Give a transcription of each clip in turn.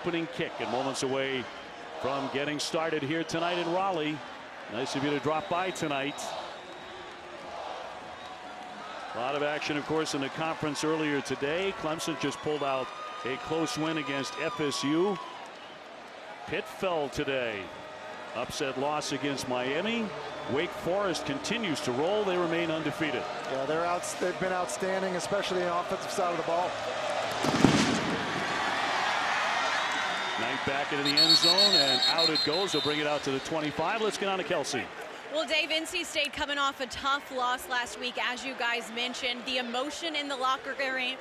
opening kick and moments away from getting started here tonight in Raleigh. Nice of you to drop by tonight. A lot of action, of course, in the conference earlier today. Clemson just pulled out a close win against FSU. Pitt fell today. Upset loss against Miami. Wake Forest continues to roll. They remain undefeated. Yeah, they've been outstanding, especially on the offensive side of the ball. Knight back into the end zone, and out it goes. They'll bring it out to the 25. Let's get on to Kelsey. Well, Dave, NC State coming off a tough loss last week, as you guys mentioned. The emotion in the locker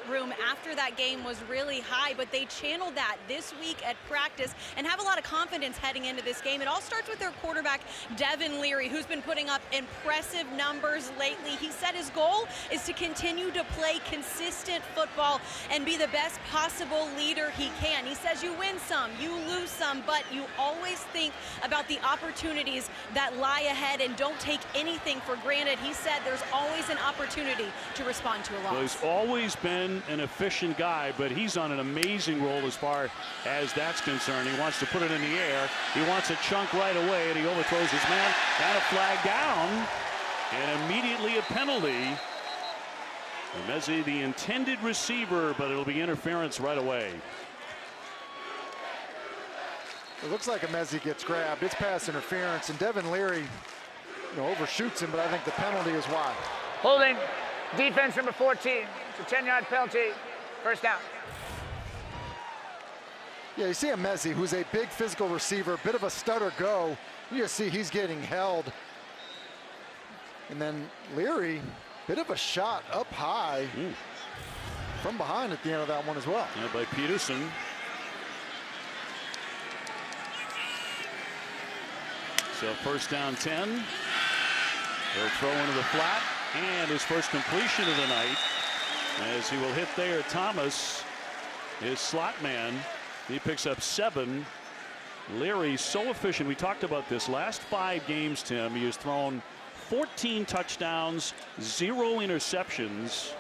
room after that game was really high, but they channeled that this week at practice and have a lot of confidence heading into this game. It all starts with their quarterback, Devin Leary, who's been putting up impressive numbers lately. He said his goal is to continue to play consistent football and be the best possible leader he can. He says you win some, you lose some, but you always think about the opportunities that lie ahead and don't take anything for granted. He said there's always an opportunity to respond to a loss. Well, he's always been an efficient guy, but he's on an amazing roll as far as that's concerned. He wants to put it in the air. He wants a chunk right away, and he overthrows his man. And a flag down, and immediately a penalty. Emezie, the intended receiver, but it'll be interference right away. It looks like Emezie gets grabbed. It's pass interference, and Devin Leary overshoots him, but I think the penalty is wide. Holding defense number 14. It's a 10-yard penalty. First down. Yeah, you see Emezie, who's a big physical receiver, bit of a stutter go. You just see he's getting held. And then Leary, bit of a shot up high from behind at the end of that one as well. Yeah, by Peterson. So first down 10. He'll throw into the flat, and his first completion of the night, as he will hit there Thomas, his slot man. He picks up 7. Leary so efficient. We talked about this last 5 games, Tim. He has thrown 14 touchdowns, 0 interceptions.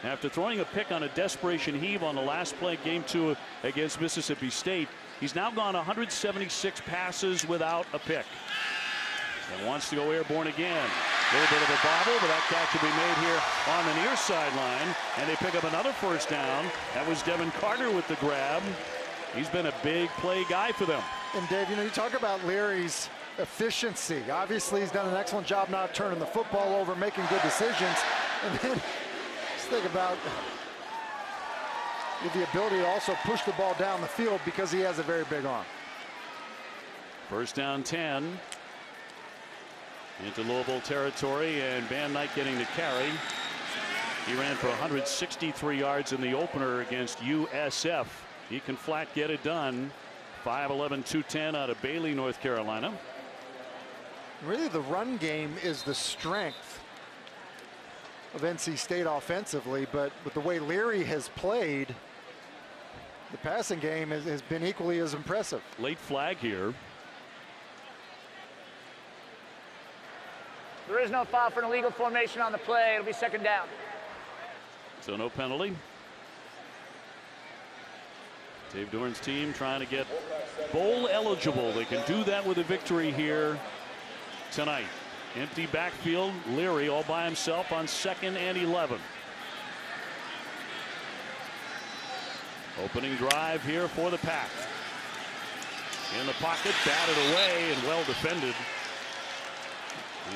After throwing a pick on a desperation heave on the last play, game 2 against Mississippi State, he's now gone 176 passes without a pick. And wants to go airborne again. A little bit of a bobble, but that catch will be made here on the near sideline. And they pick up another first down. That was Devin Carter with the grab. He's been a big play guy for them. And Dave, you talk about Leary's efficiency. Obviously, he's done an excellent job not turning the football over, making good decisions. And then just think about the ability to also push the ball down the field because he has a very big arm. First down 10. Into Louisville territory, and Van Knight getting the carry. He ran for 163 yards in the opener against USF. He can flat get it done. 5'11", 210 out of Bailey, North Carolina. Really, the run game is the strength of NC State offensively, but with the way Leary has played, the passing game has been equally as impressive. Late flag here. There is no foul for an illegal formation on the play. It'll be second down. So no penalty. Dave Dorn's team trying to get bowl eligible. They can do that with a victory here tonight. Empty backfield. Leary all by himself on 2nd and 11. Opening drive here for the Pack. In the pocket, batted away and well defended.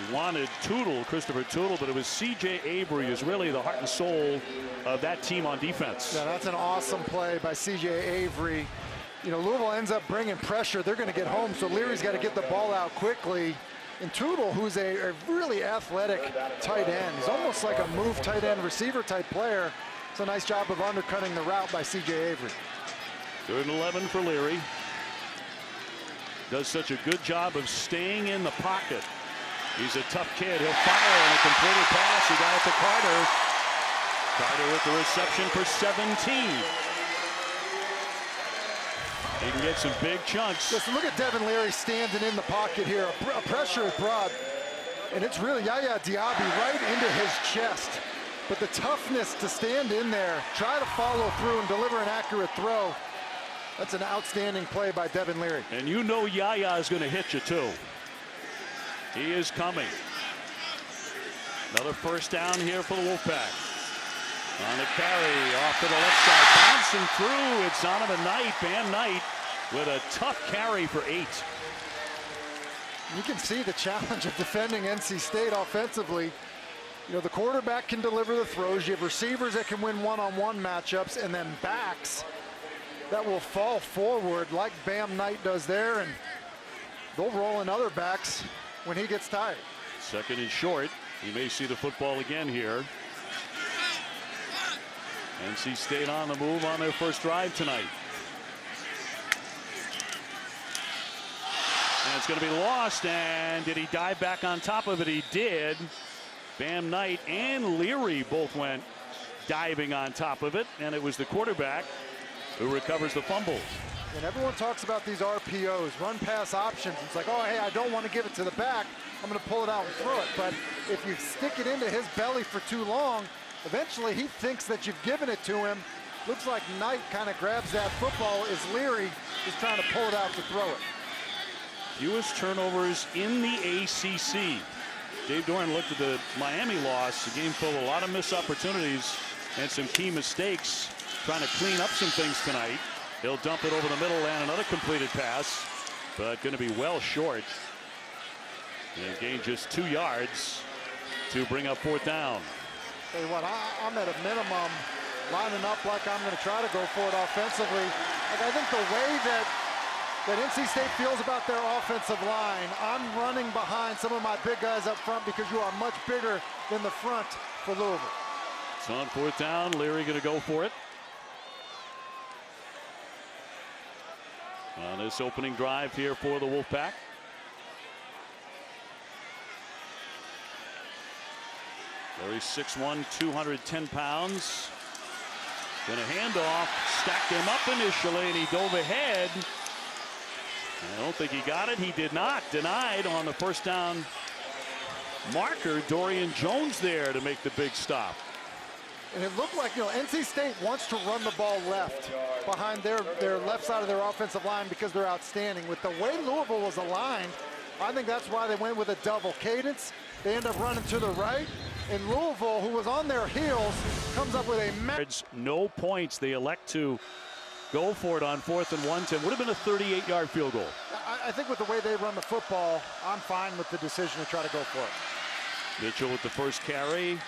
He wanted Christopher Tootle, but it was C.J. Avery who's really the heart and soul of that team on defense. Yeah, that's an awesome play by C.J. Avery. Louisville ends up bringing pressure. They're going to get home, so Leary's got to get the ball out quickly. And Tootle, who's a really athletic tight end, he's almost like a move tight end receiver type player. It's a nice job of undercutting the route by C.J. Avery. 3rd and 11 for Leary. Does such a good job of staying in the pocket. He's a tough kid. He'll fire on a completed pass. He got it to Carter. Carter with the reception for 17. He can get some big chunks. Listen, look at Devin Leary standing in the pocket here. A pressure is brought, and it's really Yaya Diaby right into his chest. But the toughness to stand in there, try to follow through and deliver an accurate throw. That's an outstanding play by Devin Leary. And you know Yaya is going to hit you too. He is coming. Another first down here for the Wolfpack. On the carry off to the left side, bouncing through. It's Donovan Knight, Bam Knight, with a tough carry for 8. You can see the challenge of defending NC State offensively. You know, the quarterback can deliver the throws. You have receivers that can win one-on-one matchups, and then backs that will fall forward like Bam Knight does there, and they'll roll in other backs when he gets tired. Second and short. You may see the football again here. NC State on the move on their first drive tonight. And it's going to be lost, and did he dive back on top of it? He did. Bam Knight and Leary both went diving on top of it, and it was the quarterback who recovers the fumble. And everyone talks about these RPOs, run pass options. It's like, oh, hey, I don't want to give it to the back. I'm going to pull it out and throw it. But if you stick it into his belly for too long, eventually he thinks that you've given it to him. Looks like Knight kind of grabs that football as Leary is trying to pull it out to throw it. Fewest turnovers in the ACC. Dave Doran looked at the Miami loss, a game full of a lot of missed opportunities and some key mistakes, trying to clean up some things tonight. He'll dump it over the middle and another completed pass, but going to be well short. And gain just 2 yards to bring up 4th down. Tell you what, I'm at a minimum lining up like I'm going to try to go for it offensively. Like, I think the way that NC State feels about their offensive line, I'm running behind some of my big guys up front because you are much bigger than the front for Louisville. It's on 4th down. Leary going to go for it. On this opening drive here for the Wolfpack. Leary 6'1", 210 pounds. Going to hand off, stacked him up initially, and he dove ahead. I don't think he got it. He did not. Denied on the first down marker. Dorian Jones there to make the big stop. And it looked like, you know, NC State wants to run the ball left behind their left side of their offensive line because they're outstanding. With the way Louisville was aligned, I think that's why they went with a double cadence. They end up running to the right, and Louisville, who was on their heels, comes up with a no points. They elect to go for it on 4th and 1. Would have been a 38-yard field goal. I think with the way they run the football, I'm fine with the decision to try to go for it. Mitchell with the first carry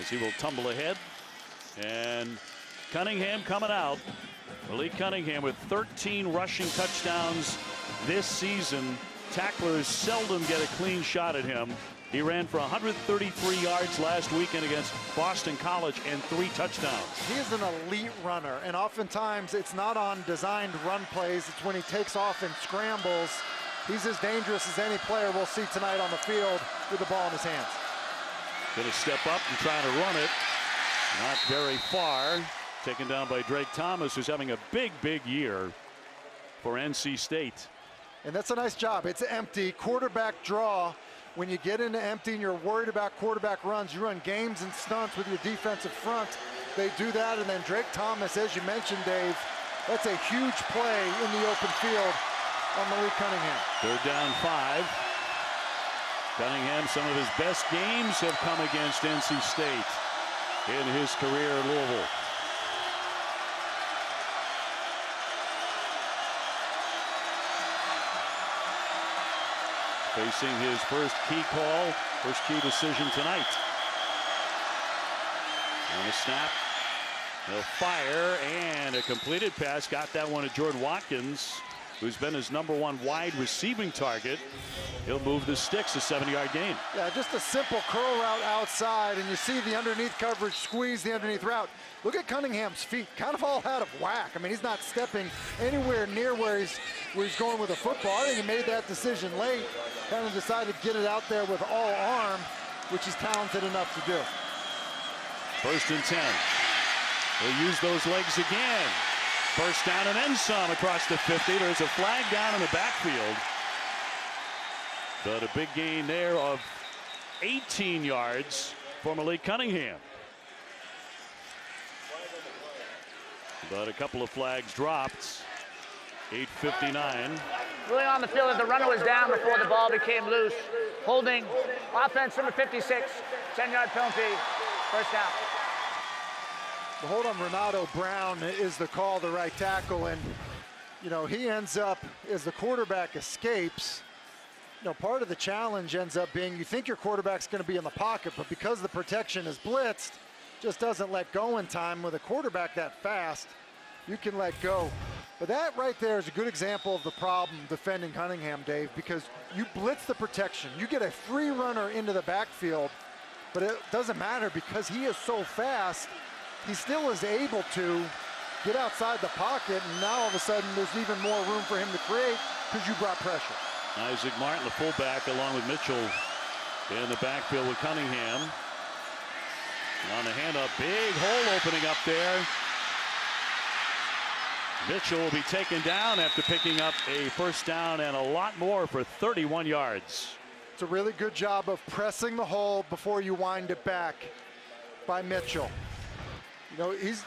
as he will tumble ahead. And Cunningham coming out. Malik Cunningham with 13 rushing touchdowns this season. Tacklers seldom get a clean shot at him. He ran for 133 yards last weekend against Boston College and 3 touchdowns. He is an elite runner, and oftentimes it's not on designed run plays. It's when he takes off and scrambles. He's as dangerous as any player we'll see tonight on the field with the ball in his hands. Going to step up and try to run it. Not very far. Taken down by Drake Thomas, who's having a big year for NC State. And that's a nice job. It's empty. Quarterback draw. When you get into empty and you're worried about quarterback runs, you run games and stunts with your defensive front. They do that, and then Drake Thomas, as you mentioned, Dave, that's a huge play in the open field on Malik Cunningham. 3rd down 5. Cunningham, some of his best games have come against NC State in his career at Louisville. Facing his first key call, first key decision tonight. On the snap, they'll fire, and a completed pass. Got that one to Jordan Watkins, who's been his #1 wide receiving target. He'll move the sticks, a 7-yard gain. Yeah, just a simple curl route outside, and you see the underneath coverage squeeze the underneath route. Look at Cunningham's feet, kind of all out of whack. I mean, he's not stepping anywhere near where he's going with the football. I think he made that decision late, kind of decided to get it out there with all arm, which he's talented enough to do. 1st and 10. They'll use those legs again. First down and then some across the 50. There's a flag down in the backfield. But a big gain there of 18 yards for Malik Cunningham. But a couple of flags dropped. 8:59. Ruling on the field that the runner was down before the ball became loose. Holding offense number 56, 10-yard penalty, first down. The hold on Renato Brown is the call, the right tackle, and you know, he ends up, as the quarterback escapes, you know, part of the challenge ends up being you think your quarterback's going to be in the pocket, but because the protection is blitzed, just doesn't let go in time. With a quarterback that fast, you can let go. But that right there is a good example of the problem defending Cunningham, Dave, because you blitz the protection. You get a free runner into the backfield, but it doesn't matter because he is so fast, he still is able to get outside the pocket, and now all of a sudden there's even more room for him to create because you brought pressure. Isaac Martin, the fullback, along with Mitchell in the backfield with Cunningham. On the handoff, big hole opening up there. Mitchell will be taken down after picking up a first down and a lot more for 31 yards. It's a really good job of pressing the hole before you wind it back by Mitchell. You know, he's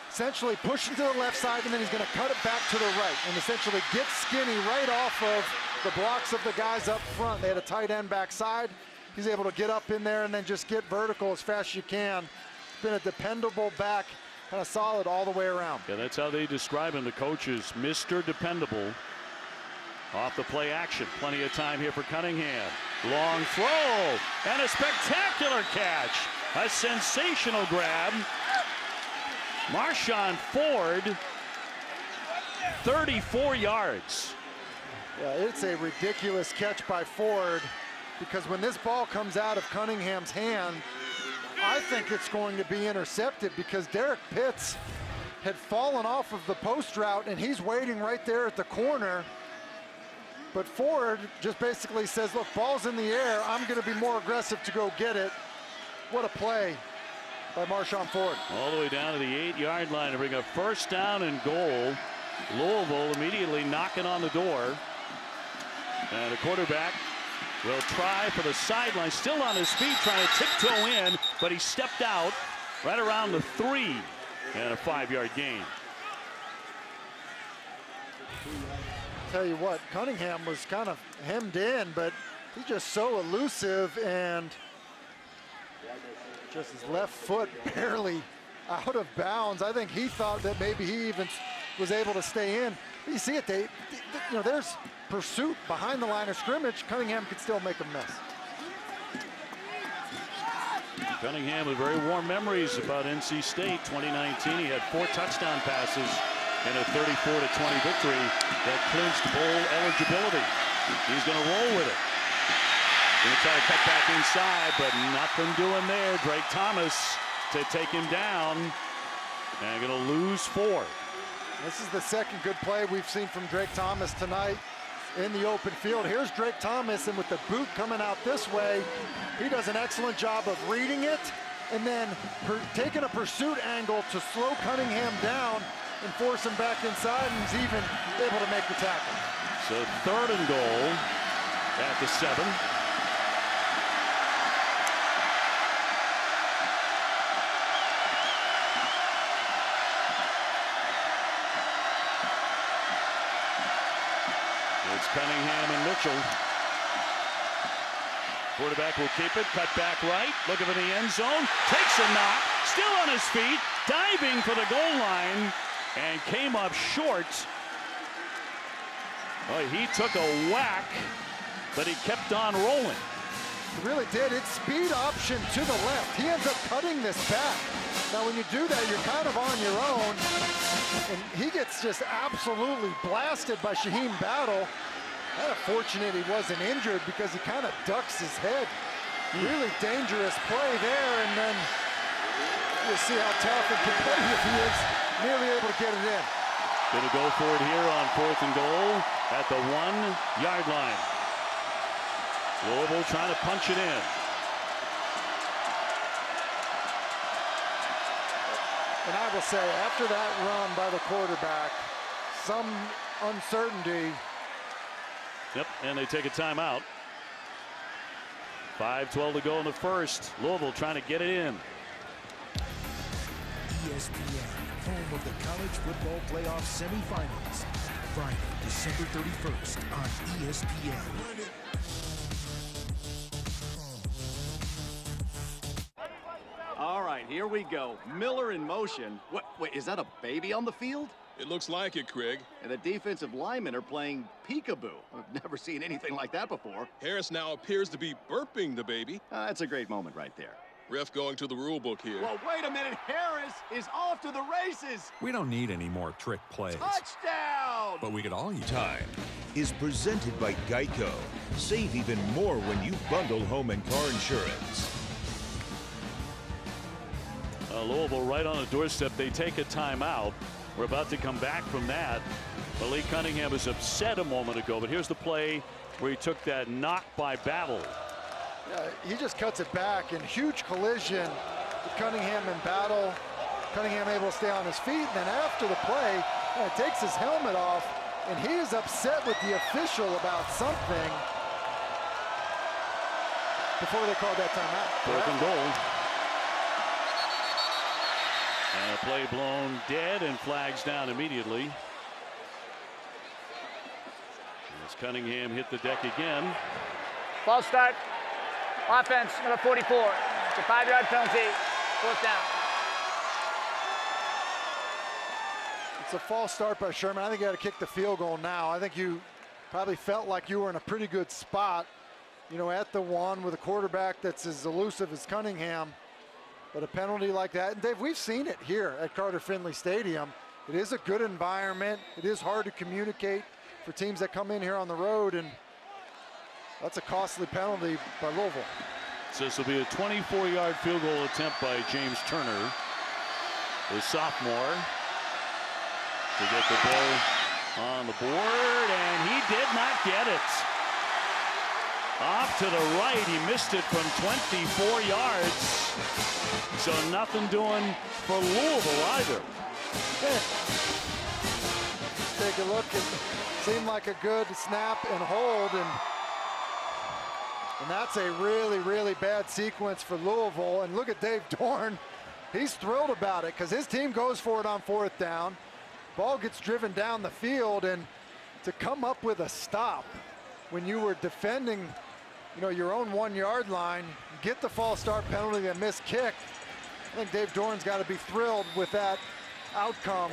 essentially pushing to the left side, and then he's going to cut it back to the right and essentially get Skinny right off of the blocks of the guys up front. They had a tight end backside. He's able to get up in there and then just get vertical as fast as you can. It's been a dependable back, kind of solid all the way around. Yeah, that's how they describe him, the coaches, Mr. Dependable. Off the play action, plenty of time here for Cunningham. Long throw, and a spectacular catch. A sensational grab. Marshawn Ford, 34 yards. Yeah, it's a ridiculous catch by Ford, because when this ball comes out of Cunningham's hand, I think it's going to be intercepted because Derek Pitts had fallen off of the post route and he's waiting right there at the corner. But Ford just basically says, look, ball's in the air. I'm going to be more aggressive to go get it. What a play by Marshawn Ford. All the way down to the 8-yard line to bring a first down and goal. Louisville immediately knocking on the door. And the quarterback will try for the sideline, still on his feet, trying to tiptoe in, but he stepped out right around the 3 and a 5-yard gain. Tell you what, Cunningham was kind of hemmed in, but he's just so elusive, and just his left foot barely out of bounds. I think he thought that maybe he even was able to stay in. You see it, you know, there's pursuit behind the line of scrimmage. Cunningham could still make a mess. Cunningham with very warm memories about NC State 2019. He had 4 touchdown passes in a 34-20 victory that clinched bowl eligibility. He's going to roll with it. Going to try to cut back inside, but nothing doing there. Drake Thomas to take him down, and going to lose 4. This is the second good play we've seen from Drake Thomas tonight in the open field. Here's Drake Thomas, and with the boot coming out this way, he does an excellent job of reading it and then taking a pursuit angle to slow Cunningham down and force him back inside, and he's even able to make the tackle. So 3rd and goal at the 7. It's Cunningham and Mitchell. Quarterback will keep it, cut back right, looking for the end zone, takes a knock, still on his feet, diving for the goal line, and came up short. Well, he took a whack, but he kept on rolling. He really did. It's speed option to the left. He ends up cutting this back. Now, when you do that, you're kind of on your own. And he gets just absolutely blasted by Shaheem Battle. Kind of fortunate he wasn't injured because he kind of ducks his head. Really dangerous play there, and then you'll see how tough and competitive he is. Nearly able to get it in. Going to go for it here on 4th and goal at the 1-yard line. Louisville trying to punch it in. And I will say, after that run by the quarterback, some uncertainty. Yep, and they take a timeout. 5:12 to go in the first. Louisville trying to get it in. ESPN, home of the college football playoff semifinals. Friday, December 31st on ESPN. All right, here we go. Miller in motion. Wait, is that a baby on the field? It looks like it, Craig. And the defensive linemen are playing peekaboo. I've never seen anything like that before. Harris now appears to be burping the baby. That's a great moment right there. Ref going to the rule book here. Well, wait a minute. Harris is off to the races. We don't need any more trick plays. Touchdown! But we could all use Time is presented by Geico. Save even more when you bundle home and car insurance. Louisville right on the doorstep. They take a timeout. We're about to come back from that. Malik Cunningham was upset a moment ago, but here's the play where he took that knock by Battle. He just cuts it back in huge collision with Cunningham in Battle. Cunningham able to stay on his feet, and then after the play, takes his helmet off, and he is upset with the official about something before they called that timeout. 4th and goal. And a play blown dead and flags down immediately. As Cunningham hit the deck again. False start. Offense, number 44. It's a 5-yard penalty. 4th down. It's a false start by Sherman. I think you got to kick the field goal now. I think you probably felt like you were in a pretty good spot, at the one with a quarterback that's as elusive as Cunningham. But a penalty like that, and Dave, we've seen it here at Carter Finley Stadium. It is a good environment. It is hard to communicate for teams that come in here on the road, and that's a costly penalty by Louisville. So this will be a 24-yard field goal attempt by James Turner, the sophomore, to get the ball on the board, and he did not get it. Off to the right, he missed it from 24 yards. So nothing doing for Louisville either. Take a look. It seemed like a good snap and hold, and that's a really, really bad sequence for Louisville. And look at Dave Dorn. He's thrilled about it because his team goes for it on 4th down. Ball gets driven down the field, and to come up with a stop when you were defending, your own 1-yard line, get the false start penalty and miss kick. I think Dave Dorn's got to be thrilled with that outcome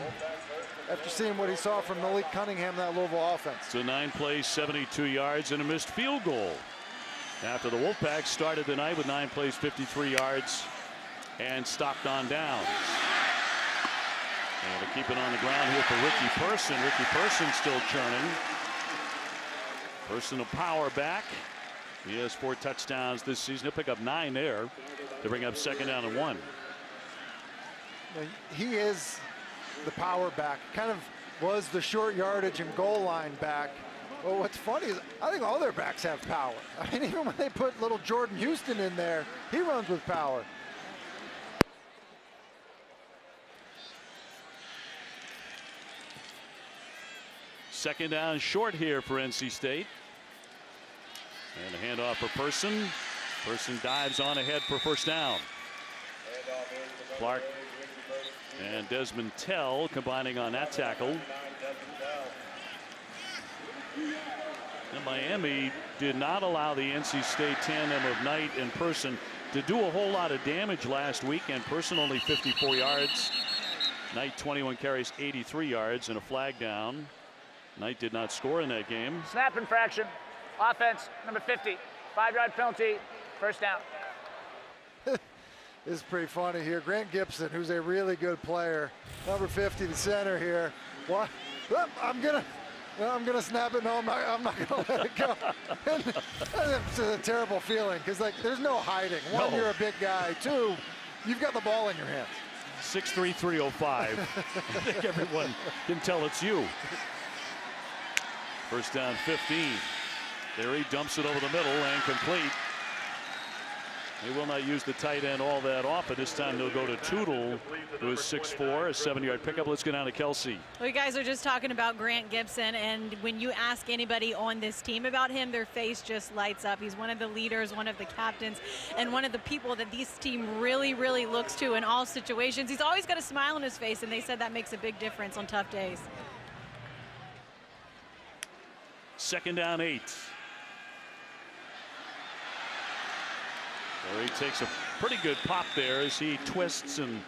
after seeing what he saw from Malik Cunningham, that Louisville offense. So 9 plays, 72 yards, and a missed field goal. After the Wolfpack started the night with 9 plays, 53 yards, and stopped on downs. And to keep it on the ground here for Ricky Person. Ricky Person still churning. Person a power back. He has 4 touchdowns this season. He'll pick up 9 there to bring up 2nd down and 1. He is the power back. Kind of was the short yardage and goal line back. Well, what's funny is I think all their backs have power. I mean, even when they put little Jordan Houston in there, he runs with power. Second down short here for NC State. And a handoff for Person. Person dives on ahead for 1st down. Clark and Desmond Tell combining on that tackle. And Miami did not allow the NC State tandem of Knight and Person to do a whole lot of damage last week, and Person only 54 yards. Knight 21 carries, 83 yards, and a flag down. Knight did not score in that game. Snap infraction. Offense, number 50. 5-yard penalty. 1st down. This is pretty funny here. Grant Gibson, who's a really good player, number 50, the center here. What? I'm gonna snap it. No, I'm not gonna let it go. It's a terrible feeling because there's no hiding. One, you're a big guy. 2, you've got the ball in your hands. 6'3", 305. I think everyone can tell it's you. 1st down 15. There he dumps it over the middle and complete. They will not use the tight end all that often. This time they'll go to Tootle, who is 6'4", a 7-yard pickup. Let's go down to Kelsey. Well, you guys are just talking about Grant Gibson, and when you ask anybody on this team about him, their face just lights up. He's one of the leaders, one of the captains, and one of the people that this team really, really looks to in all situations. He's always got a smile on his face, and they said that makes a big difference on tough days. 2nd down 8. Leary takes a pretty good pop there as he twists and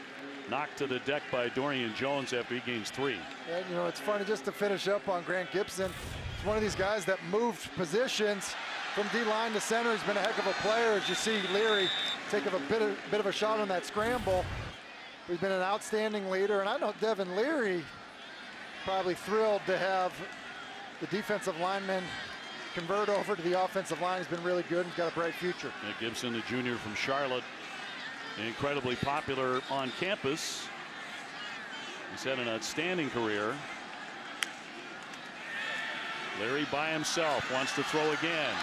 knocked to the deck by Dorian Jones after he gains 3. And, you know, it's funny just to finish up on Grant Gibson. He's one of these guys that moved positions from D-line to center. He's been a heck of a player. As you see Leary take a bit of a shot on that scramble. He's been an outstanding leader, and I know Devin Leary probably thrilled to have the defensive lineman convert over to the offensive line. He's been really good and got a bright future. Yeah, Gibson, the junior from Charlotte, incredibly popular on campus. He's had an outstanding career. Leary by himself wants to throw again.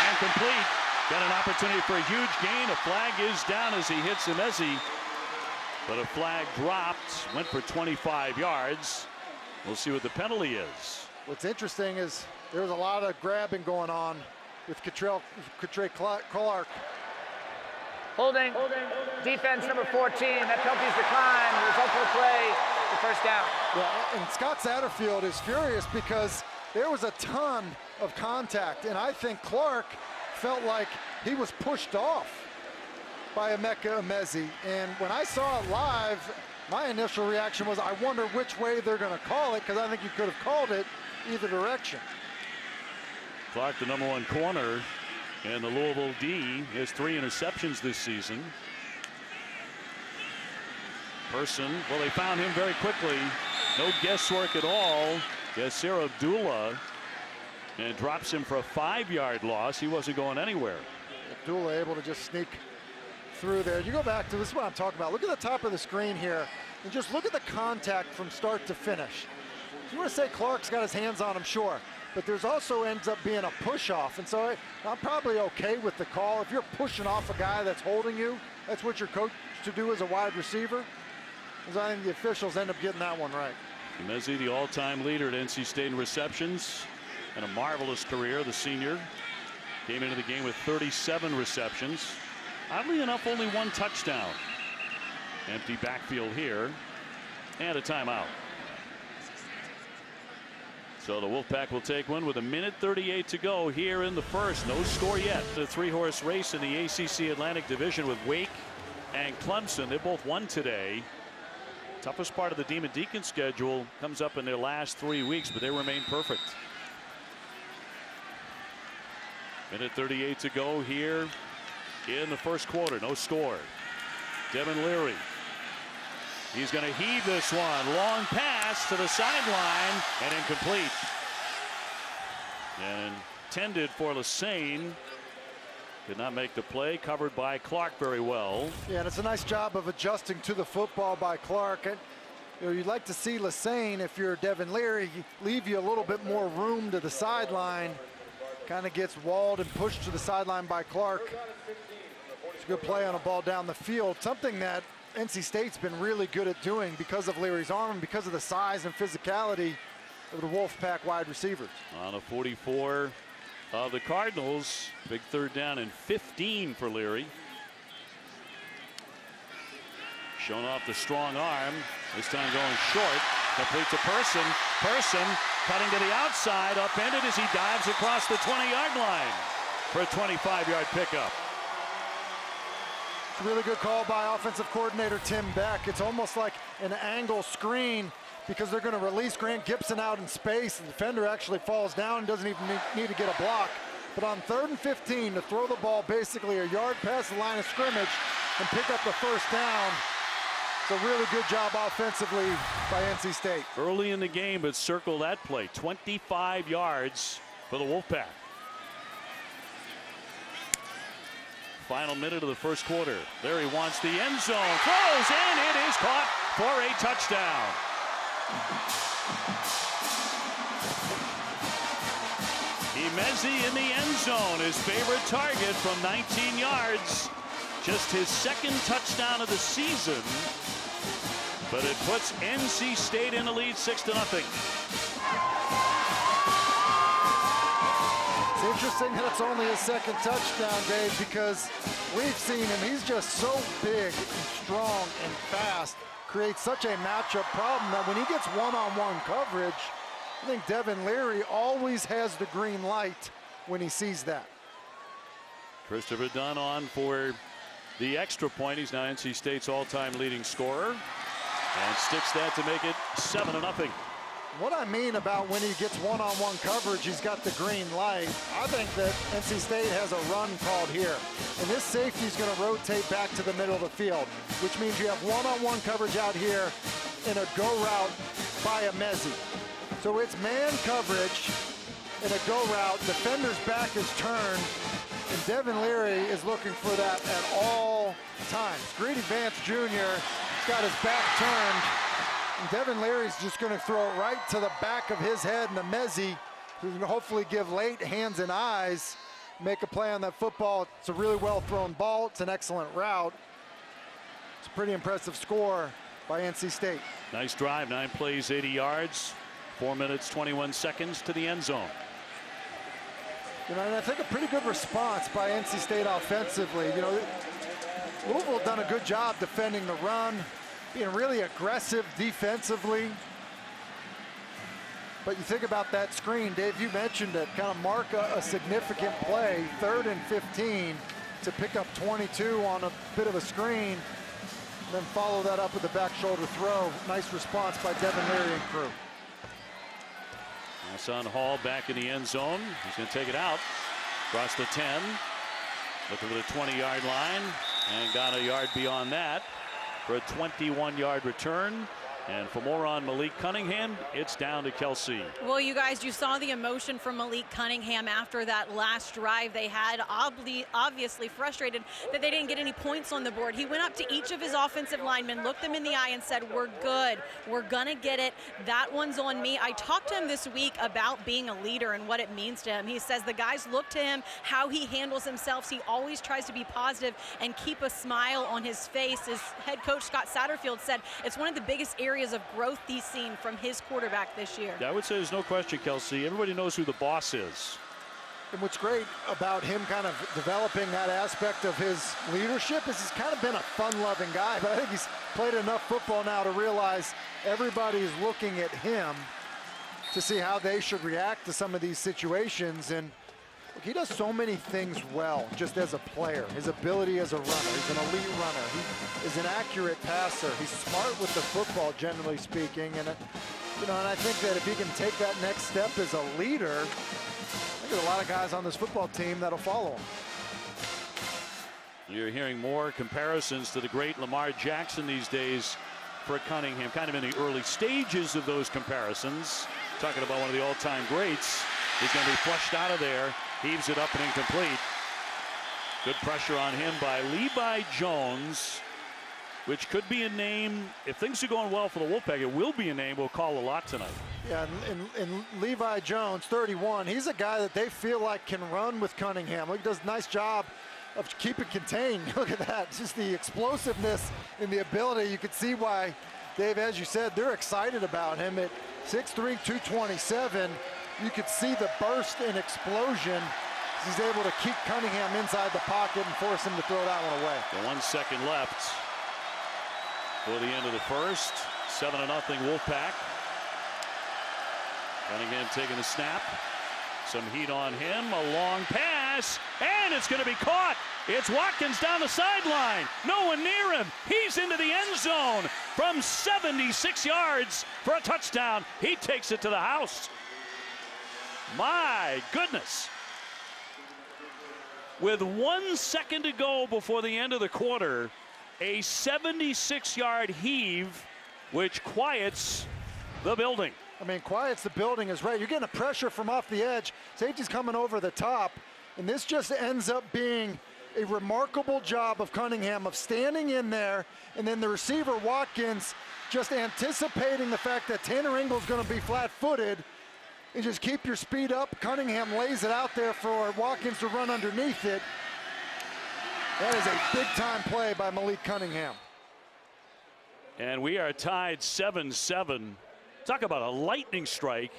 And complete. Got an opportunity for a huge gain. A flag is down as he hits Emezie. But a flag dropped. Went for 25 yards. We'll see what the penalty is. What's interesting is there was a lot of grabbing going on with Trey Clark. Holding. Defense number 14. That penalty's declined. Result of the play, the first down. Yeah, and Scott Satterfield is furious because there was a ton of contact, and I think Clark felt like he was pushed off by Emeka Emezie. And when I saw it live, my initial reaction was, I wonder which way they're going to call it, because I think you could have called it either direction. Clark, the #1 corner, and the Louisville D, has 3 interceptions this season. Person, well, they found him very quickly. No guesswork at all. Yasser Abdullah, and drops him for a 5-yard loss. He wasn't going anywhere. Abdullah able to just sneak through there. You go back to, this is what I'm talking about. Look at the top of the screen here, and just look at the contact from start to finish. You want to say Clark's got his hands on him, sure, but there's also ends up being a push off, and so I'm probably okay with the call. If you're pushing off a guy that's holding you, that's what you're coached to do as a wide receiver. Because I think the officials end up getting that one right. Emezie, the all-time leader at NC State in receptions, and a marvelous career. The senior came into the game with 37 receptions. Oddly enough, only 1 touchdown. Empty backfield here, and a timeout. So the Wolfpack will take one with 1:38 to go here in the first. No score yet. The 3-horse race in the ACC Atlantic Division with Wake and Clemson. They both won today. Toughest part of the Demon Deacon schedule comes up in their last 3 weeks, but they remain perfect. 1:38 to go here in the first quarter. No score. Devin Leary. He's going to heave this one. Long pass to the sideline and incomplete. And intended for Lassane. Did not make the play. Covered by Clark very well. Yeah, and it's a nice job of adjusting to the football by Clark. And, you know, you'd like to see Lassane, if you're Devin Leary, leave you a little bit more room to the sideline. Kind of gets walled and pushed to the sideline by Clark. It's a good play on a ball down the field. Something that NC State's been really good at doing because of Leary's arm and because of the size and physicality of the Wolfpack wide receivers. On a 44 of the Cardinals. Big 3rd down and 15 for Leary. Showing off the strong arm. This time going short. Complete to Person. Person cutting to the outside. Upended as he dives across the 20-yard line for a 25-yard pickup. It's a really good call by offensive coordinator Tim Beck. It's almost like an angle screen because they're going to release Grant Gibson out in space. The defender actually falls down and doesn't even need to get a block. But on 3rd and 15 to throw the ball basically a yard past the line of scrimmage and pick up the first down. It's a really good job offensively by NC State. Early in the game, but circle that play. 25 yards for the Wolfpack. Final minute of the first quarter. There he wants the end zone. Throws, and it is caught for a touchdown. Emezie in the end zone, his favorite target from 19 yards. Just his 2nd touchdown of the season. But it puts NC State in the lead 6-0. It's interesting that it's only his 2nd touchdown, Dave, because we've seen him. He's just so big and strong and fast. Creates such a matchup problem that when he gets one-on-one coverage, I think Devin Leary always has the green light when he sees that. Christopher Dunn on for the extra point. He's now NC State's all-time leading scorer and sticks that to make it 7-0. What I mean about when he gets one-on-one coverage, he's got the green light. I think that NC State has a run called here. And this safety is going to rotate back to the middle of the field, which means you have one-on-one coverage out here in a go route by Emezie. So it's man coverage in a go route. Defender's back is turned, and Devin Leary is looking for that at all times. Greedy Vance Jr. has got his back turned. And Devin Leary's just going to throw it right to the back of his head, and Emezie, who's going to hopefully give late hands and eyes, make a play on that football. It's a really well-thrown ball. It's an excellent route. It's a pretty impressive score by NC State. Nice drive, 9 plays, 80 yards, 4 minutes, 21 seconds to the end zone. You know, and I think a pretty good response by NC State offensively. You know, Louisville done a good job defending the run, being really aggressive defensively. But you think about that screen, Dave, you mentioned it, kind of mark a significant play, 3rd and 15, to pick up 22 on a bit of a screen, and then follow that up with a back shoulder throw. Nice response by Devin Leary and crew. Hassan Hall back in the end zone. He's going to take it out across the 10, looking for the 20-yard line, and got a yard beyond that for a 21-yard return. And for more on Malik Cunningham, it's down to Kelsey. Well, you guys, you saw the emotion from Malik Cunningham after that last drive they had. Obviously frustrated that they didn't get any points on the board. He went up to each of his offensive linemen, looked them in the eye and said, "We're good. We're going to get it. That one's on me." I talked to him this week about being a leader and what it means to him. He says the guys look to him, how he handles himself. He always tries to be positive and keep a smile on his face. His head coach, Scott Satterfield, said it's one of the biggest areas of growth he's seen from his quarterback this year. I would say there's no question, Kelsey. Everybody knows who the boss is. And what's great about him kind of developing that aspect of his leadership is he's kind of been a fun-loving guy, but I think he's played enough football now to realize everybody's looking at him to see how they should react to some of these situations. And look, he does so many things well just as a player. His ability as a runner, he's an elite runner. He is an accurate passer. He's smart with the football, generally speaking. And you know, and I think that if he can take that next step as a leader, I think there's a lot of guys on this football team that'll follow him. You're hearing more comparisons to the great Lamar Jackson these days for Cunningham, kind of in the early stages of those comparisons. Talking about one of the all-time greats. He's going to be flushed out of there. Heaves it up and incomplete. Good pressure on him by Levi Jones, which could be a name, if things are going well for the Wolfpack, it will be a name we'll call a lot tonight. Yeah, and Levi Jones, 31, he's a guy that they feel like can run with Cunningham. Look, he does a nice job of keeping contained. Look at that, just the explosiveness and the ability. You could see why, Dave, as you said, they're excited about him at 6'3", 227. You could see the burst and explosion. He's able to keep Cunningham inside the pocket and force him to throw that one away. 1 second left for the end of the first. 7-0 Wolfpack. Cunningham taking the snap. Some heat on him. A long pass, and it's going to be caught. It's Watkins down the sideline. No one near him. He's into the end zone from 76 yards for a touchdown. He takes it to the house. My goodness. With 1 second to go before the end of the quarter, a 76-yard heave, which quiets the building. I mean, quiets the building is right. You're getting a pressure from off the edge. Safety's coming over the top. And this just ends up being a remarkable job of Cunningham of standing in there, and then the receiver, Watkins, just anticipating the fact that Tanner Ingle's going to be flat-footed, and just keep your speed up. Cunningham lays it out there for Watkins to run underneath it. That is a big-time play by Malik Cunningham. And we are tied 7-7. Talk about a lightning strike.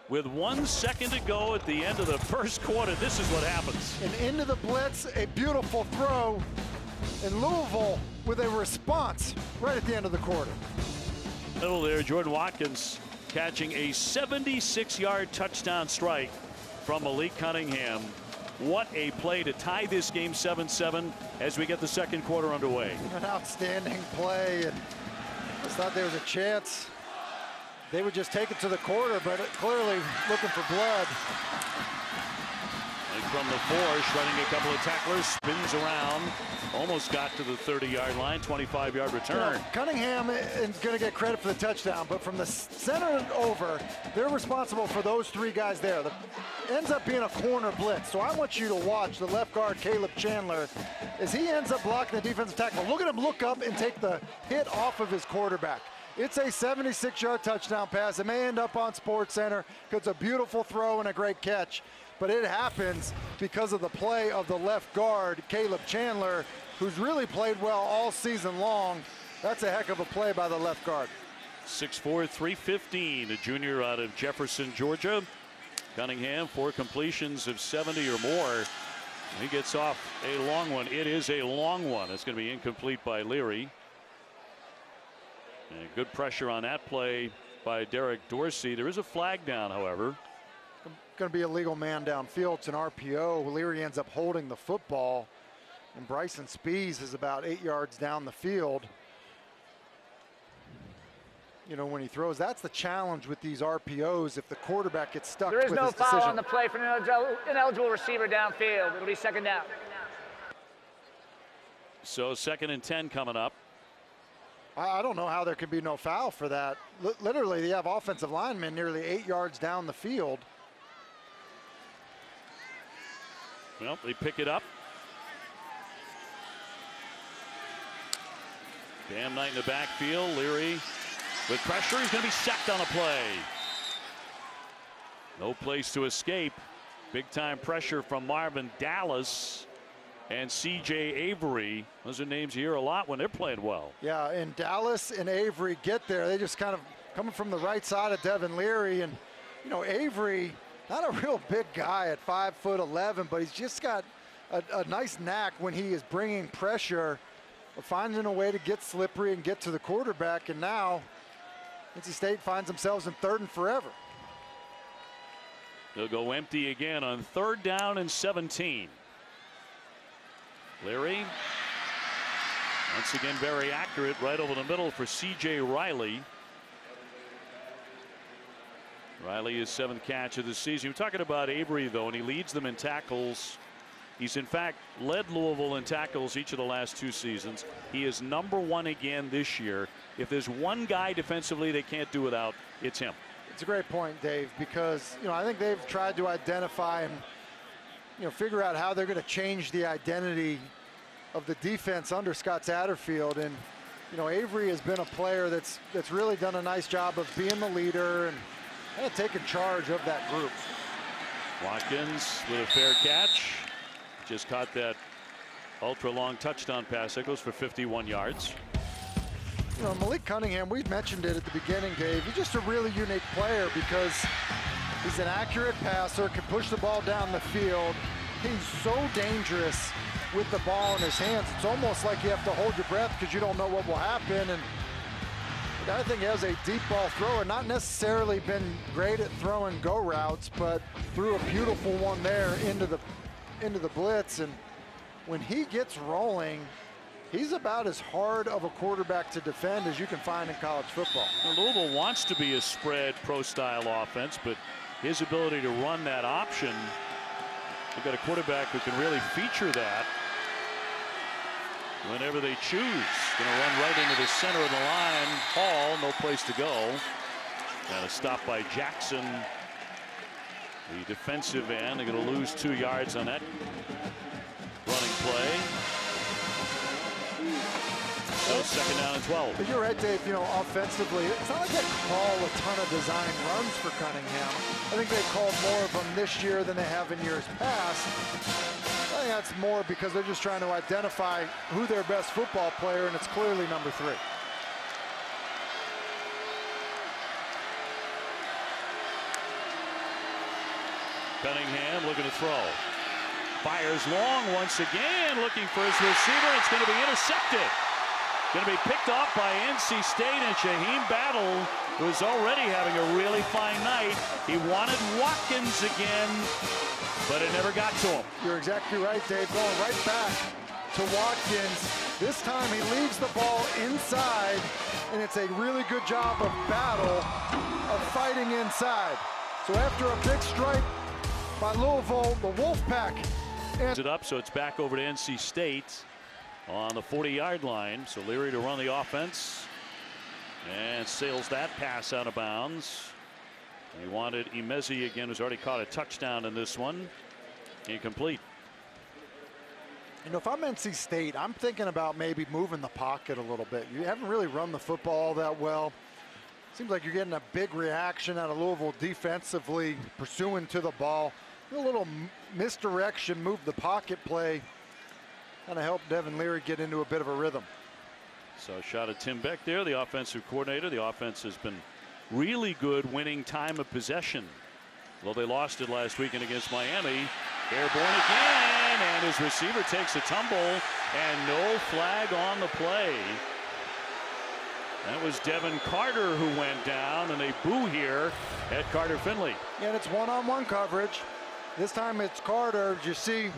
With 1 second to go at the end of the first quarter, this is what happens. And into the blitz, a beautiful throw. And Louisville with a response right at the end of the quarter. Middle there, Jordan Watkins catching a 76-yard touchdown strike from Malik Cunningham. What a play to tie this game 7-7 as we get the second quarter underway. An outstanding play, and I just thought there was a chance they would just take it to the quarter, but clearly looking for blood. And from the 4, shredding a couple of tacklers, spins around, almost got to the 30-yard line, 25-yard return. Cunningham is going to get credit for the touchdown, but from the center over, they're responsible for those 3 guys there. Ends up being a corner blitz. So I want you to watch the left guard, Caleb Chandler, as he ends up blocking the defensive tackle. Look at him look up and take the hit off of his quarterback. It's a 76-yard touchdown pass. It may end up on SportsCenter because it's a beautiful throw and a great catch. But it happens because of the play of the left guard, Caleb Chandler, who's really played well all season long. That's a heck of a play by the left guard. 6'4", 315, a junior out of Jefferson, Georgia. Cunningham, 4 completions of 70 or more. He gets off a long one. It is a long one. It's going to be incomplete by Leary. And good pressure on that play by Derek Dorsey. There is a flag down, however. Going to be a legal man downfield. It's an RPO. Leary ends up holding the football, and Bryson Spees is about 8 yards down the field. You know, when he throws, that's the challenge with these RPOs. If the quarterback gets stuck with his decision. There is no foul on the play for an ineligible receiver downfield. It'll be second down. So 2nd and 10 coming up. I don't know how there could be no foul for that. Literally, they have offensive linemen nearly 8 yards down the field. Well, they pick it up. Bam Knight in the backfield. Leary with pressure. He's going to be sacked on a play. No place to escape. Big time pressure from Marvin Dallas and C.J. Avery. Those are names you hear a lot when they're playing well. Yeah, and Dallas and Avery get there. They just kind of coming from the right side of Devin Leary. And, you know, Avery, not a real big guy at 5'11", but he's just got a nice knack when he is bringing pressure, finding a way to get slippery and get to the quarterback. And now NC State finds themselves in 3rd and forever. They'll go empty again on 3rd down and 17. Leary, once again very accurate, right over the middle for C.J. Riley. Riley is 7th catch of the season. We're talking about Avery, though, and he leads them in tackles. He's in fact led Louisville in tackles each of the last 2 seasons. He is #1 again this year. If there's one guy defensively they can't do without, it's him. It's a great point, Dave, because, you know, I think they've tried to identify and, you know, figure out how they're going to change the identity of the defense under Scott Satterfield. And, you know, Avery has been a player that's really done a nice job of being the leader and kind of taking charge of that group. Watkins with a fair catch. Just caught that ultra long touchdown pass that goes for 51 yards. You know, Malik Cunningham, we mentioned it at the beginning, Dave. He's just a really unique player because he's an accurate passer, can push the ball down the field. He's so dangerous with the ball in his hands. It's almost like you have to hold your breath because you don't know what will happen. And I think he has a deep ball thrower, not necessarily been great at throwing go routes, but threw a beautiful one there into the blitz. And when he gets rolling, he's about as hard of a quarterback to defend as you can find in college football. Well, Louisville wants to be a spread pro-style offense, but his ability to run that option, they've got a quarterback who can really feature that whenever they choose. Going to run right into the center of the line. Hall, no place to go. And a stop by Jackson, the defensive end. They're going to lose 2 yards on that running play. So 2nd down and 12. But you're right, Dave. You know, offensively, it's not like they call a ton of design runs for Cunningham. I think they called more of them this year than they have in years past. I think that's more because they're just trying to identify who their best football player, and it's clearly number 3. Cunningham looking to throw. Fires long once again, looking for his receiver. It's going to be intercepted. Going to be picked off by NC State, and Shaheem Battle who's already having a really fine night. He wanted Watkins again, but it never got to him. You're exactly right, Dave. Going right back to Watkins. This time he leaves the ball inside, and it's a really good job of battle, of fighting inside. So after a big strike by Louisville, the Wolfpack it up, so it's back over to NC State on the 40-yard line. So Leary to run the offense and sails that pass out of bounds. He wanted Emezie again, who's already caught a touchdown in this one. Incomplete. You know, if I'm NC State, I'm thinking about maybe moving the pocket a little bit. You haven't really run the football all that well. Seems like you're getting a big reaction out of Louisville defensively, pursuing to the ball. A little misdirection, move the pocket play, kind of helped Devin Leary get into a bit of a rhythm. So a shot at Tim Beck there, the offensive coordinator. The offense has been really good winning time of possession. Well, they lost it last weekend against Miami. Airborne again, and his receiver takes a tumble, and no flag on the play. That was Devin Carter who went down, and they boo here at Carter Finley. Yeah, and it's one-on-one coverage. This time it's Carter. You see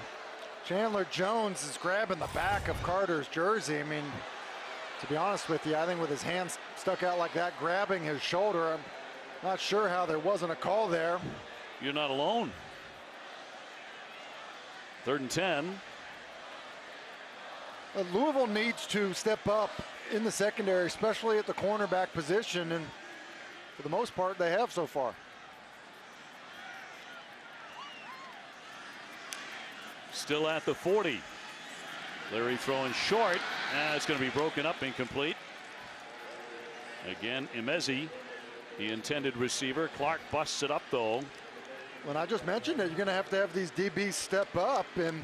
Chandler Jones is grabbing the back of Carter's jersey. I mean, to be honest with you, I think with his hands stuck out like that, grabbing his shoulder, I'm not sure how there wasn't a call there. You're not alone. 3rd and 10. Louisville needs to step up in the secondary, especially at the cornerback position, and for the most part, they have so far. Still at the 40. Leary throwing short. It's going to be broken up, incomplete. Again, Emezie, the intended receiver. Clark busts it up, though. When I just mentioned it, you're going to have these DBs step up, and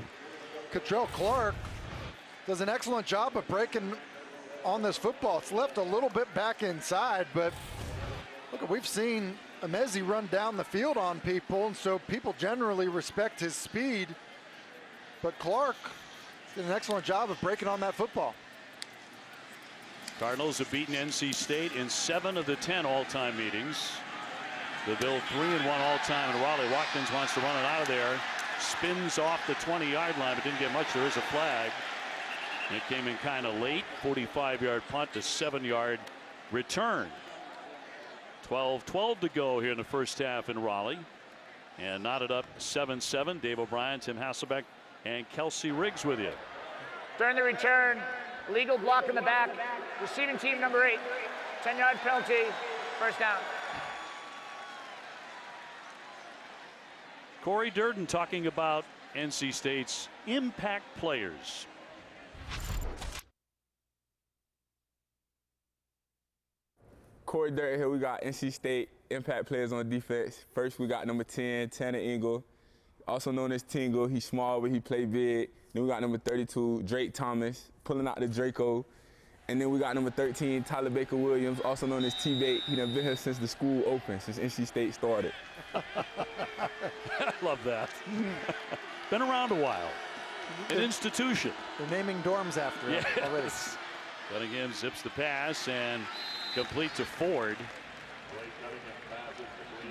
Cottrell Clark does an excellent job of breaking on this football. It's left a little bit back inside, but look, we've seen Emezie run down the field on people, and so people generally respect his speed. But Clark did an excellent job of breaking on that football. Cardinals have beaten NC State in 7 of the 10 all-time meetings. The Bill 3-1 all-time in Raleigh. Watkins wants to run it out of there. Spins off the 20-yard line, but didn't get much. There is a flag. It came in kind of late. 45-yard punt to 7-yard return. 12-12 to go here in the first half in Raleigh. And knotted up 7-7. Dave O'Brien, Tim Hasselbeck, and Kelsey Riggs with you. During the return, legal block in the back. Receiving team number 8. 10-yard penalty. First down. Corey Durden talking about NC State's impact players. Corey Durden here. We got NC State impact players on defense. First, we got number 10, Tanner Ingle, also known as Tingle. He's small, but he play big. Then we got number 32, Drake Thomas, pulling out the Draco. And then we got number 13, Tyler Baker Williams, also known as T-Bait. He done been here since the school opened, since NC State started. I love that. Been around a while. An institution. They're naming dorms after him already. Cunningham zips the pass and complete to Ford.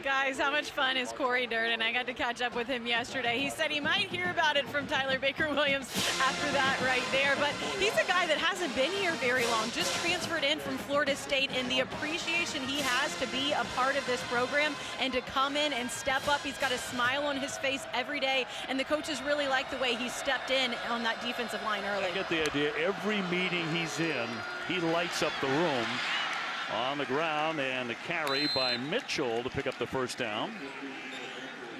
Guys, how much fun is Corey Durden? I got to catch up with him yesterday. He said he might hear about it from Tyler Baker Williams after that right there, but he's a guy that hasn't been here very long, just transferred in from Florida State, and the appreciation he has to be a part of this program and to come in and step up. He's got a smile on his face every day, and the coaches really like the way he stepped in on that defensive line early. I get the idea. Every meeting he's in, he lights up the room. On the ground, and the carry by Mitchell to pick up the first down.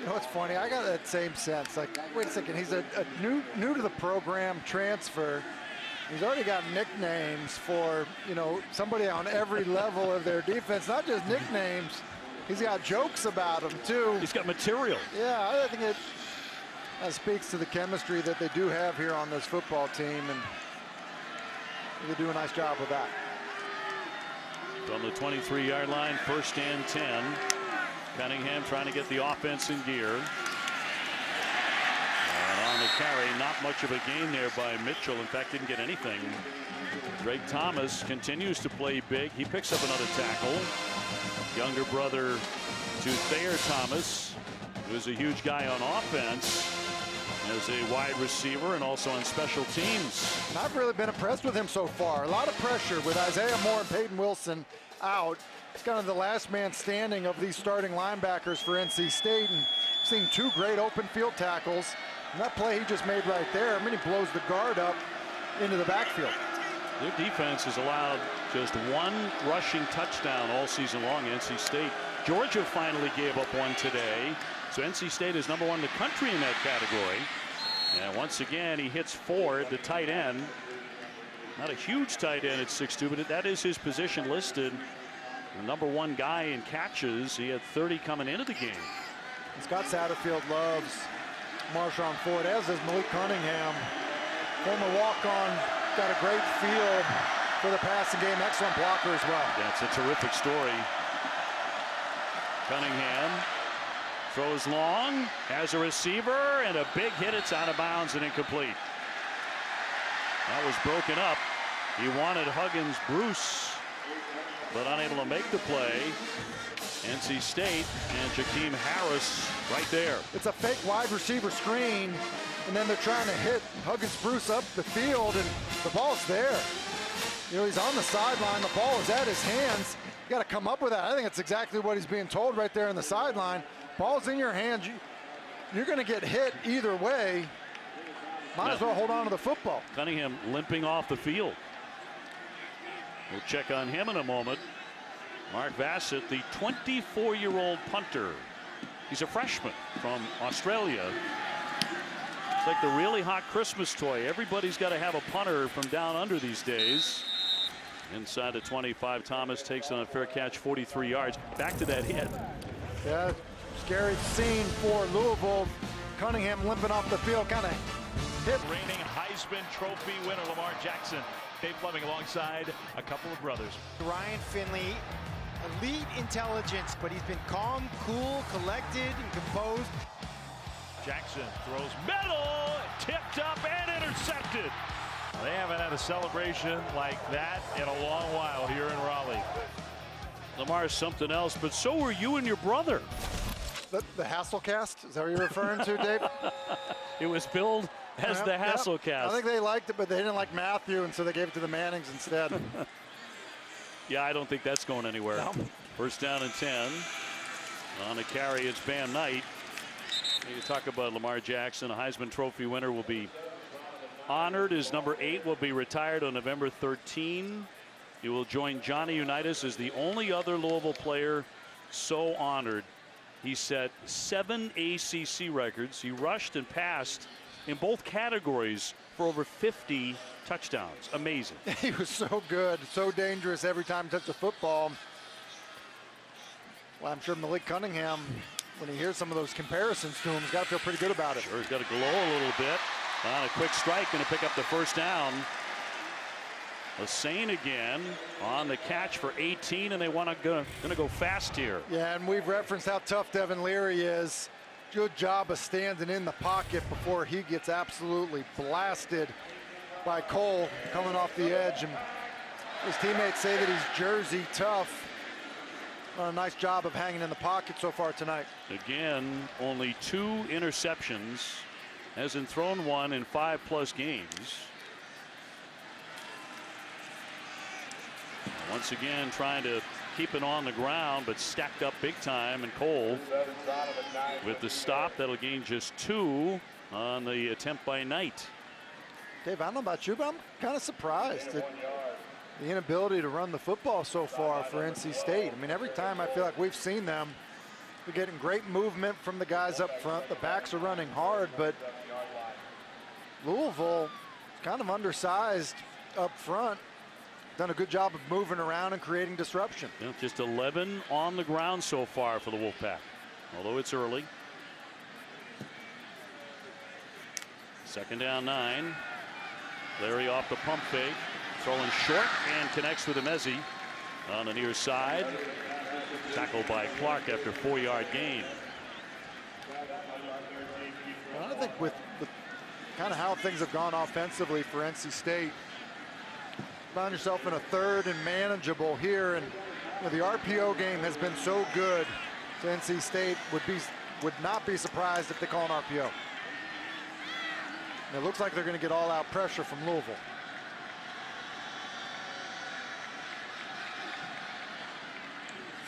You know, it's funny. I got that same sense. Like, wait a second. He's a new to the program transfer. He's already got nicknames for, you know, somebody on every level of their defense. Not just nicknames. He's got jokes about them, too. He's got material. Yeah, I think it speaks to the chemistry that they do have here on this football team, and they do a nice job with that. On the 23-yard line, 1st and 10. Cunningham trying to get the offense in gear. And on the carry, not much of a gain there by Mitchell. In fact, didn't get anything. Drake Thomas continues to play big. He picks up another tackle. Younger brother to Thayer Thomas, who is a huge guy on offense as a wide receiver and also on special teams. And I've really been impressed with him so far. A lot of pressure with Isaiah Moore and Peyton Wilson out. He's kind of the last man standing of these starting linebackers for NC State, and seeing two great open field tackles. And that play he just made right there, I mean, he blows the guard up into the backfield. Their defense has allowed just one rushing touchdown all season long. NC State. Georgia finally gave up one today. So NC State is #1 in the country in that category. And once again, he hits Ford, the tight end. Not a huge tight end at 6'2", but that is his position listed. The #1 guy in catches. He had 30 coming into the game. Scott Satterfield loves Marshawn Ford, as does Malik Cunningham. Former walk-on, got a great feel for the passing game. Excellent blocker as well. That's a terrific story. Cunningham throws long, has a receiver, and a big hit. It's out of bounds and incomplete. That was broken up. He wanted Huggins Bruce, but unable to make the play. NC State and Jakeem Harris right there. It's a fake wide receiver screen, and then they're trying to hit Huggins Bruce up the field, and the ball's there. You know, he's on the sideline. The ball is at his hands. You got to come up with that. I think it's exactly what he's being told right there on the sideline. Ball's in your hands. You're going to get hit either way. Might as well hold on to the football. Cunningham limping off the field. We'll check on him in a moment. Mark Bassett, the 24-year-old punter. He's a freshman from Australia. It's like the really hot Christmas toy. Everybody's got to have a punter from down under these days. Inside the 25, Thomas takes on a fair catch, 43 yards. Back to that hit. Yeah, scary scene for Louisville. Cunningham limping off the field, kind of hit. Reigning Heisman Trophy winner Lamar Jackson. Dave Fleming alongside a couple of brothers. Ryan Finley, elite intelligence, but he's been calm, cool, collected, and composed. Jackson throws middle, tipped up and intercepted. They haven't had a celebration like that in a long while here in Raleigh. Lamar's something else, but so were you and your brother. The Hasselcast? Is that what you're referring to, Dave? It was billed as the Hasselcast. I think they liked it, but they didn't like Matthew, and so they gave it to the Mannings instead. Yeah, I don't think that's going anywhere. No. First down and 10. On the carry, it's Bam Knight. You talk about Lamar Jackson, a Heisman Trophy winner, will be honored. His number 8 will be retired on November 13. He will join Johnny Unitas as the only other Louisville player so honored. He set 7 ACC records. He rushed and passed in both categories for over 50 touchdowns. Amazing. He was so good, so dangerous every time he touched the football. Well, I'm sure Malik Cunningham, when he hears some of those comparisons to him, he's got to feel pretty good about it. Sure, he's got to glow a little bit. On a quick strike, going to pick up the first down. Lassane again on the catch for 18, and they want to go fast here. Yeah, and we've referenced how tough Devin Leary is. Good job of standing in the pocket before he gets absolutely blasted by Cole coming off the edge. And his teammates say that he's Jersey tough. A nice job of hanging in the pocket so far tonight. Again, only 2 interceptions. Hasn't thrown one in 5+ games. Once again, trying to keep it on the ground, but stacked up big time. And Cole with the stop, that'll gain just 2 on the attempt by Knight. Dave, I don't know about you, but I'm kind of surprised at the inability to run the football so far for NC State. I mean, every time I feel like we've seen them, we're getting great movement from the guys up front. The backs are running hard, but Louisville is kind of undersized up front. Done a good job of moving around and creating disruption. Yeah, just 11 on the ground so far for the Wolfpack, although it's early. Second down 9. Leary off the pump fake, throwing short and connects with Emezie on the near side. Tackled by Clark after 4-yard gain. I think with kind of how things have gone offensively for NC State, found yourself in a third and manageable here, and the RPO game has been so good. So NC State would not be surprised if they call an RPO. And it looks like they're going to get all-out pressure from Louisville.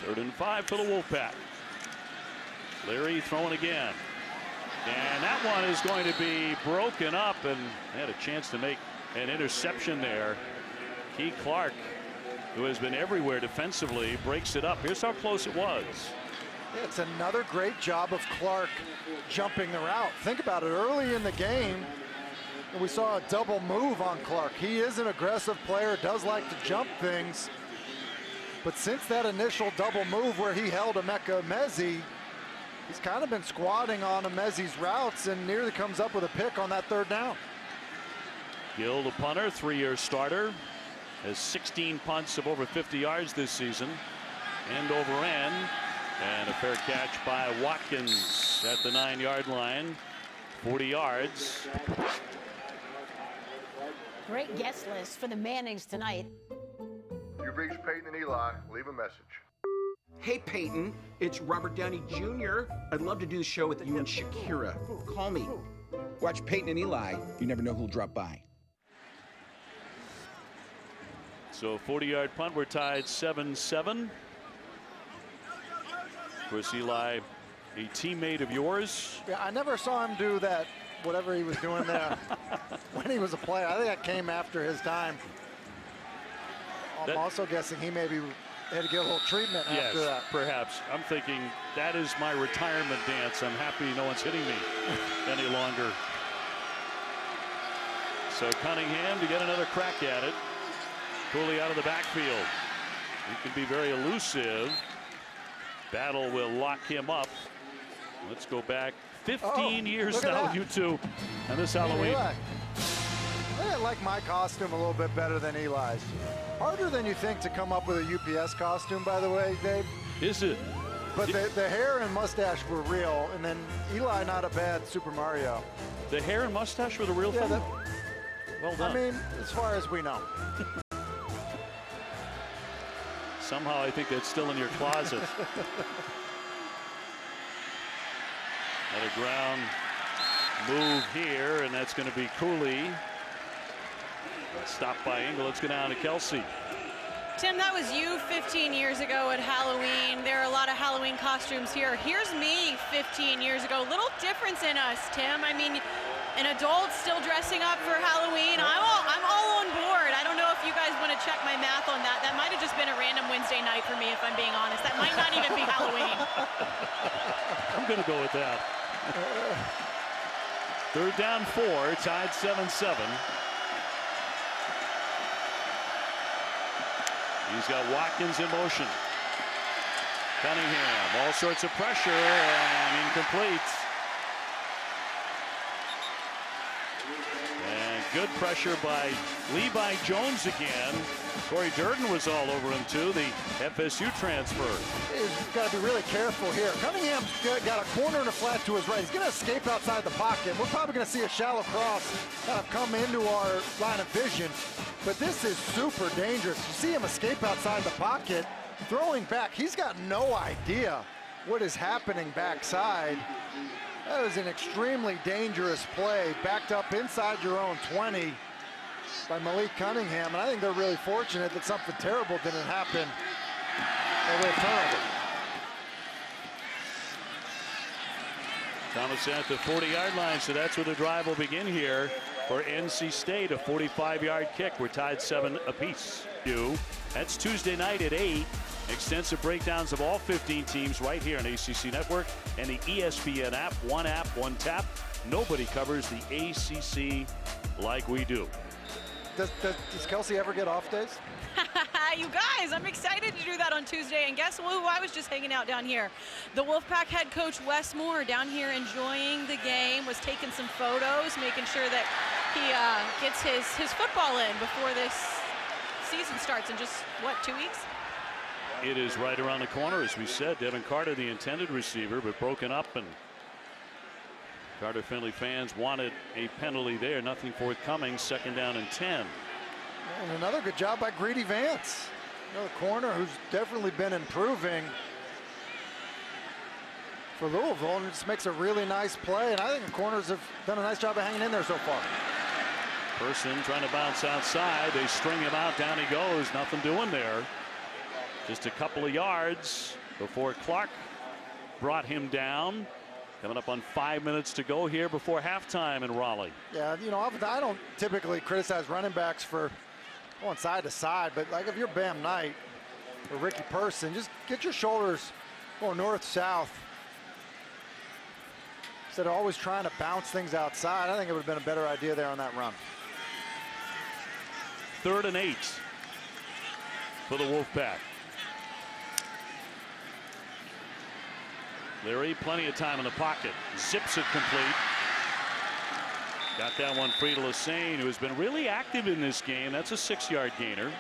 Third and 5 for the Wolfpack. Leary throwing again. And that one is going to be broken up, and had a chance to make an interception there. Key Clark, who has been everywhere defensively, breaks it up. Here's how close it was. Yeah, it's another great job of Clark jumping the route. Think about it, early in the game, we saw a double move on Clark. He is an aggressive player, does like to jump things. But since that initial double move where he held Emeka Emezie, he's kind of been squatting on Emezie's routes and nearly comes up with a pick on that third down. Gill, the punter, 3-year starter, has 16 punts of over 50 yards this season. End over end. And a fair catch by Watkins at the 9-yard line. 40 yards. Great guest list for the Mannings tonight. You've reached Peyton and Eli. Leave a message. Hey, Peyton. It's Robert Downey Jr. I'd love to do a show with you and Shakira. Call me. Watch Peyton and Eli. You never know who'll drop by. So 40-yard punt. We're tied 7-7. Of course, Eli, a teammate of yours. Yeah, I never saw him do that, whatever he was doing there when he was a player. I think that came after his time. I'm also guessing he maybe had to get a little treatment after that. Yes, perhaps. I'm thinking that is my retirement dance. I'm happy no one's hitting me any longer. So Cunningham to get another crack at it. Cooley out of the backfield. He can be very elusive. Battle will lock him up. Let's go back 15 years now, you two, and this Halloween. I like my costume a little bit better than Eli's. Harder than you think to come up with a UPS costume, by the way, Dave. Is it? But the hair and mustache were real, and then Eli, not a bad Super Mario. The hair and mustache were the real thing? Well done. I mean, as far as we know. Somehow I think that's still in your closet. At a ground move here, and that's going to be Cooley. Stopped by Engel. Let's go down to Kelsey. Tim, that was you 15 years ago at Halloween. There are a lot of Halloween costumes here. Here's me 15 years ago. Little difference in us, Tim. I mean, an adult still dressing up for Halloween. I'm all on board. I don't know if you guys want to check my math on that. That might have just been a random Wednesday night for me, if I'm being honest. That might not even be Halloween. I'm going to go with that. Third down 4, tied 7-7. He's got Watkins in motion. Cunningham, all sorts of pressure, and incomplete. And good pressure by Levi Jones again. Corey Durden was all over him too, the FSU transfer. He's got to be really careful here. Cunningham's got a corner and a flat to his right. He's going to escape outside the pocket. We're probably going to see a shallow cross kind of come into our line of vision. But this is super dangerous. You see him escape outside the pocket, throwing back. He's got no idea what is happening backside. That was an extremely dangerous play, backed up inside your own 20 by Malik Cunningham. And I think they're really fortunate that something terrible didn't happen. They will turnover. Thomas at the 40-yard line, so that's where the drive will begin here for NC State. A 45-yard kick. We're tied 7 apiece. That's Tuesday night at 8. Extensive breakdowns of all 15 teams right here on ACC Network and the ESPN app. One app, one tap. Nobody covers the ACC like we do. Does Kelsey ever get off days? You guys, I'm excited to do that on Tuesday. And guess who? I was just hanging out down here. The Wolfpack head coach Wes Moore down here enjoying the game, was taking some photos, making sure that he gets his football in before this season starts in just, what, 2 weeks? It is right around the corner, as we said. Devin Carter, the intended receiver, but broken up, and Carter Finley fans wanted a penalty there. Nothing forthcoming. Second down and 10. And another good job by Greedy Vance. Another corner who's definitely been improving for Louisville, and it just makes a really nice play. And I think the corners have done a nice job of hanging in there so far. Person trying to bounce outside. They string him out. Down he goes. Nothing doing there. Just a couple of yards before Clark brought him down. Coming up on 5 minutes to go here before halftime in Raleigh. Yeah, you know, I don't typically criticize running backs for going side to side, but like if you're Bam Knight or Ricky Person, just get your shoulders going north-south. Instead of always trying to bounce things outside, I think it would have been a better idea there on that run. 3rd and 8 for the Wolfpack. Leary, plenty of time in the pocket. Zips it complete. Got that one free to Lassane, who has been really active in this game. That's a 6-yard gainer.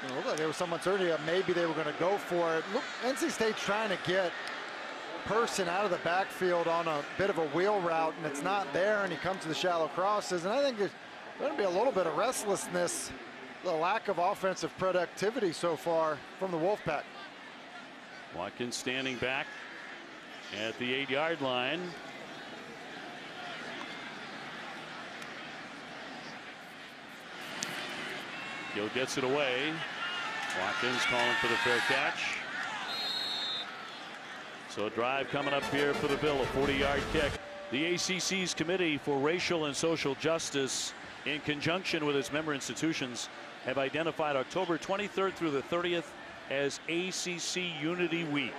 It looked like there was some uncertainty that maybe they were going to go for it. Look, NC State's trying to get Person out of the backfield on a bit of a wheel route, and it's not there, and he comes to the shallow crosses. And I think there's going to be a little bit of restlessness, the lack of offensive productivity so far from the Wolfpack. Watkins standing back at the 8-yard line. Gill gets it away. Watkins calling for the fair catch. So a drive coming up here for the Bill, a 40-yard kick. The ACC's Committee for Racial and Social Justice, in conjunction with its member institutions, have identified October 23rd through the 30th as ACC Unity Week.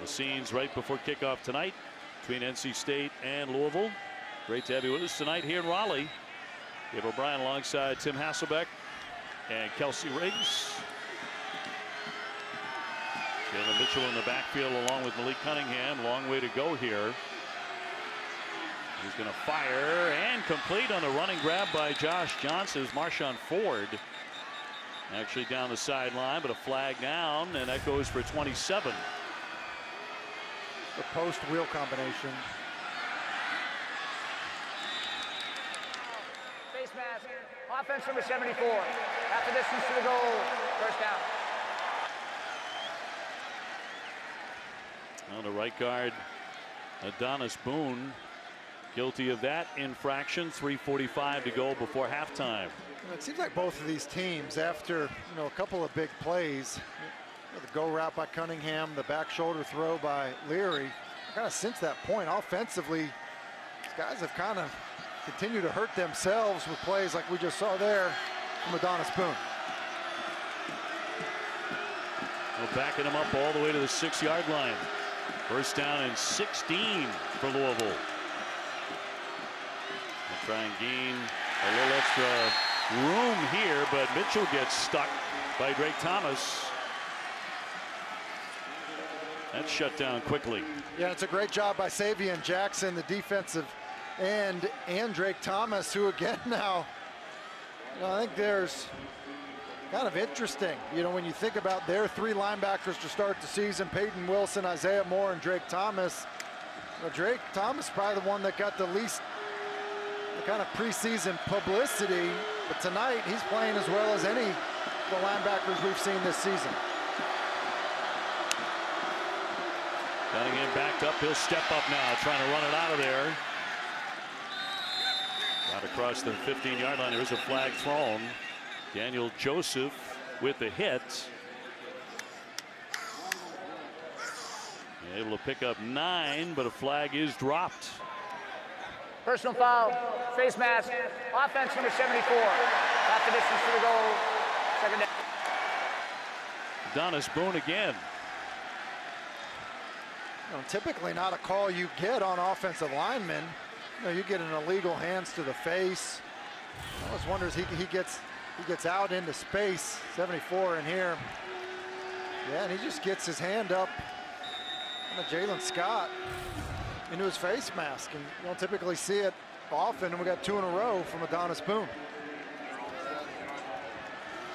The scenes right before kickoff tonight between NC State and Louisville. Great to have you with us tonight here in Raleigh. Dave O'Brien alongside Tim Hasselbeck and Kelsey Riggs. Jalen Mitchell in the backfield along with Malik Cunningham. Long way to go here. He's going to fire and complete on the running grab by Josh Johnson. Marshawn Ford actually down the sideline, but a flag down, and that goes for 27. The post wheel combination. Face mask. Offense number 74. Half the distance to the goal. First down. On the right guard, Adonis Boone, guilty of that infraction. 3:45 to go before halftime. It seems like both of these teams, after a couple of big plays, the go route by Cunningham, the back shoulder throw by Leary, kind of since that point offensively, these guys have kind of continued to hurt themselves with plays like we just saw there from Adonis Boone. Well, backing him up all the way to the 6-yard line. First down and 16 for Louisville. They'll try and gain a little extra room here, but Mitchell gets stuck by Drake Thomas. That's shut down quickly. Yeah, it's a great job by Savion Jackson, the defensive end, and Drake Thomas, who again now, I think there's kind of interesting, when you think about their 3 linebackers to start the season, Peyton Wilson, Isaiah Moore, and Drake Thomas. Drake Thomas probably the one that got the least kind of preseason publicity, but tonight he's playing as well as any of the linebackers we've seen this season. Cunningham backed up. He'll step up now, trying to run it out of there. Out across the 15-yard line. There's a flag thrown. Daniel Joseph with the hit. Able to pick up 9, but a flag is dropped. Personal foul, face mask, offense number 74. Half the distance to the goal. Second down. Adonis Boone again. Typically not a call you get on offensive linemen. You get an illegal hands to the face. I always wonder if he gets out into space. 74 in here. Yeah, and he just gets his hand up on Jalen Scott into his face mask, and you don't typically see it often, and we got 2 in a row from Adonis Boone.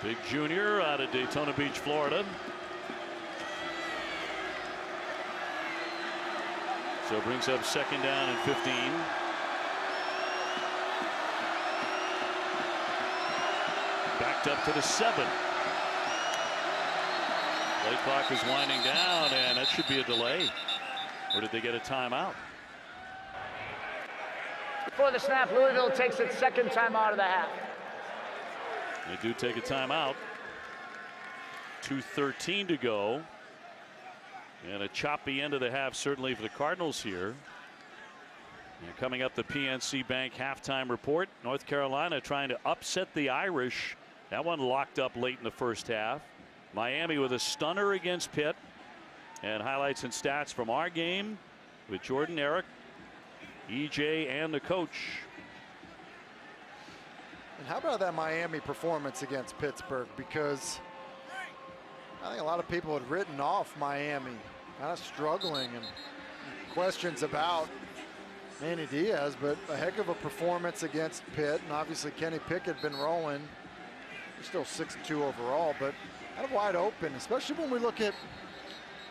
Big junior out of Daytona Beach, Florida. So it brings up 2nd down and 15. Backed up to the 7. Play clock is winding down, and that should be a delay. Or did they get a timeout? Before the snap, Louisville takes its 2nd timeout of the half. They do take a timeout. 2:13 to go. And a choppy end of the half, certainly for the Cardinals here. And coming up, the PNC Bank halftime report. North Carolina trying to upset the Irish. That one locked up late in the first half. Miami with a stunner against Pitt. And highlights and stats from our game with Jordan, Eric, EJ, and the coach. And how about that Miami performance against Pittsburgh? Because I think a lot of people had written off Miami, kind of struggling, and questions about Manny Diaz, but a heck of a performance against Pitt. And obviously Kenny Pickett been rolling. They're still 6-2 overall, but kind of wide open, especially when we look at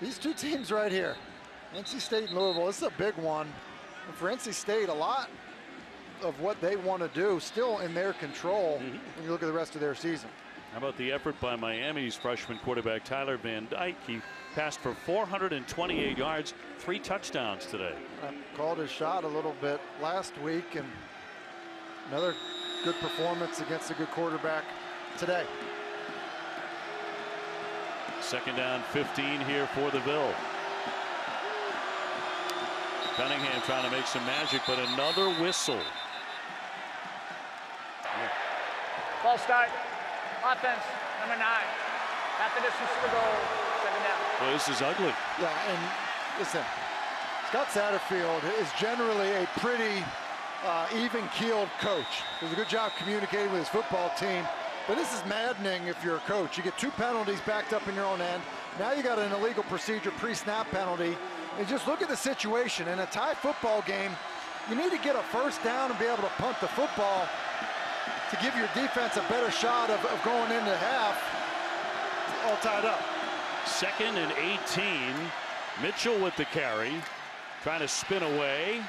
these two teams right here. NC State and Louisville. This is a big one. And for NC State, a lot of what they want to do still in their control when you look at the rest of their season. How about the effort by Miami's freshman quarterback Tyler Van Dyke? He passed for 428 yards, 3 touchdowns today. Called his shot a little bit last week, and another good performance against a good quarterback today. 2nd down 15 here for the Ville. Cunningham trying to make some magic, but another whistle. False start. Offense, number 9. Half the distance to the goal. 2nd down. Well, this is ugly. Yeah, and listen, Scott Satterfield is generally a pretty even-keeled coach. Does a good job communicating with his football team. But this is maddening if you're a coach. You get 2 penalties backed up in your own end. Now you got an illegal procedure pre-snap penalty. And just look at the situation. In a tie football game, you need to get a 1st down and be able to punt the football to give your defense a better shot of going into half. It's all tied up. 2nd and 18. Mitchell with the carry. Trying to spin away.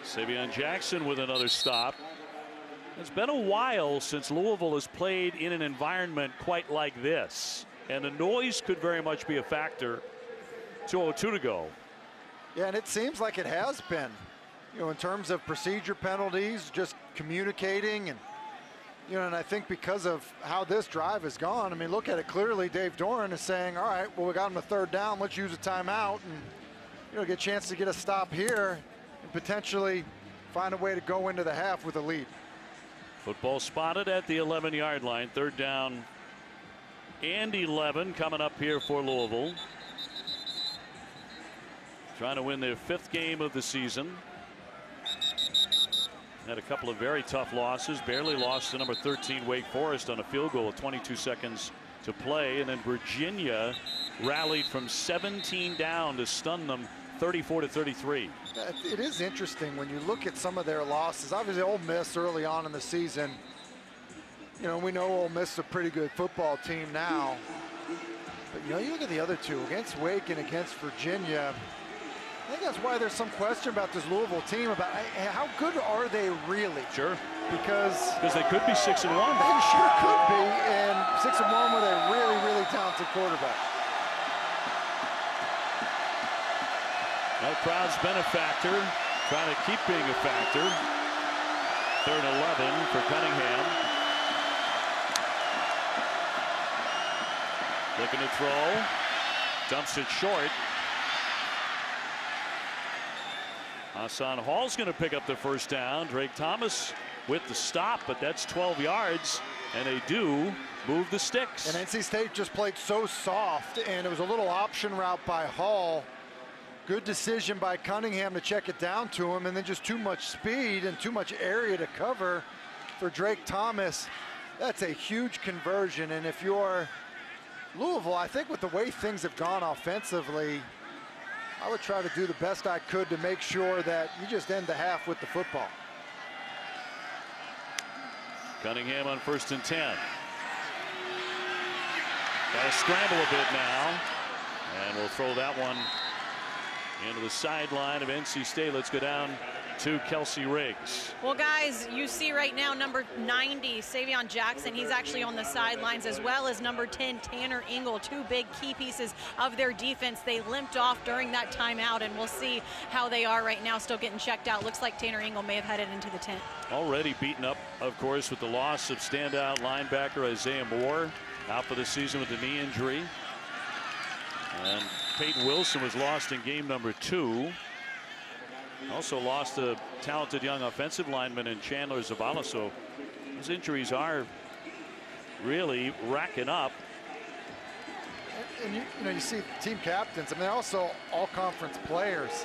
Savion Jackson with another stop. It's been a while since Louisville has played in an environment quite like this. And the noise could very much be a factor. 2:02 to go. Yeah, and it seems like it has been. You know, in terms of procedure penalties, just communicating, and you know, and I think because of how this drive has gone, I mean, look at it clearly. Dave Doran is saying, all right, well, we got him a 3rd down. Let's use a timeout and, you know, get a chance to get a stop here and potentially find a way to go into the half with a lead. Football spotted at the 11-yard line. 3rd down and 11 coming up here for Louisville. Trying to win their 5th game of the season. Had a couple of very tough losses. Barely lost to number 13 Wake Forest on a field goal with 22 seconds to play. And then Virginia rallied from 17 down to stun them 34-33. It is interesting when you look at some of their losses. Obviously, Ole Miss early on in the season. You know, we know Ole Miss is a pretty good football team now. But, you know, you look at the other two, against Wake and against Virginia. I think that's why there's some question about this Louisville team, about how good are they really? Sure. Because they could be 6-1. They sure could be, and 6-1 with a really, really talented quarterback. Well, crowd's been a factor, trying to keep being a factor. 3rd and 11 for Cunningham. Looking to throw, dumps it short. Hassan Hall's going to pick up the 1st down. Drake Thomas with the stop, but that's 12 yards, and they do move the sticks. And NC State just played so soft, and it was a little option route by Hall. Good decision by Cunningham to check it down to him, and then just too much speed and too much area to cover for Drake Thomas. That's a huge conversion, and if you're Louisville, I think with the way things have gone offensively, I would try to do the best I could to make sure that you just end the half with the football. Cunningham on 1st and 10. Got to scramble a bit now. And we'll throw that one into the sideline of NC State. Let's go down to Kelsey Riggs. Well, guys, you see right now number 90, Savion Jackson. He's actually on the sidelines, as well as number 10, Tanner Ingle, two big key pieces of their defense. They limped off during that timeout, and we'll see how they are right now, still getting checked out. Looks like Tanner Ingle may have headed into the tent. Already beaten up, of course, with the loss of standout linebacker Isaiah Moore, out for the season with a knee injury. And Peyton Wilson was lost in game number 2. Also lost a talented young offensive lineman in Chandler Zavala. So those injuries are really racking up. And you see team captains. I mean, also all conference players.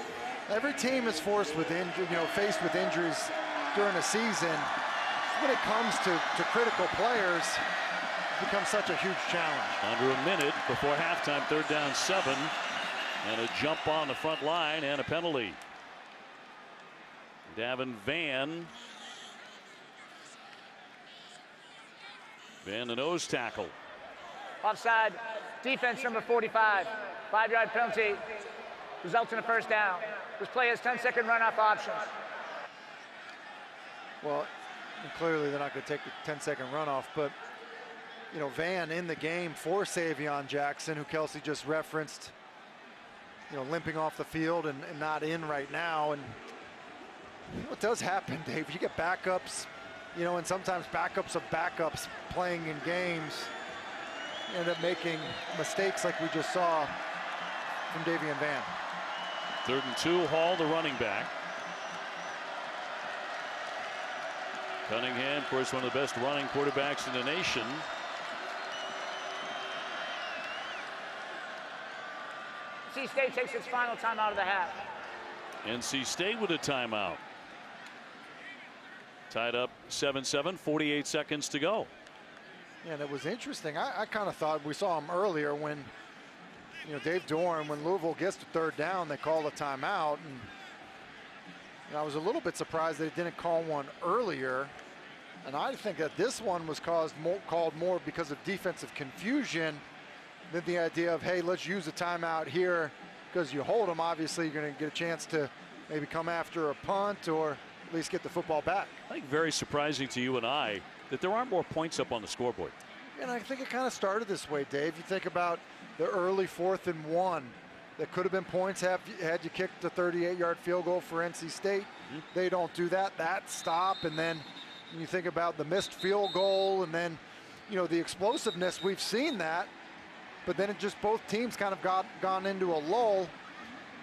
Every team is faced with injuries during a season. When it comes to critical players, it becomes such a huge challenge. Under a minute before halftime, 3rd down 7, and a jump on the front line and a penalty. Davin Van, the nose tackle. Offside, defense number 45. 5-yard penalty, results in a first down. This play has 10-second runoff options. Well, clearly they're not going to take the 10-second runoff, but Van in the game for Savion Jackson, who Kelsey just referenced, limping off the field and not in right now. And what does happen, Dave? You get backups, and sometimes backups of backups playing in games end up making mistakes like we just saw from Davian Van. 3rd and 2, Hall, the running back. Cunningham, of course, one of the best running quarterbacks in the nation. NC State takes its final timeout of the half. NC State with a timeout. Tied up 7-7, 48 seconds to go. Yeah, and it was interesting. I kind of thought we saw him earlier when, Dave Doran, when Louisville gets to 3rd down, they call a timeout. And I was a little bit surprised that he didn't call one earlier. And I think that this one was called more because of defensive confusion than the idea of, hey, let's use a timeout here, because you hold them, obviously you're going to get a chance to maybe come after a punt or at least get the football back. I think very surprising to you and I that there aren't more points up on the scoreboard. And I think it kind of started this way, Dave. You think about the early 4th and 1. That could have been points had you kicked the 38-yard field goal for NC State. They don't do that. That stop. And then you think about the missed field goal, and then, the explosiveness, we've seen that. But then it just, both teams kind of gone into a lull.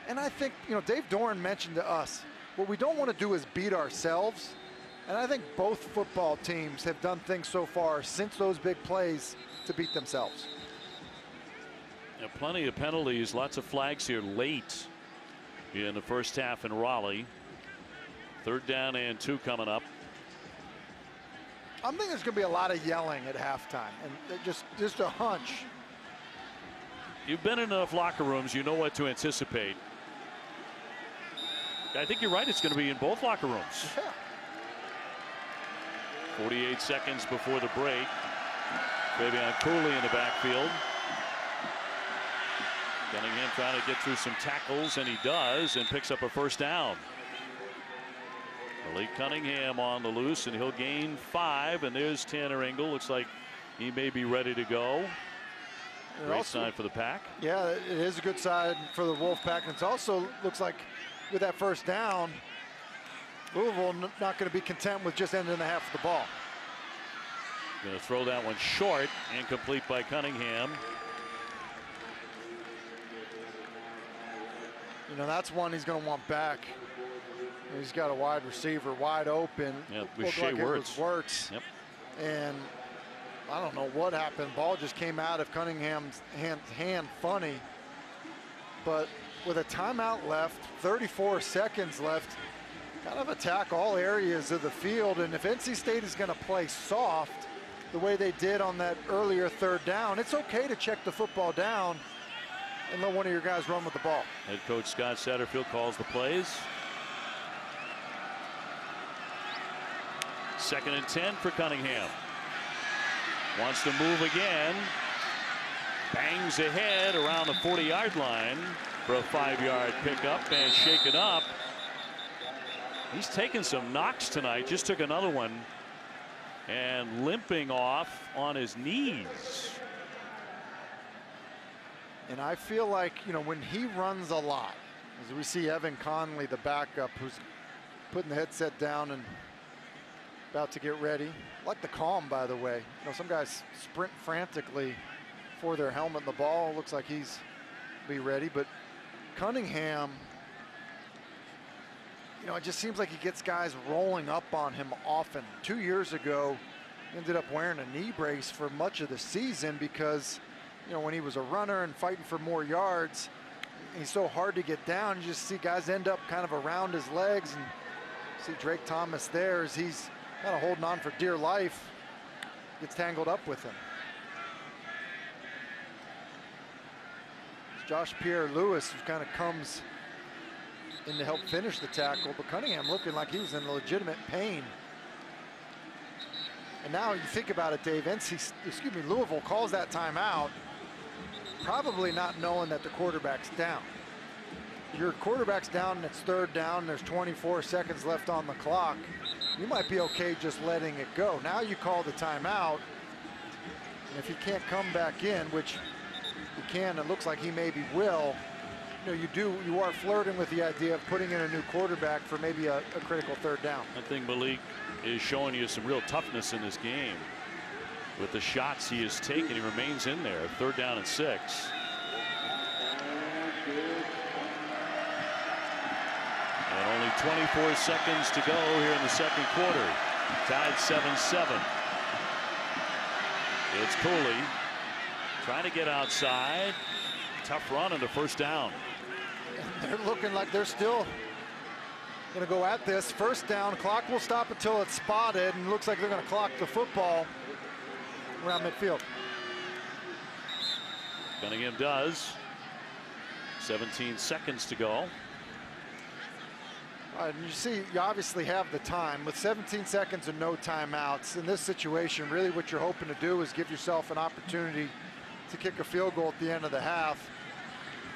And I think, Dave Doran mentioned to us, what we don't want to do is beat ourselves. And I think both football teams have done things so far since those big plays to beat themselves. Yeah, plenty of penalties, lots of flags here late in the first half in Raleigh. 3rd down and 2 coming up. I'm thinking there's going to be a lot of yelling at halftime, and just a hunch. You've been in enough locker rooms, you know what to anticipate. I think you're right, it's going to be in both locker rooms. Yeah. 48 seconds before the break. Fabian Cooley in the backfield. Cunningham trying to get through some tackles, and he does, and picks up a first down. Malik Cunningham on the loose, and he'll gain 5. And there's Tanner Ingle. Looks like he may be ready to go. Great sign for the Pack. Yeah, it is a good sign for the Wolfpack. And it also looks like with that first down, Louisville not going to be content with just ending the half of the ball. Going to throw that one short, incomplete by Cunningham. That's one he's going to want back. He's got a wide receiver wide open. Yeah, with Shea Wirtz. Yep. And I don't know what happened. Ball just came out of Cunningham's hand funny. But with a timeout left, 34 seconds left, kind of attack all areas of the field. And if NC State is going to play soft the way they did on that earlier 3rd down, it's okay to check the football down and let one of your guys run with the ball. Head coach Scott Satterfield calls the plays. 2nd and 10 for Cunningham. Wants to move again. Bangs ahead around the 40-yard line for a 5-yard pickup and shaken up. He's taken some knocks tonight. Just took another one and limping off on his knees. And I feel like, when he runs a lot, as we see Evan Conley, the backup, who's putting the headset down and about to get ready. I like the calm, by the way. Some guys sprint frantically for their helmet and the ball. Looks like he's be ready, but Cunningham, it just seems like he gets guys rolling up on him often. 2 years ago, he ended up wearing a knee brace for much of the season because, when he was a runner and fighting for more yards, he's so hard to get down. You just see guys end up kind of around his legs, and see Drake Thomas there as he's kind of holding on for dear life, gets tangled up with him. It's Josh Pierre-Louis who kind of comes in to help finish the tackle, but Cunningham looking like he was in legitimate pain. And now you think about it, Dave, Louisville calls that timeout, probably not knowing that the quarterback's down. Your quarterback's down and it's 3rd down, there's 24 seconds left on the clock. You might be okay just letting it go. Now you call the timeout, and if he can't come back in, which he can, it looks like he maybe will, you are flirting with the idea of putting in a new quarterback for maybe a critical 3rd down. I think Malik is showing you some real toughness in this game. With the shots he has taken, he remains in there. 3rd down and 6. And only 24 seconds to go here in the 2nd quarter. Tied 7-7. It's Cooley trying to get outside. Tough run into 1st down. And they're looking like they're still going to go at this. 1st down, clock will stop until it's spotted, and looks like they're going to clock the football around midfield. Cunningham does. 17 seconds to go. All right, and you see, you obviously have the time. With 17 seconds and no timeouts, in this situation, really what you're hoping to do is give yourself an opportunity to kick a field goal at the end of the half.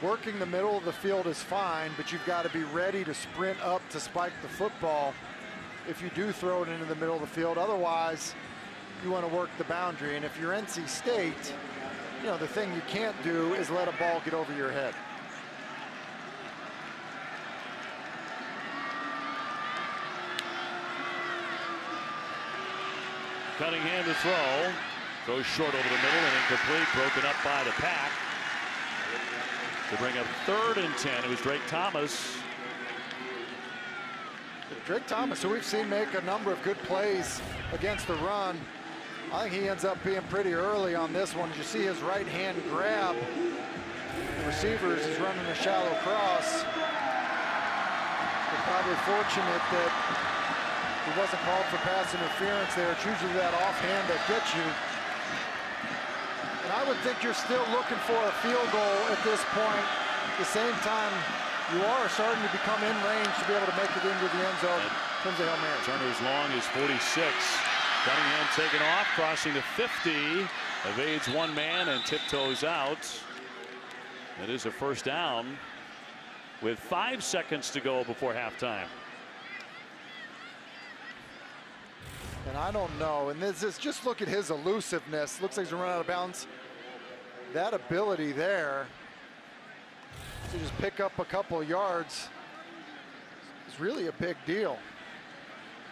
Working the middle of the field is fine, but you've got to be ready to sprint up to spike the football if you do throw it into the middle of the field. Otherwise, you want to work the boundary. And if you're NC State, the thing you can't do is let a ball get over your head. Cunningham to throw. Goes short over the middle and incomplete. Broken up by the pack. To bring up 3rd and 10. It was Drake Thomas. Drake Thomas, who we've seen make a number of good plays against the run. I think he ends up being pretty early on this one. You see his right hand grab. The receivers is running a shallow cross. They're probably fortunate that he wasn't called for pass interference there. It's usually that offhand that gets you. And I would think you're still looking for a field goal at this point. At the same time, you are starting to become in range to be able to make it into the end zone. Comes the Hail Mary. Turner's long is 46. Cunningham taking off, crossing the 50, evades one man and tiptoes out. It is a 1st down with 5 seconds to go before halftime. And I don't know, and this is just look at his elusiveness. Looks like he's run out of bounds. That ability there to just pick up a couple yards is really a big deal.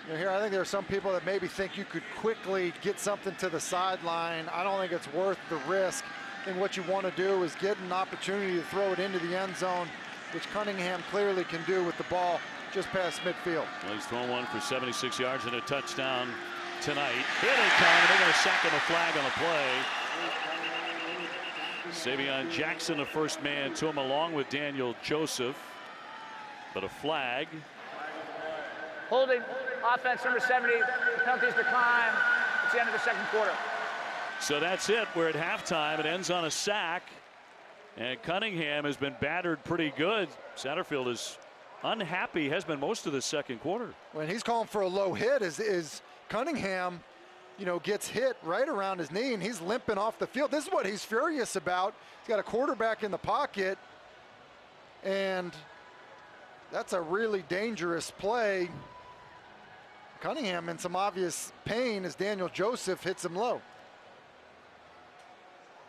Here I think there are some people that maybe think you could quickly get something to the sideline. I don't think it's worth the risk. I think what you want to do is get an opportunity to throw it into the end zone, which Cunningham clearly can do with the ball just past midfield. Well, he's thrown one for 76 yards and a touchdown tonight. Here they come, and they're going to sack him, a flag on the play. Savion Jackson, the first man to him, along with Daniel Joseph. But a flag. Holding, offense number 70, the penalties decline. It's the end of the 2nd quarter. So that's it. We're at halftime. It ends on a sack. And Cunningham has been battered pretty good. Satterfield is unhappy, has been most of the 2nd quarter. When he's calling for a low hit, is Cunningham gets hit right around his knee, and he's limping off the field. This is what he's furious about. He's got a quarterback in the pocket, and that's a really dangerous play. Cunningham in some obvious pain as Daniel Joseph hits him low.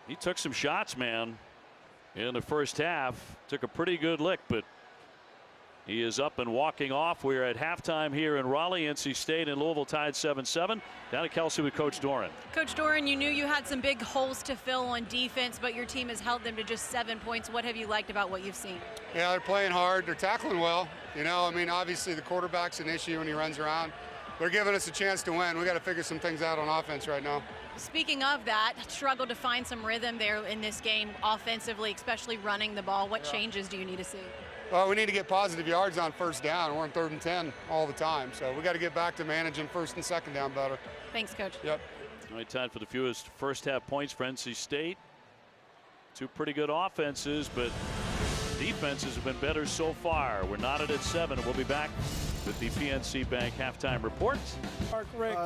He took some shots, man, in the first half. Took a pretty good lick, but he is up and walking off. We're at halftime here in Raleigh. NC State and Louisville tied 7-7. Down to Kelsey with Coach Doran. Coach Doran, you knew you had some big holes to fill on defense, but your team has held them to just 7 points. What have you liked about what you've seen? Yeah, they're playing hard. They're tackling well. Obviously the quarterback's an issue when he runs around. They're giving us a chance to win. We got to figure some things out on offense right now. Speaking of that, struggled to find some rhythm there in this game offensively, especially running the ball. What changes do you need to see? Well, we need to get positive yards on first down. We're on 3rd and 10 all the time. So we got to get back to managing 1st and 2nd down better. Thanks, Coach. Yep. All right, tied for the fewest first half points for NC State. Two pretty good offenses, but defenses have been better so far. We're knotted at 7, and we'll be back with the PNC Bank halftime report. Correct.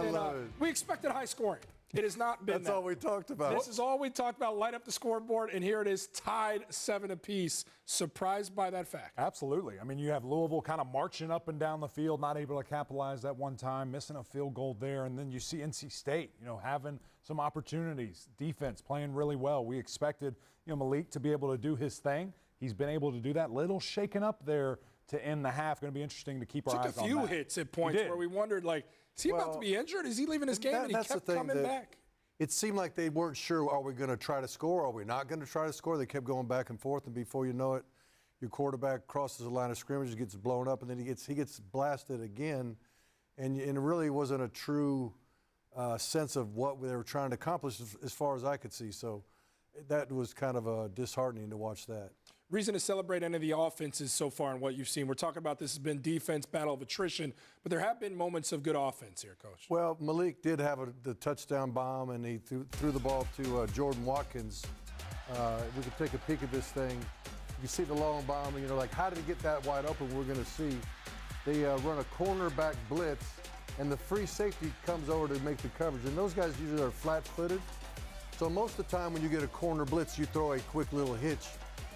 We expected high scoring. It has not been. That's all we talked about. This is all we talked about. Light up the scoreboard, and here it is, tied 7 apiece. Surprised by that fact? Absolutely. I mean, you have Louisville kind of marching up and down the field, not able to capitalize that one time, missing a field goal there, and then you see NC State, having some opportunities. Defense playing really well. We expected, Malik to be able to do his thing. He's been able to do that. Little shaken up there to end the half. Going to be interesting to keep our eyes on that. Took a few hits at points where we wondered, is he about to be injured? Is he leaving his game? And he kept coming back. It seemed like they weren't sure, are we going to try to score? Are we not going to try to score? They kept going back and forth, and before you know it, your quarterback crosses the line of scrimmage, gets blown up, and then he gets blasted again. And it really wasn't a true sense of what they were trying to accomplish as far as I could see. So that was kind of disheartening to watch that. Reason to celebrate any of the offenses so far and what you've seen. We're talking about this has been defense, battle of attrition, but there have been moments of good offense here, Coach. Well, Malik did have the touchdown bomb, and he threw the ball to Jordan Watkins. We could take a peek at this thing. You see the long bomb, and how did he get that wide open? We're going to see. They run a cornerback blitz, and the free safety comes over to make the coverage. And those guys usually are flat-footed. So most of the time when you get a corner blitz, you throw a quick little hitch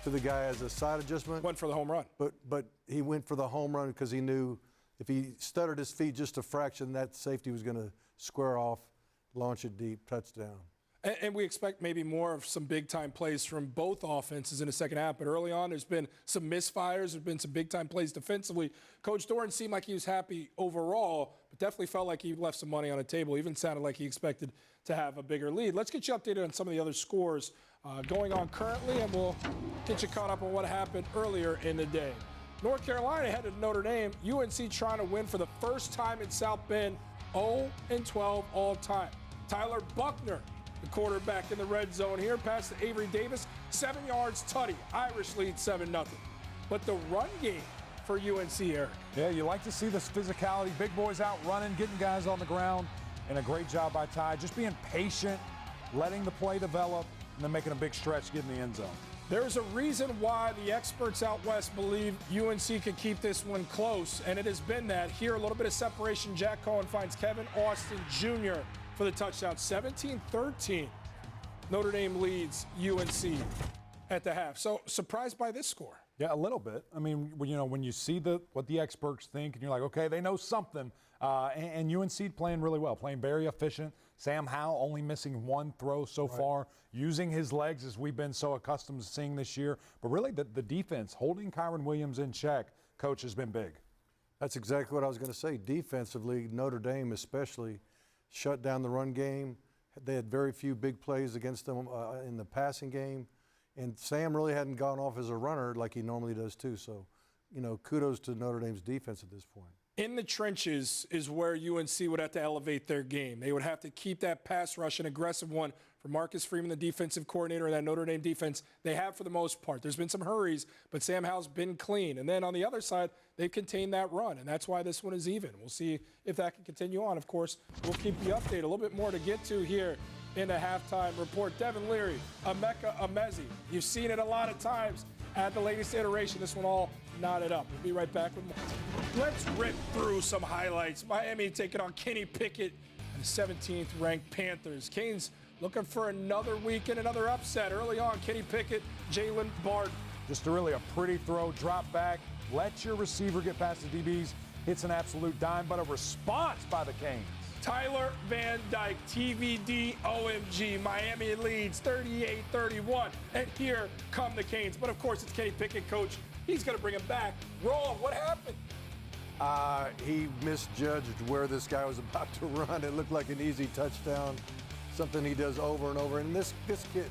to the guy as a side adjustment. Went for the home run. But he went for the home run because he knew if he stuttered his feet just a fraction, that safety was going to square off, launch it deep, touchdown. And we expect maybe more of some big-time plays from both offenses in the second half. But early on, there's been some misfires. There's been some big-time plays defensively. Coach Doran seemed like he was happy overall, but definitely felt like he left some money on the table. Even sounded like he expected to have a bigger lead. Let's get you updated on some of the other scores going on currently, and we'll get you caught up on what happened earlier in the day. North Carolina headed to Notre Dame. UNC trying to win for the first time in South Bend, 0-12 all time. Tyler Buckner, the quarterback in the red zone here, pass to Avery Davis, 7 yards, tutty. Irish lead 7-0. But the run game for UNC, Eric. Yeah, you like to see this physicality, big boys out running, getting guys on the ground, and a great job by Ty, just being patient, letting the play develop, and then making a big stretch, getting the end zone. There's a reason why the experts out west believe UNC could keep this one close, and it has been that. Here, a little bit of separation. Jack Cohen finds Kevin Austin Jr. for the touchdown. 17-13. Notre Dame leads UNC at the half. So, surprised by this score? Yeah, a little bit. I mean, when you see what the experts think, and you're like, okay, they know something. And UNC playing really well, playing very efficient. Sam Howell only missing one throw so far, using his legs as we've been so accustomed to seeing this year. But really, the defense, holding Kyron Williams in check, Coach, has been big. That's exactly what I was going to say. Defensively, Notre Dame especially shut down the run game. They had very few big plays against them in the passing game. And Sam really hadn't gone off as a runner like he normally does too. So, kudos to Notre Dame's defense at this point. In the trenches is where UNC would have to elevate their game. They would have to keep that pass rush, an aggressive one, for Marcus Freeman, the defensive coordinator of that Notre Dame defense. They have for the most part. There's been some hurries, but Sam Howell's been clean. And then on the other side, they've contained that run, and that's why this one is even. We'll see if that can continue on. Of course, we'll keep you updated. A little bit more to get to here in the halftime report. Devin Leary, Emeka Emezie. You've seen it a lot of times at the latest iteration. This one all knotted up. We'll be right back with more. Let's rip through some highlights. Miami taking on Kenny Pickett and the 17th ranked Panthers. Canes looking for another week and another upset. Early on, Kenny Pickett, Jalen Barton. Just really a pretty throw, drop back, let your receiver get past the DBs. It's an absolute dime, but a response by the Canes. Tyler Van Dyke, TVD, OMG. Miami leads 38-31. And here come the Canes. But of course, it's Kenny Pickett, coach. He's going to bring him back. Wrong. What happened? He misjudged where this guy was about to run. It looked like an easy touchdown, something he does over and over. And this kid,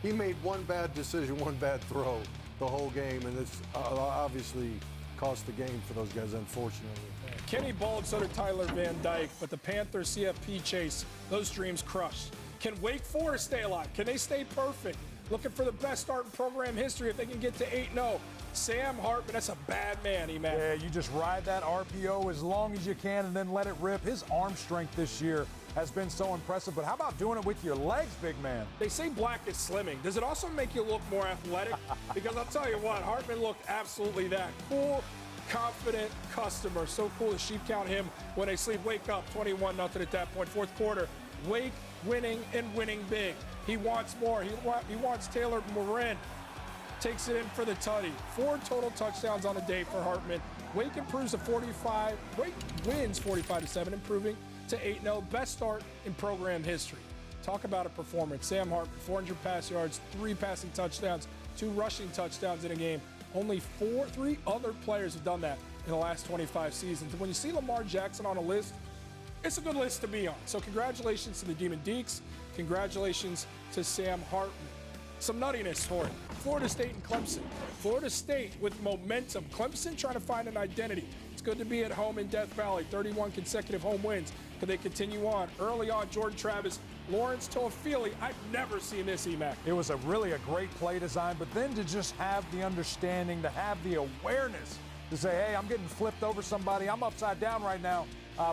he made one bad decision, one bad throw the whole game, and it's obviously cost the game for those guys, unfortunately. Kenny balled, so did Tyler Van Dyke, but the Panthers CFP chase, those dreams crushed. Can Wake Forest stay alive? Can they stay perfect? Looking for the best start in program history if they can get to 8-0. Sam Hartman, that's a bad man, Emac. Yeah, you just ride that RPO as long as you can and then let it rip. His arm strength this year has been so impressive, but how about doing it with your legs, big man? They say black is slimming. Does it also make you look more athletic? Because I'll tell you what, Hartman looked absolutely that. Cool, confident customer. So cool to sheep count him when they sleep. Wake up, 21-0 at that point. Fourth quarter, Wake winning and winning big. He wants more. He wants Taylor Morin. Takes it in for the tutty. 4 total touchdowns on the day for Hartman. Wake improves to 45. Wake wins 45-7, improving to 8-0. Best start in program history. Talk about a performance. Sam Hartman, 400 pass yards, 3 passing touchdowns, 2 rushing touchdowns in a game. Only 3 other players have done that in the last 25 seasons. And when you see Lamar Jackson on a list, it's a good list to be on. So congratulations to the Demon Deeks. Congratulations to Sam Hartman. Some nuttiness for it. Florida State and Clemson. Florida State with momentum. Clemson trying to find an identity. It's good to be at home in Death Valley. 31 consecutive home wins. Could they continue on? Early on, Jordan Travis, Lawrence Toafili. I've never seen this, Emac. It was a great play design, but then to just have the understanding, to have the awareness to say, hey, I'm getting flipped over somebody. I'm upside down right now,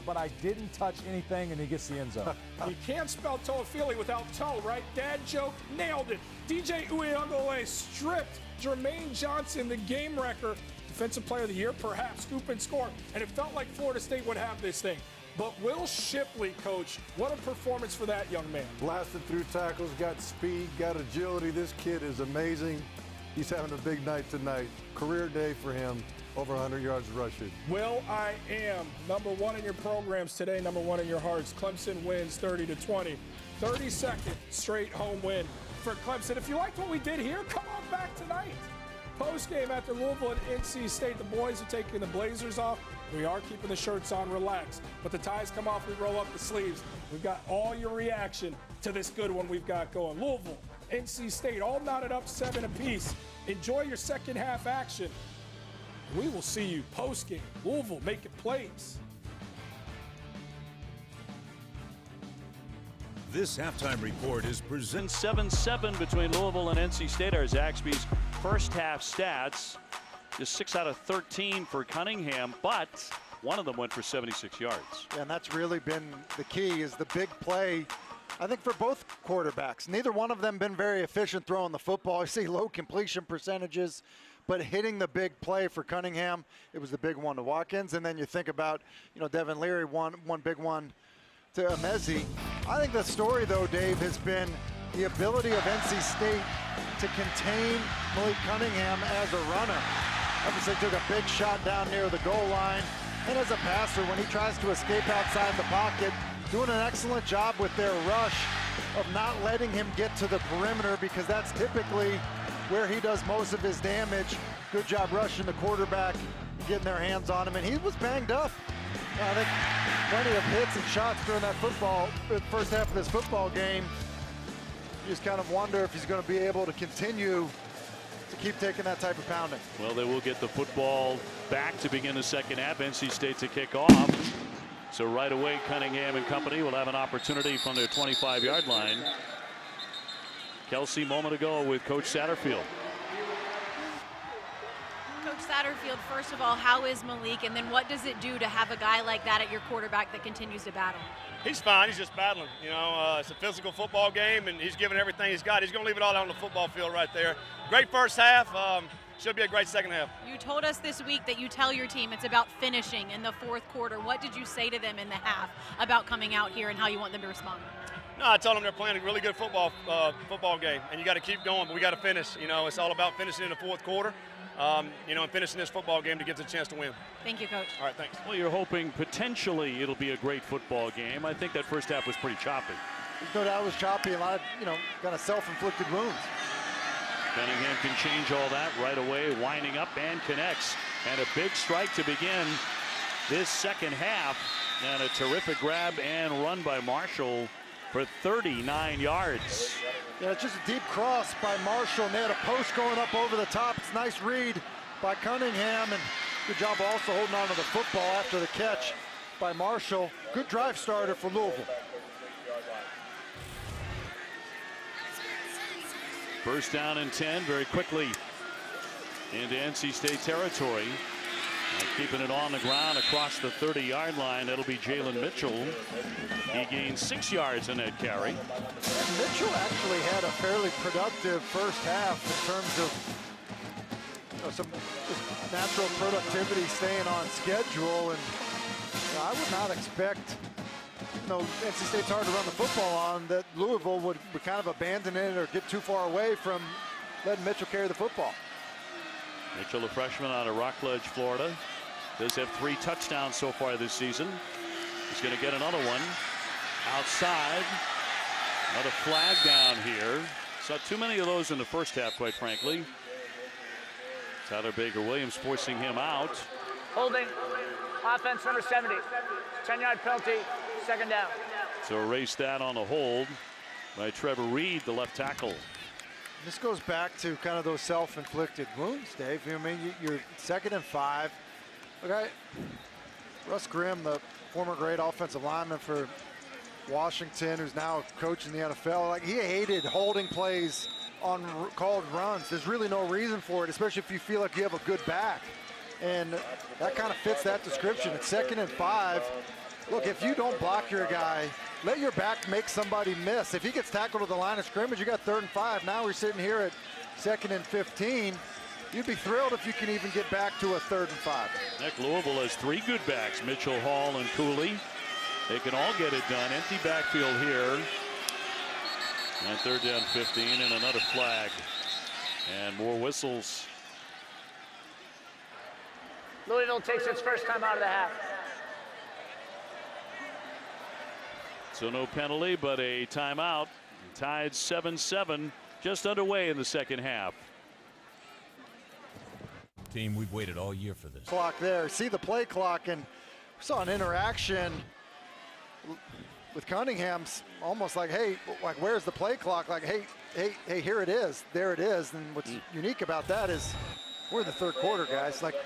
but I didn't touch anything, and he gets the end zone. You can't spell Toafili without toe, right? Dad joke, nailed it. DJ Uiagalelei stripped Jermaine Johnson, the game wrecker, Defensive Player of the Year, perhaps, scoop and score. And it felt like Florida State would have this thing. But Will Shipley, coach, what a performance for that young man. Blasted through tackles, got speed, got agility. This kid is amazing. He's having a big night tonight. Career day for him. Over 100 yards rushing. Will I am #1 in your programs today, #1 in your hearts. Clemson wins 30-20. 32nd straight home win for Clemson. If you liked what we did here, come on back tonight. Post game after Louisville and NC State, the boys are taking the blazers off. We are keeping the shirts on, relax. But the ties come off, we roll up the sleeves. We've got all your reaction to this good one we've got going. Louisville, NC State, all knotted up 7 apiece. Enjoy your second half action. We will see you post-game. Louisville making plays. This halftime report is presented 7-7 between Louisville and NC State. Are Zaxby's first half stats. Just 6 out of 13 for Cunningham, but one of them went for 76 yards. Yeah, and that's really been the key, is the big play, I think, for both quarterbacks. Neither one of them been very efficient throwing the football. I see low completion percentages, but hitting the big play for Cunningham, it was the big one to Watkins. And then you think about, Devin Leary, one big one to Emezie. I think the story, though, Dave, has been the ability of NC State to contain Malik Cunningham as a runner. Obviously took a big shot down near the goal line. And as a passer, when he tries to escape outside the pocket, doing an excellent job with their rush of not letting him get to the perimeter, because that's typically where he does most of his damage. Good job rushing the quarterback, getting their hands on him, and he was banged up. I think plenty of hits and shots during that first half of this football game. You just kind of wonder if he's going to be able to continue to keep taking that type of pounding. Well, they will get the football back to begin the second half. NC State to kick off. So right away, Cunningham and company will have an opportunity from their 25-yard line. Kelsey, moment ago with Coach Satterfield. Coach Satterfield, first of all, how is Malik? And then what does it do to have a guy like that at your quarterback that continues to battle? He's fine. He's just battling. It's a physical football game, and he's giving everything he's got. He's going to leave it all out on the football field right there. Great first half. should be a great second half. You told us this week that you tell your team it's about finishing in the fourth quarter. What did you say to them in the half about coming out here and how you want them to respond? No, I told them they're playing a really good football game, and you got to keep going, but we got to finish. You know, it's all about finishing in the fourth quarter, you know, and finishing this football game to get the chance to win. Thank you, Coach. All right, thanks. Well, you're hoping potentially it'll be a great football game. I think that first half was pretty choppy. There's no doubt it was choppy, a lot of, kind of self-inflicted wounds. Cunningham can change all that right away, winding up and connects. And a big strike to begin this second half. And a terrific grab and run by Marshall for 39 yards. Yeah, it's just a deep cross by Marshall, and they had a post going up over the top. It's a nice read by Cunningham, and good job also holding on to the football after the catch by Marshall. Good drive starter for Louisville. First down and 10 very quickly into NC State territory. And keeping it on the ground across the 30-yard line. That'll be Jalen Mitchell. He gained 6 yards in that carry. And Mitchell actually had a fairly productive first half in terms of some just natural productivity, staying on schedule. And I would not expect, NC State's hard to run the football on, that Louisville would kind of abandon it or get too far away from letting Mitchell carry the football. Mitchell, a freshman out of Rockledge, Florida, does have 3 touchdowns so far this season. He's going to get another one outside. Another flag down here. Saw too many of those in the first half, quite frankly. Tyler Baker-Williams forcing him out. Holding. Offense number 70. 10-yard penalty. Second down. So erase that on the hold by Trevor Reed, the left tackle. This goes back to kind of those self-inflicted wounds, Dave. I mean, you're 2nd and 5. Okay, Russ Grimm, the former great offensive lineman for Washington, who's now coaching the NFL, like, he hated holding plays on called runs. There's really no reason for it, especially if you feel like you have a good back. And that kind of fits that description. It's 2nd and 5. Look, if you don't block your guy, let your back make somebody miss. If he gets tackled at the line of scrimmage, you got 3rd and 5. Now we're sitting here at 2nd and 15. You'd be thrilled if you can even get back to a 3rd and 5. Heck, Louisville has 3 good backs, Mitchell, Hall, and Cooley. They can all get it done. Empty backfield here. And 3rd down 15 and another flag. And more whistles. Louisville takes its first time out of the half. So no penalty, but a timeout. Tied 7-7, just underway in the second half. Team, we've waited all year for this. Clock there. See the play clock, and we saw an interaction with Cunningham's almost like, hey, like, where's the play clock? Like, hey, here it is. There it is. And what's unique about that is we're in the 3rd quarter, guys. Like,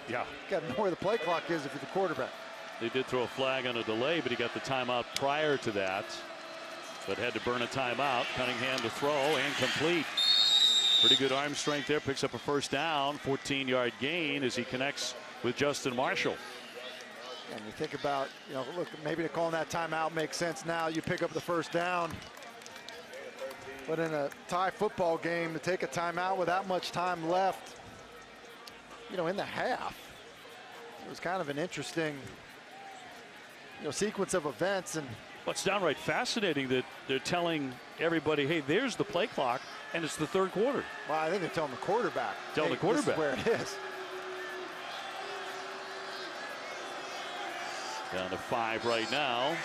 yeah, got to know where the play clock is if you're the quarterback. They did throw a flag on a delay, but he got the timeout prior to that. But had to burn a timeout. Cunningham to throw and complete. Pretty good arm strength there. Picks up a first down. 14-yard gain as he connects with Justin Marshall. And you think about, look, maybe calling that timeout makes sense now. You pick up the first down. But in a tie football game, to take a timeout with that much time left, in the half, it was kind of an interesting, sequence of events. And well, it's downright fascinating that they're telling everybody, hey, there's the play clock, and it's the 3rd quarter. Well, I think they're telling the quarterback. Telling the quarterback. This is where it is. Down to 5 right now.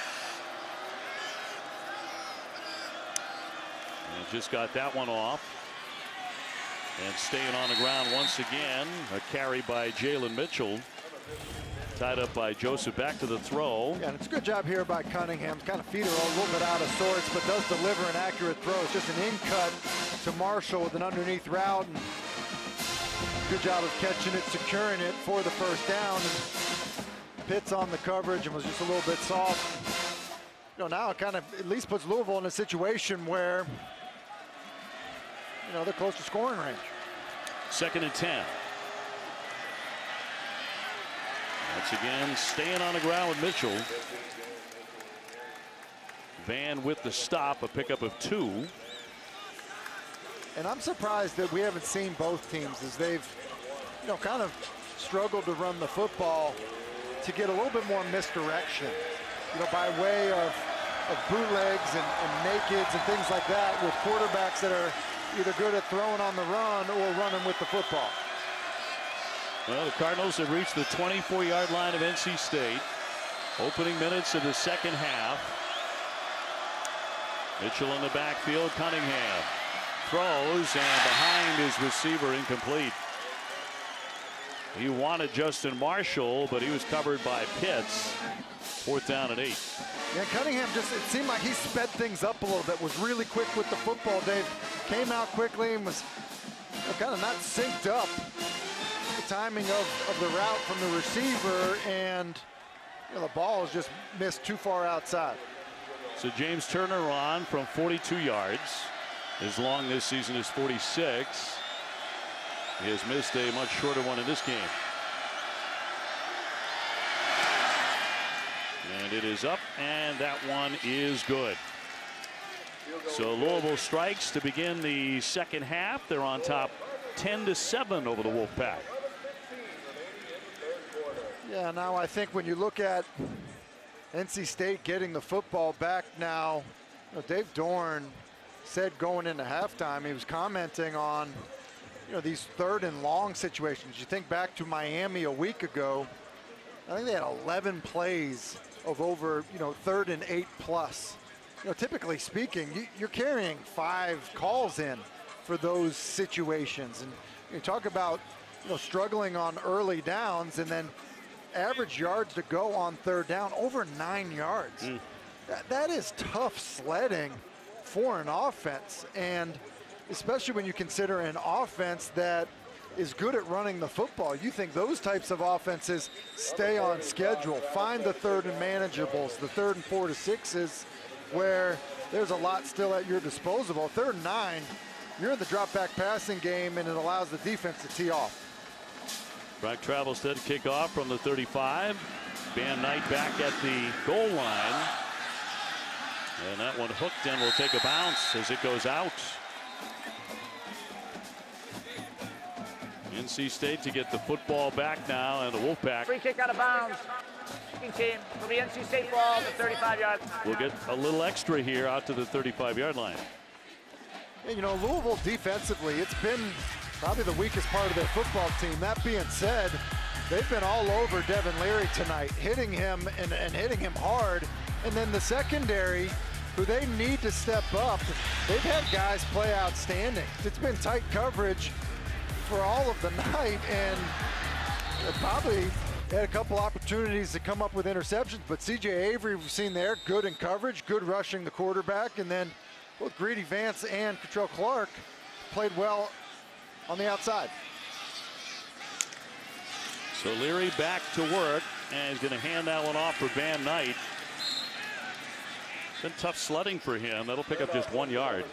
And just got that one off. And staying on the ground once again. A carry by Jalen Mitchell. Tied up by Joseph. Back to the throw. Yeah, and it's a good job here by Cunningham. Kind of feet are a little bit out of sorts, but does deliver an accurate throw. It's just an in-cut to Marshall with an underneath route. And good job of catching it, securing it for the first down. And Pitts on the coverage and was just a little bit soft. Now it kind of at least puts Louisville in a situation where, they're close to scoring range. 2nd and 10. Once again, staying on the ground with Mitchell. Van with the stop, a pickup of 2. And I'm surprised that we haven't seen both teams as they've, kind of struggled to run the football to get a little bit more misdirection, by way of bootlegs and nakeds and things like that with quarterbacks that are either good at throwing on the run or running with the football. Well, the Cardinals have reached the 24-yard line of NC State. Opening minutes of the second half. Mitchell in the backfield. Cunningham throws, and behind his receiver, incomplete. He wanted Justin Marshall, but he was covered by Pitts. 4th down and 8. Yeah, Cunningham it seemed like he sped things up a little bit, was really quick with the football, Dave. Came out quickly and was kind of not synced up. The timing of the route from the receiver, and the ball is just missed too far outside. So James Turner on from 42 yards. His long this season is 46. He has missed a much shorter one in this game. And it is up, and that one is good. So Louisville strikes to begin the second half. They're on top 10-7 over the Wolfpack. Yeah, now I think when you look at NC State getting the football back now, Dave Dorn said going into halftime, he was commenting on these 3rd and long situations. You think back to Miami a week ago, I think they had 11 plays of over 3rd and 8+. Typically speaking, you're carrying 5 calls in for those situations, and you talk about struggling on early downs, and then average yards to go on 3rd down over 9 yards. That is tough sledding for an offense, and especially when you consider an offense that is good at running the football. You think those types of offenses stay on schedule, find the 3rd and manageables, the 3rd and 4 to 6s, where there's a lot still at your disposal. 3rd and 9, you're in the drop back passing game, and it allows the defense to tee off. Brock travels to kick off from the 35. Van Knight back at the goal line. And that one hooked and will take a bounce as it goes out. NC State to get the football back now, and the Wolfpack. Free kick out of bounds. Team will be NC State ball, the 35-yard. We'll get a little extra here out to the 35-yard line. Yeah, Louisville defensively, it's been probably the weakest part of their football team. That being said, they've been all over Devin Leary tonight, hitting him and hitting him hard. And then the secondary, who they need to step up, they've had guys play outstanding. It's been tight coverage for all of the night, and probably had a couple opportunities to come up with interceptions, but C.J. Avery, we've seen there, good in coverage, good rushing the quarterback, and then both Greedy Vance and Catrell Clark played well on the outside. So Leary back to work, and he's going to hand that one off for Van Knight. It's been tough sledding for him. That'll pick up just 1 yard.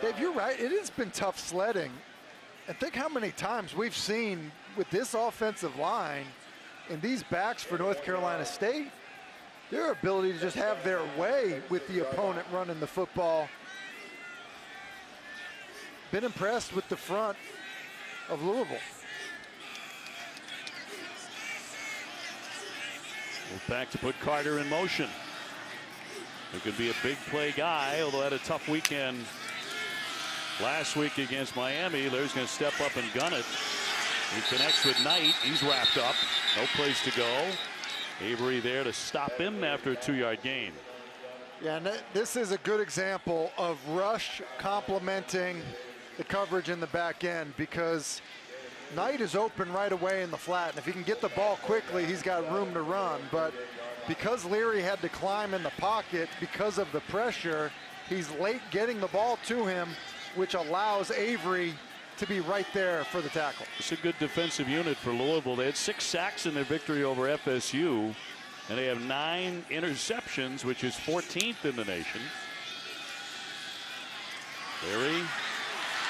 Dave, you're right. It has been tough sledding. And think how many times we've seen with this offensive line and these backs for North Carolina State, their ability to just have their way with the opponent running the football. Been impressed with the front of Louisville. Back to put Carter in motion. Who could be a big play guy, although had a tough weekend last week against Miami. Leary's going to step up and gun it. He connects with Knight. He's wrapped up. No place to go. Avery there to stop him after a 2-yard gain. Yeah, and this is a good example of rush complementing the coverage in the back end, because Knight is open right away in the flat, and if he can get the ball quickly, he's got room to run. But because Leary had to climb in the pocket because of the pressure, he's late getting the ball to him, which allows Avery to be right there for the tackle. It's a good defensive unit for Louisville. They had 6 sacks in their victory over FSU, and they have 9 interceptions, which is 14th in the nation. Leary,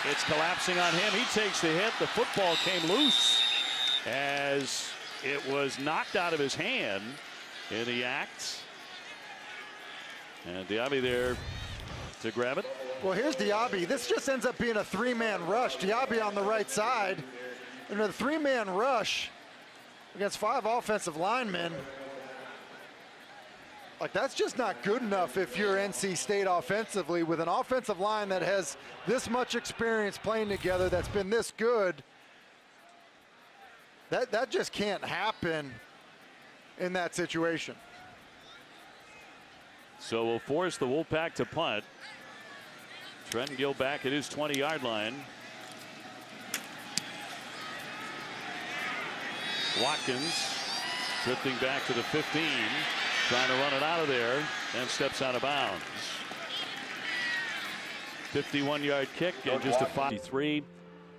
it's collapsing on him. He takes the hit. The football came loose as it was knocked out of his hand in the act. And Diaby there to grab it. Well, here's Diaby. This just ends up being a three-man rush. Diaby on the right side. And a three-man rush against 5 offensive linemen. Like, that's just not good enough if you're NC State offensively. With an offensive line that has this much experience playing together, that's been this good, that just can't happen in that situation. So we'll force the Wolfpack to punt. Trent Gill back at his 20-yard line. Watkins drifting back to the 15, trying to run it out of there, and steps out of bounds. 51-yard kick and just a 53.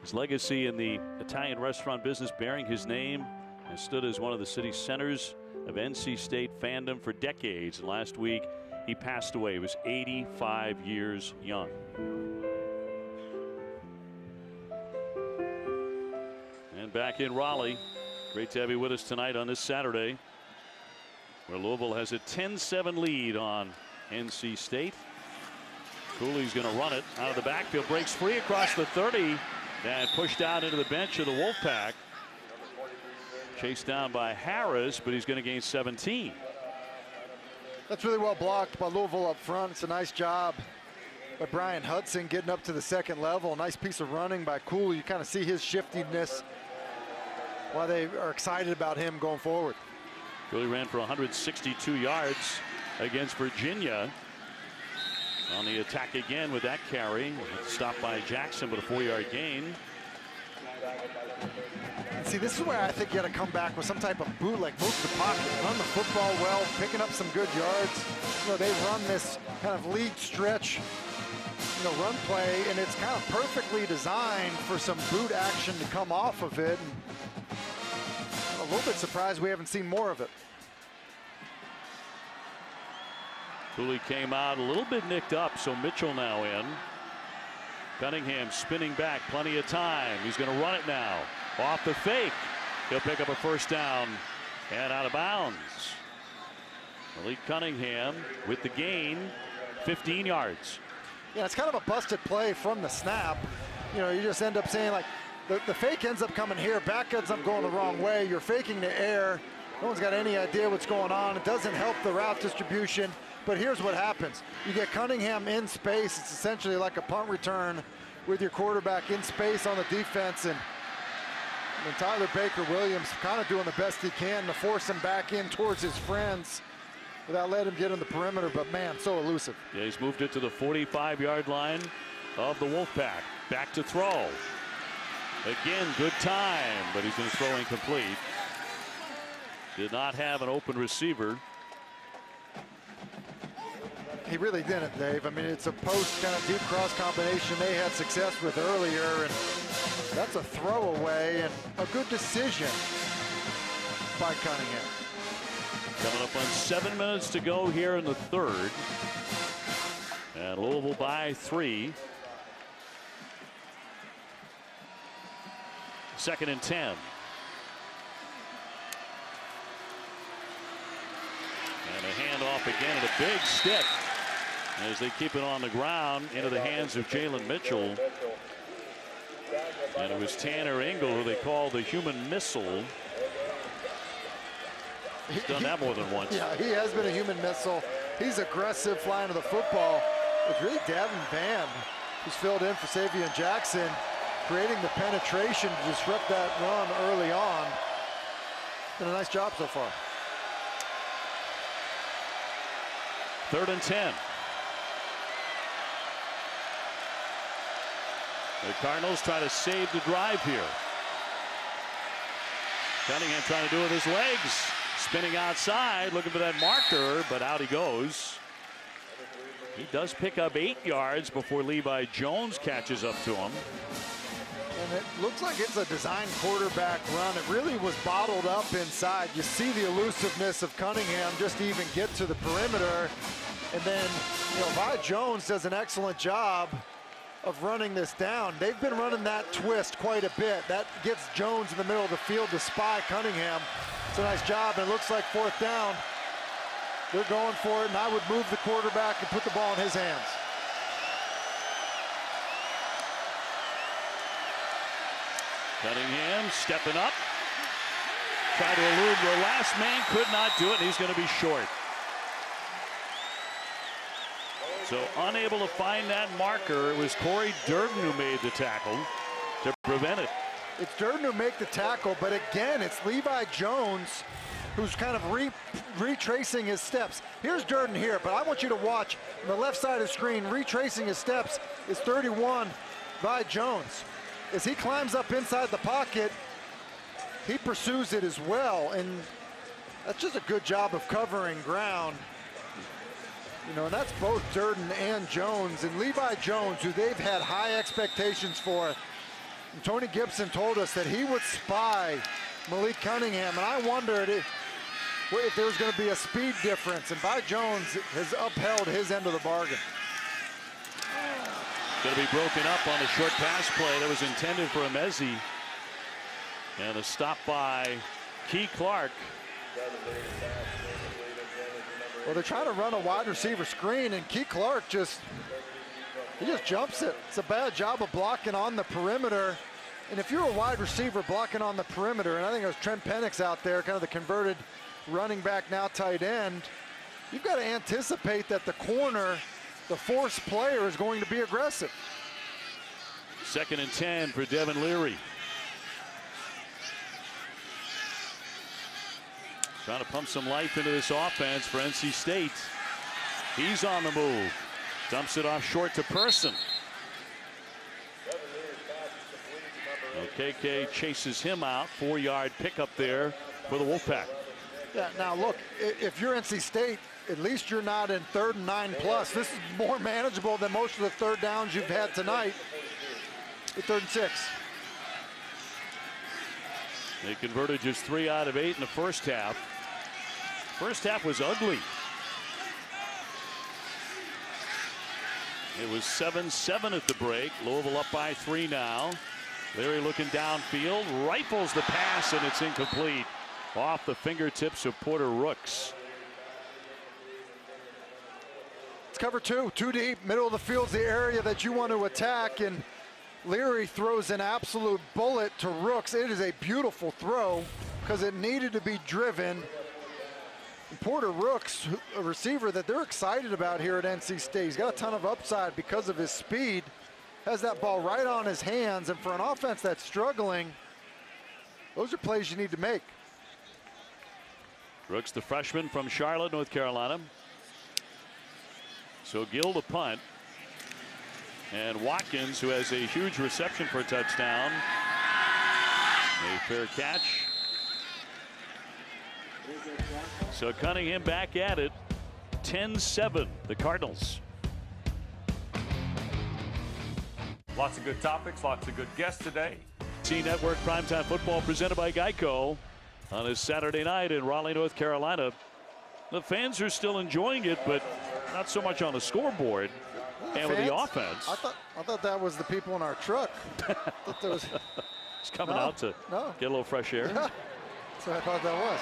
His legacy in the Italian restaurant business bearing his name, and stood as one of the city's centers of NC State fandom for decades. And last week he passed away. He was 85 years young. And back in Raleigh, great to have you with us tonight on this Saturday, where Louisville has a 10-7 lead on NC State. Cooley's going to run it out of the backfield, breaks free across the 30, and pushed out into the bench of the Wolfpack. Chased down by Harris, but he's going to gain 17. That's really well blocked by Louisville up front. It's a nice job by Brian Hudson getting up to the second level. Nice piece of running by Cooley. You kind of see his shiftiness, why they are excited about him going forward. Cooley ran for 162 yards against Virginia. On the attack again with that carry. Stopped by Jackson with a 4-yard gain. See, this is where I think you got to come back with some type of bootleg, move the pocket, run the football well, picking up some good yards. You know, they run this kind of lead stretch, you know, run play, and it's kind of perfectly designed for some boot action to come off of it. And I'm a little bit surprised we haven't seen more of it. Cooley came out a little bit nicked up, so Mitchell now in. Cunningham spinning back, plenty of time. He's going to run it now. Off the fake. He'll pick up a first down and out of bounds. Malik Cunningham with the gain, 15 yards. Yeah, it's kind of a busted play from the snap. You know, you just end up saying, like, the fake ends up coming here, back ends up going the wrong way. You're faking the air. No one's got any idea what's going on. It doesn't help the route distribution. But here's what happens. You get Cunningham in space. It's essentially like a punt return with your quarterback in space on the defense. And Tyler Baker-Williams kind of doing the best he can to force him back in towards his friends without letting him get on the perimeter. But, man, so elusive. Yeah, he's moved it to the 45-yard line of the Wolfpack. Back to throw. Again, good time, but he's going to throw incomplete. Did not have an open receiver. He really didn't, Dave. I mean, it's a post kind of deep cross combination they had success with earlier, and that's a throwaway and a good decision by Cunningham. Coming up on 7 minutes to go here in the third. And Louisville by 3. 2nd and 10. And a handoff again and a big stick as they keep it on the ground into the hands of Jalen Mitchell. And it was Tanner Engel who they call the human missile. He's done that more than once. Yeah, he has been a human missile. He's aggressive flying to the football. It's really Davin Vann who's filled in for Savion Jackson, creating the penetration to disrupt that run early on. Been a nice job so far. 3rd and 10. The Cardinals try to save the drive here. Cunningham trying to do it with his legs. Spinning outside, looking for that marker, but out he goes. He does pick up 8 yards before Levi Jones catches up to him. And it looks like it's a design quarterback run. It really was bottled up inside. You see the elusiveness of Cunningham just to even get to the perimeter. And then, you know, Levi Jones does an excellent job of running this down. They've been running that twist quite a bit. That gets Jones in the middle of the field to spy Cunningham. It's a nice job, and it looks like 4th down. They're going for it, and I would move the quarterback and put the ball in his hands. Cunningham stepping up. Tried to elude the last man, could not do it, and he's going to be short. So unable to find that marker. It was Corey Durden who made the tackle to prevent it. It's Durden who make the tackle, but again, it's Levi Jones who's kind of retracing his steps. Here's Durden here, but I want you to watch on the left side of the screen, retracing his steps is 31, Levi Jones. As he climbs up inside the pocket, he pursues it as well, and that's just a good job of covering ground. You know, and that's both Durden and Jones. And Levi Jones, who they've had high expectations for. And Tony Gibson told us that he would spy Malik Cunningham, and I wondered if there was going to be a speed difference, and Levi Jones has upheld his end of the bargain. Going to be broken up on a short pass play that was intended for Emezie. And a stop by Key Clark. Well, they're trying to run a wide receiver screen, and Key Clark he just jumps it. It's a bad job of blocking on the perimeter. And if you're a wide receiver blocking on the perimeter, and I think it was Trent Pennix out there, kind of the converted running back, now tight end, you've got to anticipate that the corner, the force player, is going to be aggressive. 2nd and 10 for Devin Leary. Trying to pump some life into this offense for NC State. He's on the move. Dumps it off short to Person. KK chases him out. 4-yard pickup there for the Wolfpack. Yeah, now look, if you're NC State, at least you're not in 3rd and 9+. This is more manageable than most of the third downs you've had tonight. At 3rd and 6. They converted just 3 out of 8 in the first half. First half was ugly. It was 7-7 at the break. Louisville up by 3 now. Leary looking downfield, rifles the pass, and it's incomplete. Off the fingertips of Porter Rooks. It's cover 2, 2 deep, middle of the field's the area that you want to attack, and Leary throws an absolute bullet to Rooks. It is a beautiful throw because it needed to be driven. And Porter Rooks, a receiver that they're excited about here at NC State. He's got a ton of upside because of his speed. Has that ball right on his hands, and for an offense that's struggling, those are plays you need to make. Rooks, the freshman from Charlotte, North Carolina. So Gill to punt. And Watkins, who has a huge reception for a touchdown. A fair catch. So Cunningham back at it. 10-7, the Cardinals. Lots of good topics, lots of good guests today. ACC Network Primetime Football presented by Geico on a Saturday night in Raleigh, North Carolina. The fans are still enjoying it, but not so much on the scoreboard and with the offense. I thought that was the people in our truck. It's coming out to get a little fresh air. Yeah. So I thought that was.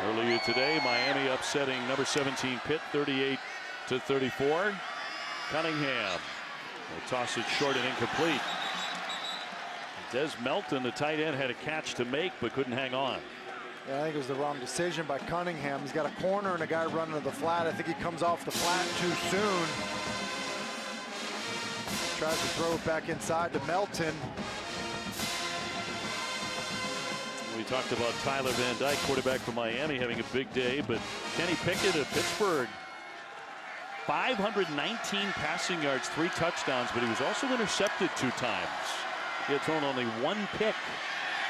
Earlier today, Miami upsetting number 17 Pitt 38-34. Cunningham will toss it short and incomplete. Des Melton, the tight end, had a catch to make but couldn't hang on. Yeah, I think it was the wrong decision by Cunningham. He's got a corner and a guy running to the flat. I think he comes off the flat too soon. Tries to throw it back inside to Melton. We talked about Tyler Van Dyke, quarterback for Miami, having a big day, but Kenny Pickett of Pittsburgh, 519 passing yards, 3 touchdowns, but he was also intercepted 2 times. He had thrown only 1 pick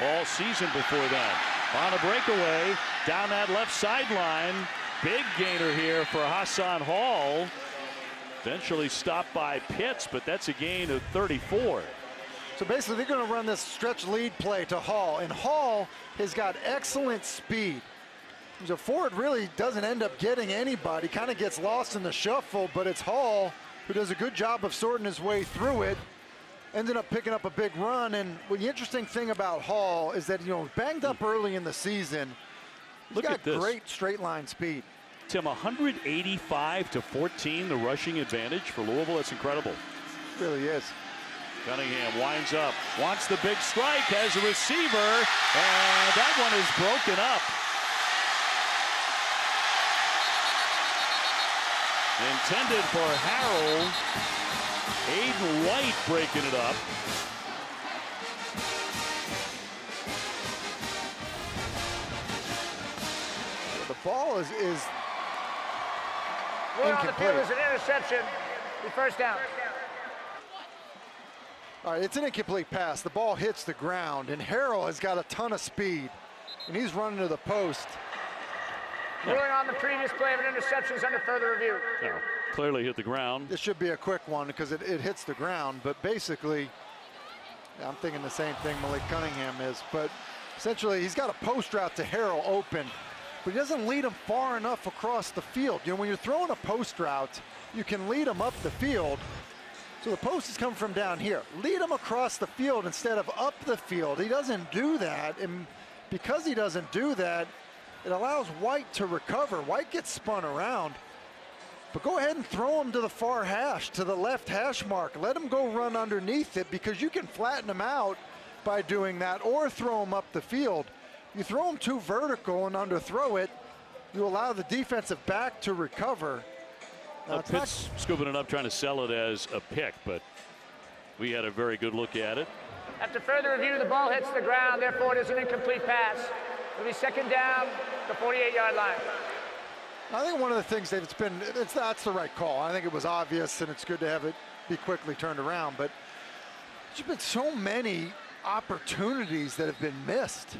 all season before that. On a breakaway, down that left sideline. Big gainer here for Hassan Hall. Eventually stopped by Pitts, but that's a gain of 34. So basically, they're going to run this stretch lead play to Hall, and Hall has got excellent speed. So Ford really doesn't end up getting anybody, kind of gets lost in the shuffle, but it's Hall who does a good job of sorting his way through it. Ended up picking up a big run, and the interesting thing about Hall is that, you know, banged up early in the season. He's got great straight line speed. Tim, 185-14, the rushing advantage for Louisville. That's incredible. It really is. Cunningham winds up, wants the big strike, has a receiver, and that one is broken up. Intended for Harold. Aiden White breaking it up. The ball is Rule on the field incomplete. is an interception. Be first down. All right, it's an incomplete pass. The ball hits the ground, and Harrell has got a ton of speed, and he's running to the post. Ruling on the previous play of an interception is under further review. No, clearly hit the ground. This should be a quick one because it hits the ground, but basically, I'm thinking the same thing Malik Cunningham is, but essentially he's got a post route to Harrell open, but he doesn't lead him far enough across the field. You know, when you're throwing a post route, you can lead him up the field. So the post is coming from down here. Lead him across the field instead of up the field. He doesn't do that, and because he doesn't do that, it allows White to recover. White gets spun around, but go ahead and throw him to the far hash, to the left hash mark. Let him go run underneath it because you can flatten him out by doing that, or throw him up the field. You throw him too vertical and underthrow it, you allow the defensive back to recover. Pitt's scooping it up, trying to sell it as a pick, but we had a very good look at it. After further review, the ball hits the ground, therefore it is an incomplete pass. It'll be second down, the 48-yard line. I think one of the things that's the right call. I think it was obvious, and it's good to have it be quickly turned around, but there's been so many opportunities that have been missed.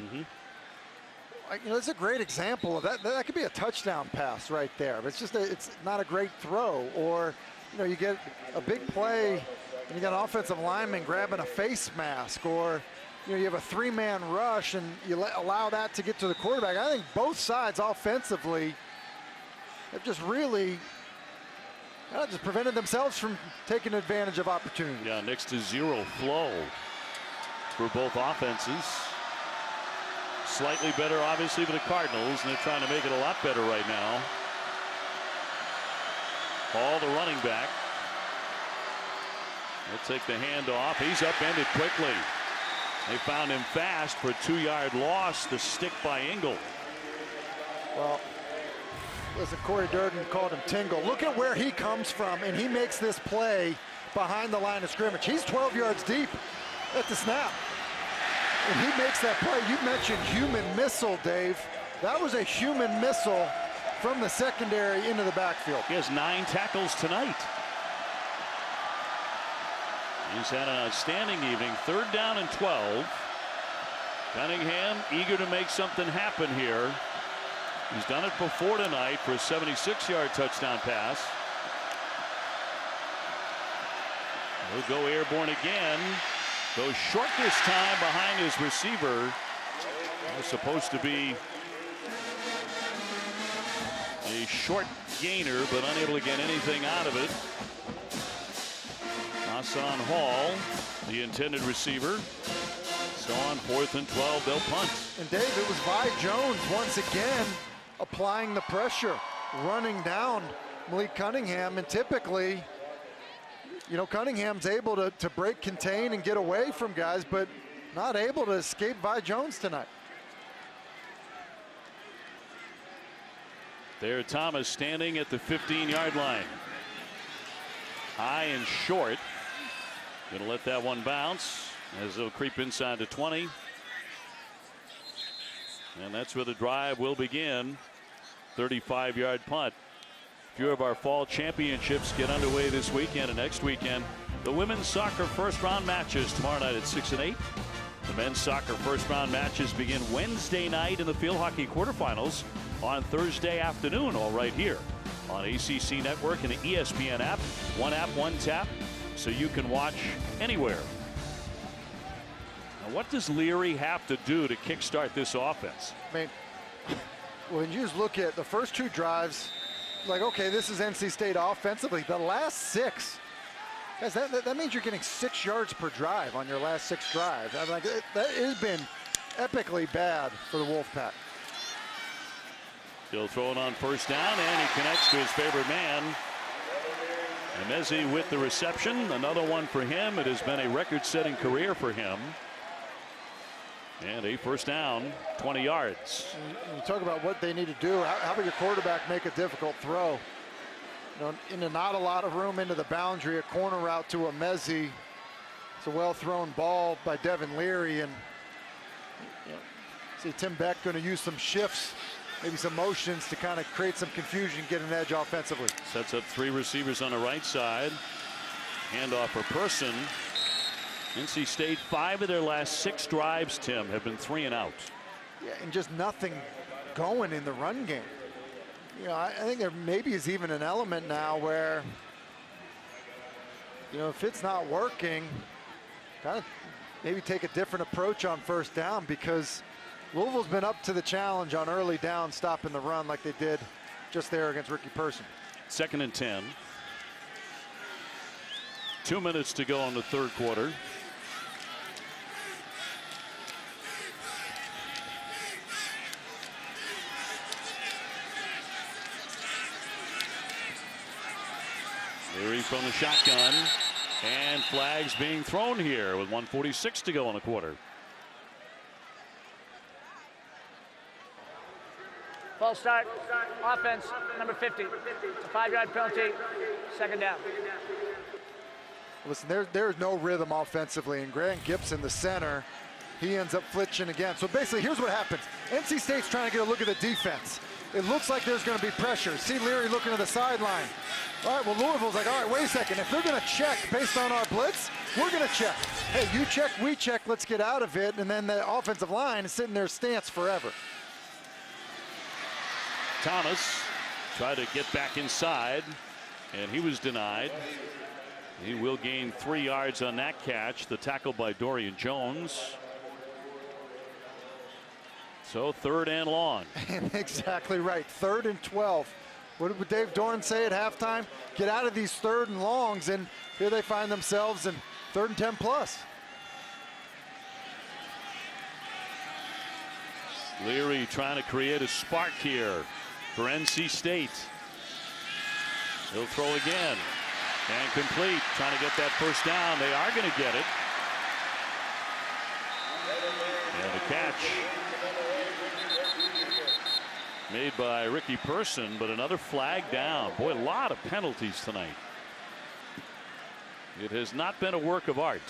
You know, it's a great example of that. That could be a touchdown pass right there. But it's not a great throw. Or, you know, you get a big play and you got an offensive lineman grabbing a face mask, or, you know, you have a three-man rush and you allow that to get to the quarterback. I think both sides offensively have just really just prevented themselves from taking advantage of opportunity. Yeah, next to zero flow for both offenses. Slightly better, obviously, for the Cardinals, and they're trying to make it a lot better right now. Hall, the running back. They'll take the handoff. He's upended quickly. They found him fast for a 2-yard loss. The stick by Engel. Well, listen, Corey Durden called him Tingle. Look at where he comes from, and he makes this play behind the line of scrimmage. He's 12 yards deep at the snap. And he makes that play. You mentioned human missile, Dave. That was a human missile from the secondary into the backfield. He has 9 tackles tonight. He's had an outstanding evening. 3rd down and 12. Cunningham eager to make something happen here. He's done it before tonight for a 76-yard touchdown pass. He'll go airborne again. Goes short this time behind his receiver. It was supposed to be a short gainer, but unable to get anything out of it. Hassan Hall, the intended receiver. So on 4th and 12, they'll punt. And Dave, it was Levi Jones once again applying the pressure, running down Malik Cunningham, and typically, you know, Cunningham's able to break, contain, and get away from guys, but not able to escape Levi Jones tonight. There, Thomas standing at the 15-yard line. High and short. Gonna let that one bounce as they'll creep inside the 20. And that's where the drive will begin. 35-yard punt. A few of our fall championships get underway this weekend and next weekend. The women's soccer first-round matches tomorrow night at 6 and 8. The men's soccer first-round matches begin Wednesday night in the field hockey quarterfinals on Thursday afternoon, all right here on ACC Network and the ESPN app. One app, one tap, so you can watch anywhere. Now, what does Leary have to do to kickstart this offense? I mean, when you just look at the first 2 drives, like, okay, this is NC State offensively. The last 6, guys, that means you're getting 6 yards per drive on your last 6 drives. I'm like, that has been epically bad for the Wolfpack. Still throwing on 1st down, and he connects to his favorite man. Emezie with the reception. Another one for him. It has been a record-setting career for him. And a first down, 20 yards. You talk about what they need to do. How about your quarterback make a difficult throw? You know, into not a lot of room into the boundary, a corner route to Emezie. It's a well-thrown ball by Devin Leary, and see Tim Beck going to use some shifts, maybe some motions to kind of create some confusion, get an edge offensively. Sets up 3 receivers on the right side. Handoff for Person. NC State, 5 of their last 6 drives, Tim, have been 3 and out. Yeah, and just nothing going in the run game. You know, I think there maybe is even an element now where, you know, if it's not working, kind of maybe take a different approach on first down, because Louisville's been up to the challenge on early down, stopping the run like they did just there against Ricky Person. 2nd and 10. 2 minutes to go in the third quarter. Leary from the shotgun, and flags being thrown here with 1:46 to go in the quarter. False start. Offense, number 50. It's a 5-yard penalty. 2nd down. Listen, there's no rhythm offensively, and Grant Gibson, the center, he ends up flitching again. So basically, here's what happens. NC State's trying to get a look at the defense. It looks like there's going to be pressure. See Leary looking to the sideline. All right, well, Louisville's like, all right, wait a second. If they're going to check based on our blitz, we're going to check. Hey, you check, we check, let's get out of it. And then the offensive line is sitting there stance forever. Thomas tried to get back inside, and he was denied. He will gain 3 yards on that catch. The tackle by Dorian Jones. So 3rd and long. Exactly right. 3rd and 12. What did Dave Doran say at halftime? Get out of these 3rd and longs, and here they find themselves in 3rd and 10 plus. Leary trying to create a spark here for NC State. He'll throw again. And complete. Trying to get that first down. They are going to get it. And the catch made by Ricky Person, but another flag down. Boy, a lot of penalties tonight. It has not been a work of art.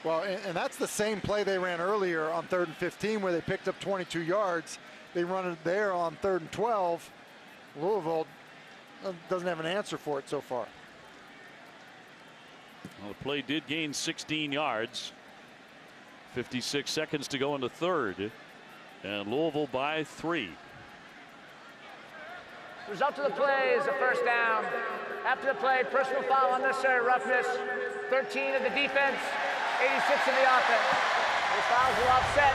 Well, and that's the same play they ran earlier on 3rd and 15 where they picked up 22 yards. They run it there on 3rd and 12. Louisville doesn't have an answer for it so far. Well, the play did gain 16 yards. 56 seconds to go in the third. And Louisville by 3. Result of the play is a first down. After the play, personal foul, unnecessary roughness. 13 of the defense, 86 of the offense. Those fouls will offset.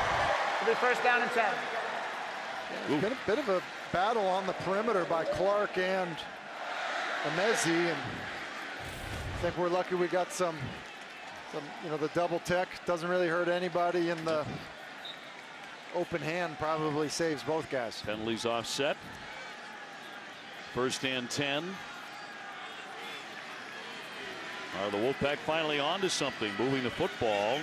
It'll be first down and 10. It's been a bit of a battle on the perimeter by Clark and Emezie, and I think we're lucky we got some, you know, the double tech doesn't really hurt anybody, and the open hand probably saves both guys. Penalties offset. 1st and 10. The Wolfpack finally onto something, moving the football.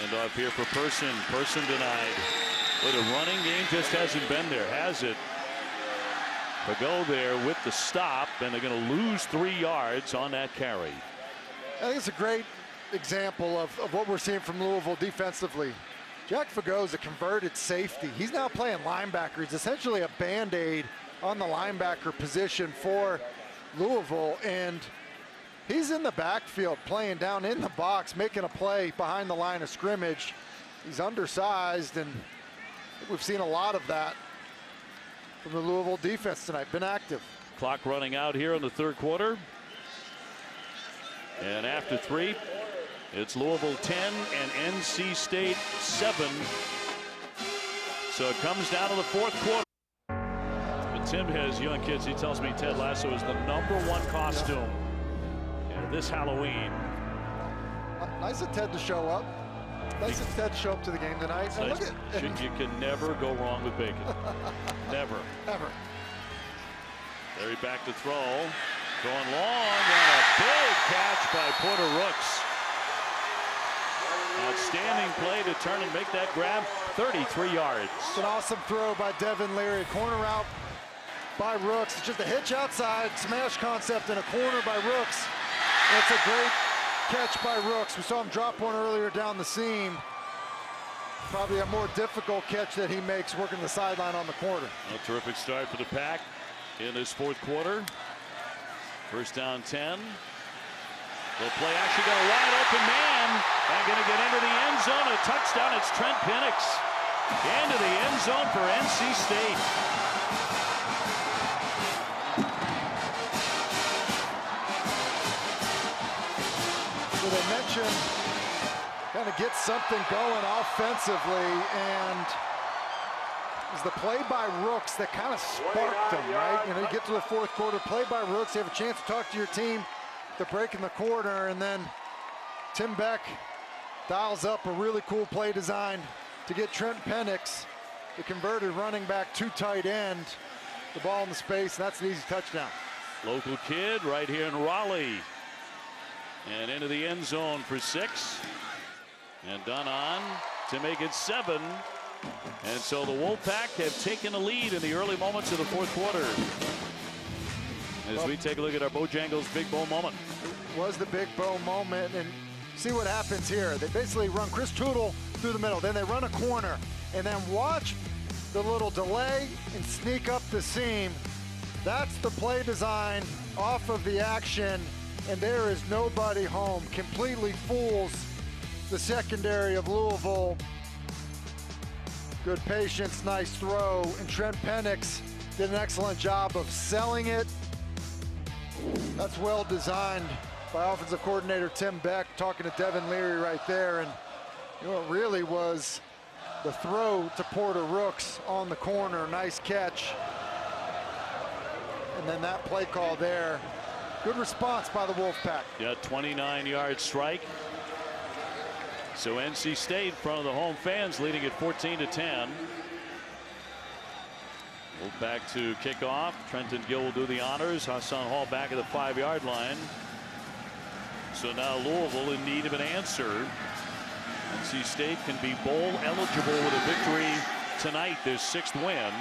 And off here for Person. Person denied. But the running game just hasn't been there, has it? But go there with the stop, and they're going to lose 3 yards on that carry. I think it's a great example of what we're seeing from Louisville defensively. Jack Fagot is a converted safety. He's now playing linebacker. He's essentially a Band-Aid on the linebacker position for Louisville, and he's in the backfield playing down in the box, making a play behind the line of scrimmage. He's undersized, and we've seen a lot of that from the Louisville defense tonight. Been active. Clock running out here in the third quarter. And after 3, it's Louisville 10 and NC State 7. So it comes down to the fourth quarter. But Tim has young kids. He tells me Ted Lasso is the #1 costume this Halloween. Nice of Ted to show up. Nice of Ted to show up to the game tonight. And look at, you can never go wrong with bacon. Never. Ever. Leary back to throw. Going long, and a big catch by Porter Rooks. Outstanding play to turn and make that grab. 33 yards. It's an awesome throw by Devin Leary. Corner out by Rooks. It's just a hitch outside, smash concept in a corner by Rooks. That's a great catch by Rooks. We saw him drop one earlier down the seam. Probably a more difficult catch that he makes working the sideline on the corner. A terrific start for the Pack in this fourth quarter. First down 10. The play actually got a wide open man and going to get into the end zone. A touchdown. It's Trent Pennix into the end zone for NC State. So they mentioned kind of get something going offensively, and it was the play by Rooks that kind of sparked them, right? You know, you get to the fourth quarter, play by Rooks, you have a chance to talk to your team. They're breaking the corner, and then Tim Beck dials up a really cool play design to get Trent Pennix, the converted running back to tight end, the ball in the space, and that's an easy touchdown. Local kid right here in Raleigh. And into the end zone for 6. And done on to make it 7. And so the Wolfpack have taken a lead in the early moments of the fourth quarter. As we take a look at our Bojangles Big Bowl moment. It was the Big Bowl moment, and see what happens here. They basically run Chris Tootle through the middle, then they run a corner, and then watch the little delay and sneak up the seam. That's the play design off of the action, and there is nobody home. Completely fools the secondary of Louisville. Good patience, nice throw, and Trent Pennix did an excellent job of selling it. That's well designed by offensive coordinator Tim Beck, talking to Devin Leary right there. And you know, it really was the throw to Porter Rooks on the corner. Nice catch. And then that play call there. Good response by the Wolfpack. Yeah, 29-yard strike. So NC State in front of the home fans, leading at 14-10. Wolfpack to kick off. Trenton Gill will do the honors. Hassan Hall back at the 5-yard line. So now Louisville in need of an answer. NC State can be bowl eligible with a victory tonight, their 6th win.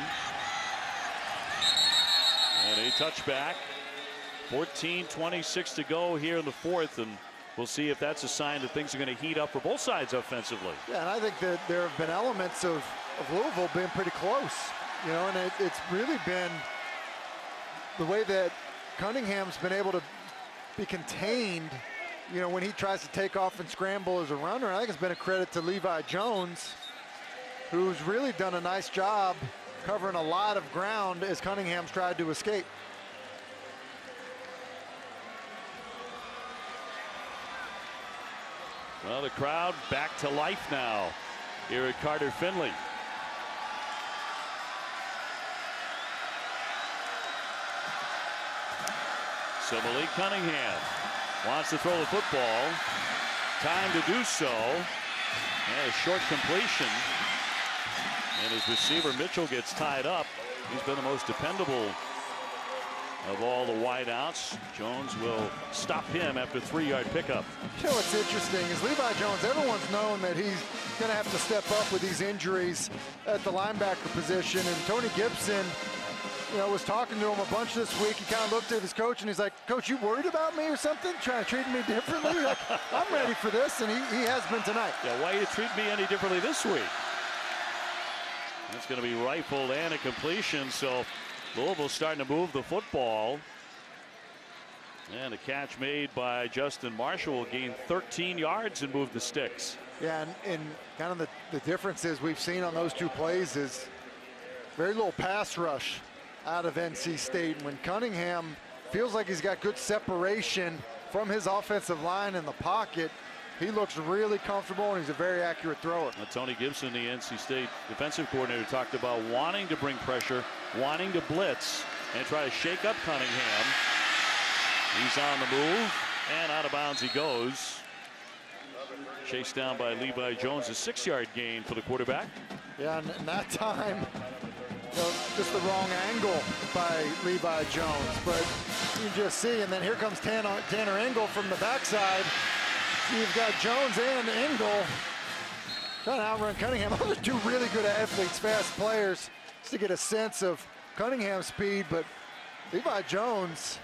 And a touchback. 14:26 to go here in the fourth, and we'll see if that's a sign that things are going to heat up for both sides offensively. Yeah, and I think that there have been elements of Louisville being pretty close, you know, and it's really been the way that Cunningham's been able to be contained, you know, when he tries to take off and scramble as a runner. I think it's been a credit to Levi Jones, who's really done a nice job covering a lot of ground as Cunningham's tried to escape. Well, the crowd back to life now here at Carter Finley. So Malik Cunningham wants to throw the football. Time to do so. And a short completion. And his receiver Mitchell gets tied up. He's been the most dependable of all the wideouts. Jones will stop him after 3-yard pickup. You know what's interesting is Levi Jones, everyone's known that he's going to have to step up with these injuries at the linebacker position. And Tony Gibson, you know, was talking to him a bunch this week. He kind of looked at his coach and he's like, "Coach, you worried about me or something? Trying to treat me differently?" Like, I'm ready for this, and he has been tonight. Yeah, why you treat me any differently this week? That's going to be rifled and a completion. So Louisville starting to move the football. And a catch made by Justin Marshall will gain 13 yards and move the sticks. Yeah, and kind of the differences we've seen on those two plays is very little pass rush out of NC State. And when Cunningham feels like he's got good separation from his offensive line in the pocket, he looks really comfortable, and he's a very accurate thrower. Tony Gibson, the NC State defensive coordinator, talked about wanting to bring pressure, wanting to blitz, and try to shake up Cunningham. He's on the move, and out of bounds he goes. Chased down by Levi Jones, a 6-yard gain for the quarterback. Yeah, and that time just the wrong angle by Levi Jones. But you just see, and then here comes Tanner Engel from the backside. You've got Jones and Engel trying to outrun Cunningham. Those are two really good athletes, fast players, just to get a sense of Cunningham's speed, but Levi Jones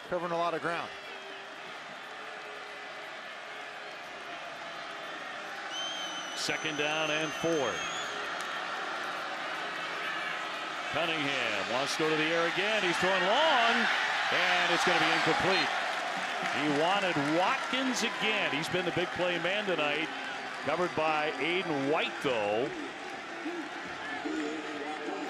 covering a lot of ground. Second down and 4. Cunningham wants to go to the air again. He's throwing long, and it's going to be incomplete. He wanted Watkins again. He's been the big play man tonight. Covered by Aiden White, though.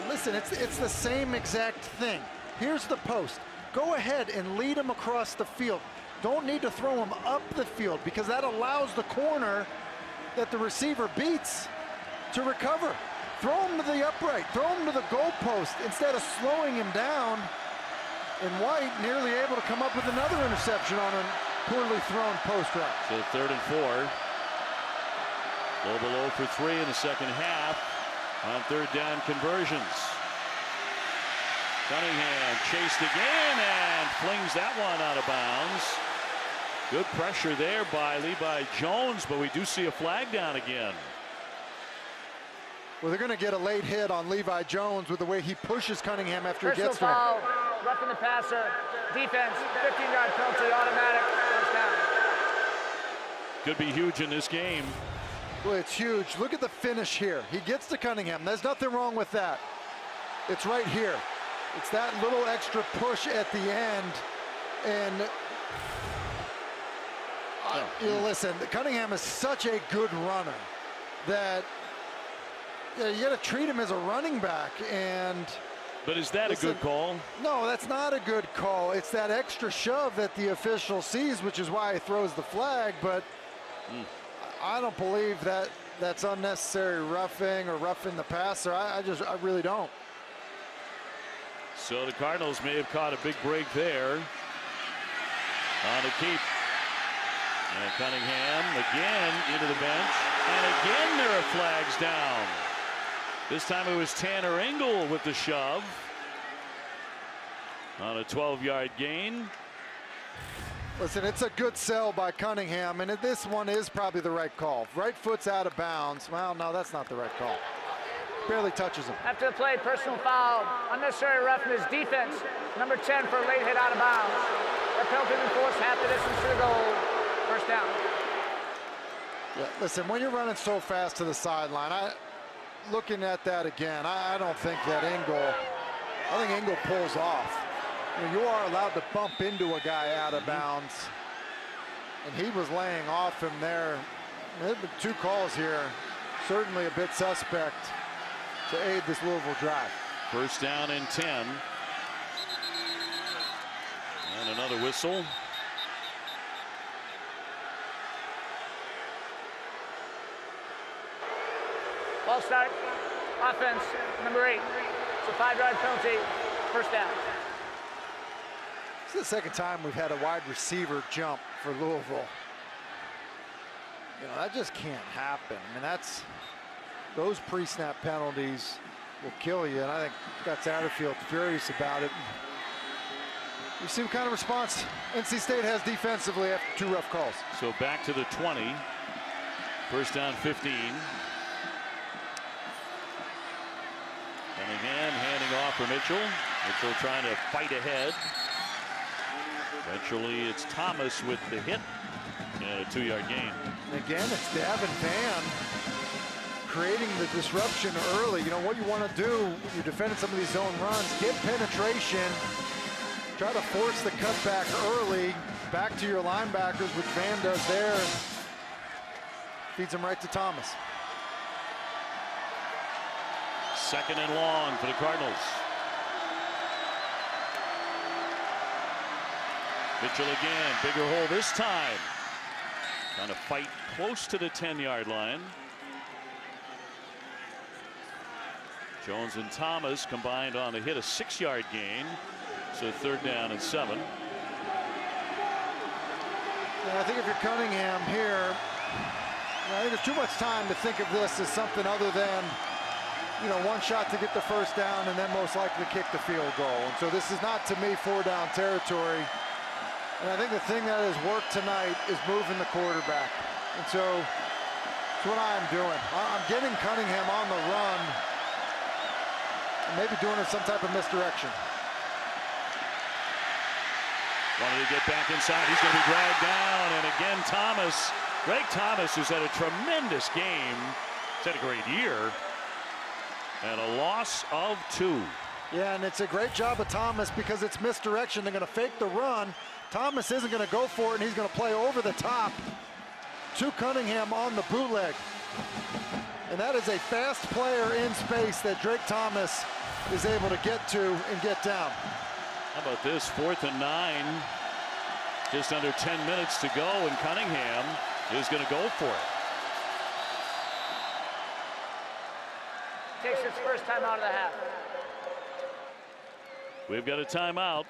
Listen, it's the same exact thing. Here's the post. Go ahead and lead him across the field. Don't need to throw him up the field, because that allows the corner that the receiver beats to recover. Throw him to the upright, throw him to the goalpost instead of slowing him down. And White nearly able to come up with another interception on a poorly thrown post route. So 3rd and 4. Louisville 0 for 3 in the second half on 3rd down conversions. Cunningham chased again and flings that one out of bounds. Good pressure there by Levi Jones, but we do see a flag down again. Well, they're going to get a late hit on Levi Jones with the way he pushes Cunningham after he gets to him. Personal foul, roughing the passer, defense, 15-yard penalty, automatic, first down. Could be huge in this game. Well, it's huge. Look at the finish here. He gets to Cunningham. There's nothing wrong with that. It's right here. It's that little extra push at the end. And listen, Cunningham is such a good runner that you got to treat him as a running back. But is that a good call? No, that's not a good call. It's that extra shove that the official sees, which is why he throws the flag. But I don't believe that that's unnecessary roughing or roughing the passer. I really don't. So the Cardinals may have caught a big break there on a keep. And Cunningham again into the bench. And again there are flags down. This time it was Tanner Engel with the shove on a 12-yard gain. Listen, it's a good sell by Cunningham, and this one is probably the right call. Right foot's out of bounds. Well, no, that's not the right call. Barely touches him. After the play, personal foul, unnecessary roughness, defense, number 10 for a late hit out of bounds. A penalty enforced half the distance to the goal. First down. Yeah, listen, when you're running so fast to the sideline, looking at that again, I don't think that I think Engel pulls off. You are allowed to bump into a guy out of bounds, and he was laying off him there. There have been 2 calls here, certainly a bit suspect to aid this Louisville drive. First down and 10. And another whistle. Ball start, offense, number 8. It's a 5-yard penalty, first down. This is the second time we've had a wide receiver jump for Louisville. That just can't happen. I mean, those pre-snap penalties will kill you, and I think Scott Satterfield's furious about it. You see what kind of response NC State has defensively after 2 rough calls. So back to the 20. First down 15. Cunningham handing off for Mitchell. Mitchell trying to fight ahead. Eventually it's Thomas with the hit and a 2-yard gain. Again, it's Devin Van creating the disruption early. What you want to do when you're defending some of these zone runs, get penetration, try to force the cutback early, back to your linebackers, which Van does there, and feeds them right to Thomas. Second and long for the Cardinals. Mitchell again, bigger hole this time. Trying to fight close to the 10-yard line. Jones and Thomas combined on the hit, a 6-yard gain. So 3rd down and 7. And I think if you're Cunningham here, I think there's too much time to think of this as something other than one shot to get the first down and then most likely kick the field goal. And so this is not, to me, 4-down territory. And I think the thing that has worked tonight is moving the quarterback. And so that's what I'm doing. I'm getting Cunningham on the run and maybe doing some type of misdirection. Wanted to get back inside. He's going to be dragged down. And again, Greg Thomas, who's had a tremendous game. He's had a great year. And a loss of 2. Yeah, and it's a great job of Thomas because it's misdirection. They're going to fake the run. Thomas isn't going to go for it, and he's going to play over the top to Cunningham on the bootleg. And that is a fast player in space that Drake Thomas is able to get to and get down. How about this? 4th and 9. Just under 10 minutes to go, and Cunningham is going to go for it. Takes its first time out of the half. We've got a timeout.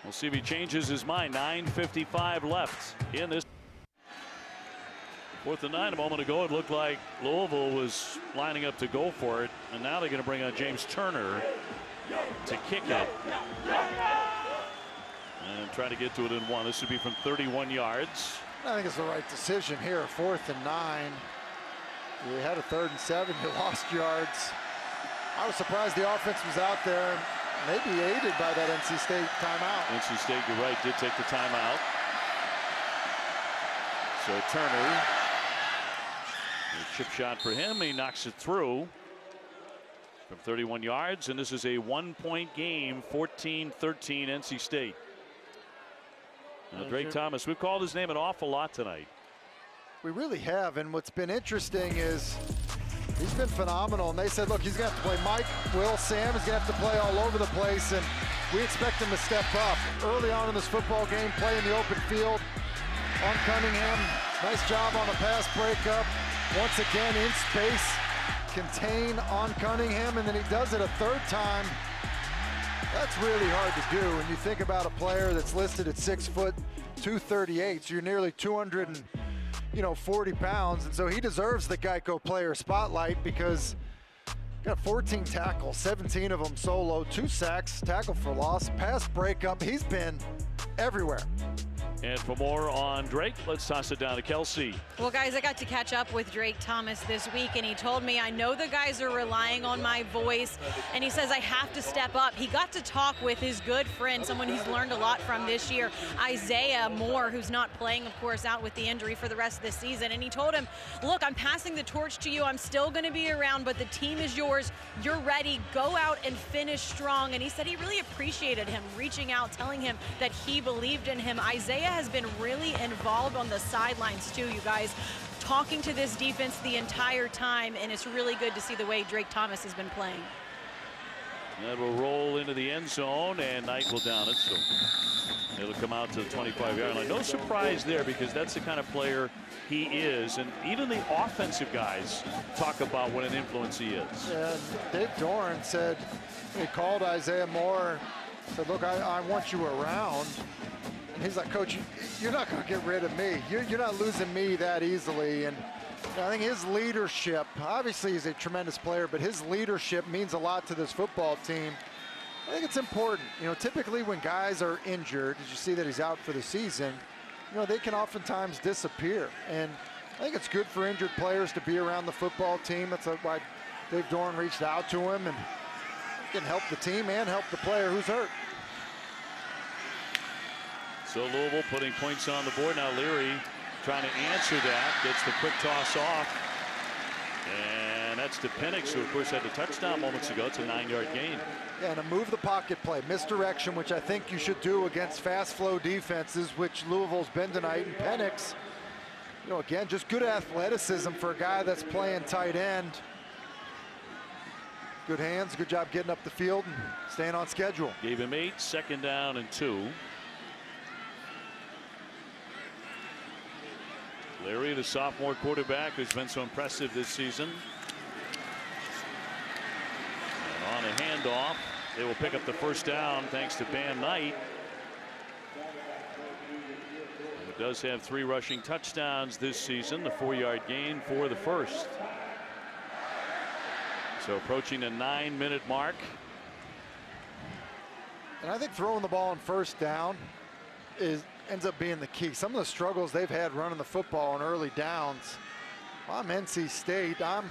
We'll see if he changes his mind. 9:55 left in this. 4th and 9 a moment ago. It looked like Louisville was lining up to go for it. And now they're going to bring on James Turner to kick it. And try to get to it in 1. This would be from 31 yards. I think it's the right decision here. 4th and 9. You had a 3rd and 7. You lost yards. I was surprised the offense was out there. Maybe aided by that NC State timeout. NC State, you're right, did take the timeout. So Turner, a chip shot for him. He knocks it through from 31 yards. And this is a 1-point game, 14-13 NC State. Now, Drake Thomas, we've called his name an awful lot tonight. We really have, and what's been interesting is he's been phenomenal, and they said, look, he's going to have to play Mike, Will, Sam. He's going to have to play all over the place, and we expect him to step up. Early on in this football game, play in the open field on Cunningham. Nice job on a pass breakup. Once again, in space, contain on Cunningham, and then he does it a 3rd time. That's really hard to do when you think about a player that's listed at 6 foot 238, so you're nearly 240 pounds, and so he deserves the Geico player spotlight because got 14 tackles, 17 of them solo, 2 sacks, tackle for loss, pass breakup. He's been everywhere. And for more on Drake, let's toss it down to Kelsey. Well, guys, I got to catch up with Drake Thomas this week, and he told me, I know the guys are relying on my voice, and he says I have to step up. He got to talk with his good friend, someone he's learned a lot from this year, Isaiah Moore, who's not playing, of course, out with the injury for the rest of the season. And he told him, look, I'm passing the torch to you. I'm still going to be around, but the team is yours. You're ready. Go out and finish strong. And he said he really appreciated him reaching out, telling him that he believed in him. Isaiah has been really involved on the sidelines too, you guys, talking to this defense the entire time, and it's really good to see the way Drake Thomas has been playing. That will roll into the end zone, and Knight will down it, so it'll come out to the 25-yard line. No surprise there, because that's the kind of player he is, and even the offensive guys talk about what an influence he is. And Dave Doran said, he called Isaiah Moore, said, look, I want you around. And he's like, Coach, you're not going to get rid of me. You're not losing me that easily. And I think his leadership, obviously he's a tremendous player, but his leadership means a lot to this football team. I think it's important. You know, typically when guys are injured, as you see that he's out for the season, you know, they can oftentimes disappear. And I think it's good for injured players to be around the football team. That's why Dave Doran reached out to him, and can help the team and help the player who's hurt. So Louisville putting points on the board. Now Leary trying to answer that. Gets the quick toss off. And that's to Pennix, who of course had the touchdown moments ago. It's a 9-yard gain. Yeah, and a move the pocket play. Misdirection, which I think you should do against fast flow defenses, which Louisville's been tonight. And Pennix, you know, again, just good athleticism for a guy that's playing tight end. Good hands, good job getting up the field and staying on schedule. Gave him 8, 2nd down and 2. Leary, the sophomore quarterback who's been so impressive this season. And on a handoff, they will pick up the first down thanks to Bam Knight. Who does have 3 rushing touchdowns this season. The 4-yard gain for the first. So approaching the 9-minute mark. And I think throwing the ball on first down ends up being the key. Some of the struggles they've had running the football on early downs. Well, I'm NC State. I'm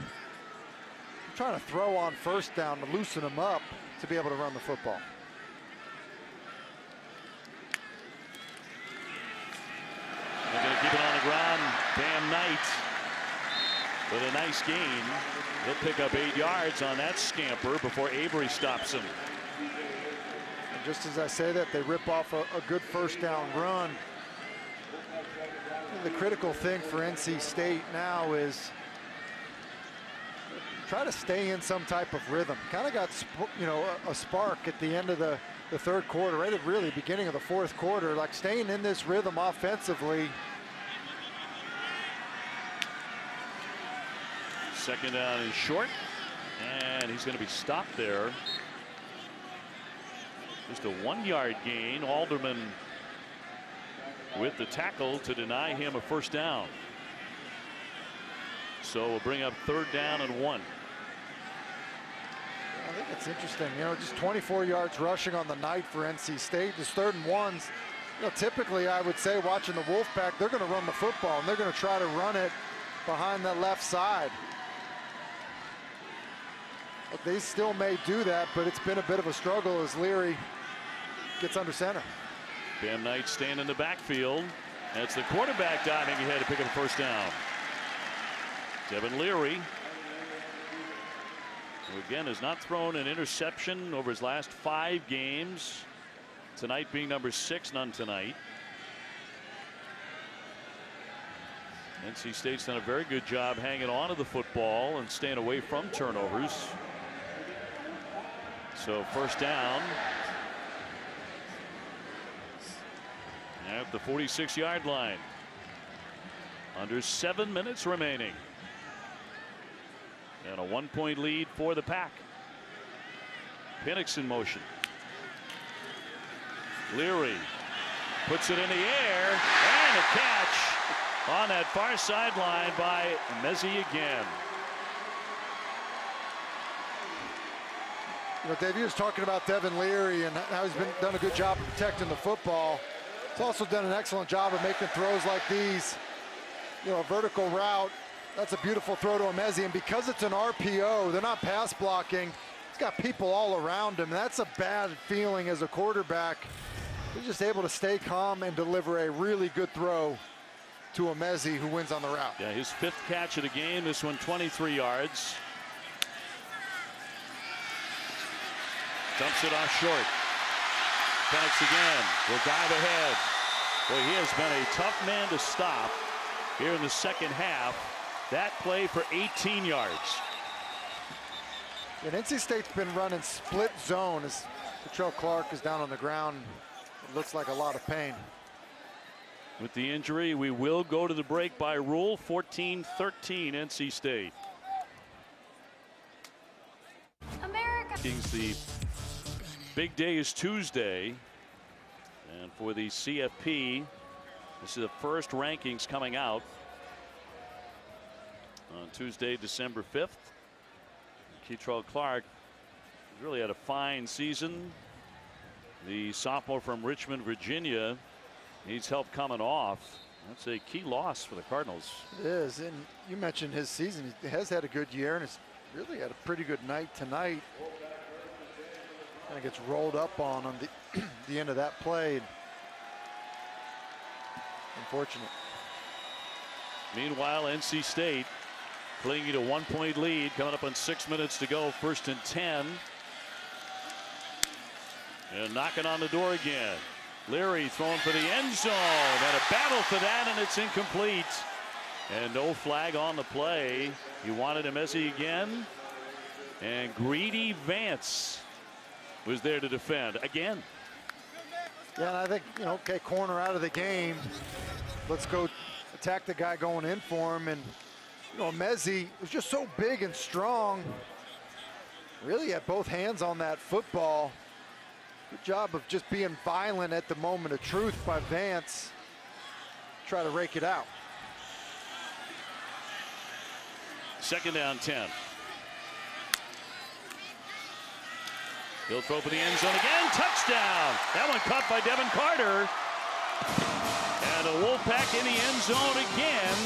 trying to throw on first down to loosen them up to be able to run the football. They're going to keep it on the ground. Bam Knight with a nice gain. He'll pick up 8 yards on that scamper before Avery stops him. And just as I say that, they rip off a good first down run. The critical thing for NC State now is try to stay in some type of rhythm. Kind of got, a spark at the end of the third quarter, right at really beginning of the fourth quarter, like staying in this rhythm offensively. Second down is short, and he's going to be stopped there. Just a 1-yard gain. Alderman with the tackle to deny him a first down. So we'll bring up 3rd down and 1. I think it's interesting, just 24 yards rushing on the night for NC State. This 3rd and 1s, typically I would say watching the Wolfpack, they're going to run the football and they're going to try to run it behind the left side. But they still may do that, but it's been a bit of a struggle as Leary gets under center. Bam Knight staying in the backfield. That's the quarterback diving ahead to pick up a first down. Devin Leary, who again has not thrown an interception over his last 5 games. Tonight being number 6, none tonight. NC State's done a very good job hanging on to the football and staying away from turnovers. So first down at the 46-yard line. Under 7 minutes remaining. And a 1-point lead for the Pack. Pennix in motion. Leary puts it in the air, and a catch on that far sideline by Emezie again. Dave, you was talking about Devin Leary and how he's done a good job of protecting the football. He's also done an excellent job of making throws like these. A vertical route. That's a beautiful throw to Emezie, and because it's an RPO, they're not pass blocking. He's got people all around him. That's a bad feeling as a quarterback. He's just able to stay calm and deliver a really good throw to Emezie, who wins on the route. Yeah, his 5th catch of the game. This one 23 yards. Dumps it off short. Pennix again will dive ahead. Boy, he has been a tough man to stop here in the second half. That play for 18 yards. And NC State's been running split zone as Trent Clark is down on the ground. It looks like a lot of pain. With the injury, we will go to the break by rule. 14-13 NC State. America. The big day is Tuesday. And for the CFP, this is the first rankings coming out on Tuesday, December 5th. Trent Clark really had a fine season. The sophomore from Richmond, Virginia, needs help coming off. That's a key loss for the Cardinals. It is, and you mentioned his season. He has had a good year and has really had a pretty good night tonight. Kind of gets rolled up on the end of that play. Unfortunate. Meanwhile, NC State clinging to 1-point lead, coming up on 6 minutes to go. 1st and 10. And knocking on the door again. Leary throwing for the end zone, and a battle for that, and it's incomplete. And no flag on the play. You wanted Emezie again, and Greedy Vance was there to defend again. Yeah, and I think, okay, corner out of the game. Let's go attack the guy going in for him. And Emezie was just so big and strong. Really had both hands on that football. Good job of just being violent at the moment of truth by Vance. Try to rake it out. 2nd down 10. He'll throw for the end zone again. Touchdown. That one caught by Devin Carter. And a Wolfpack in the end zone again.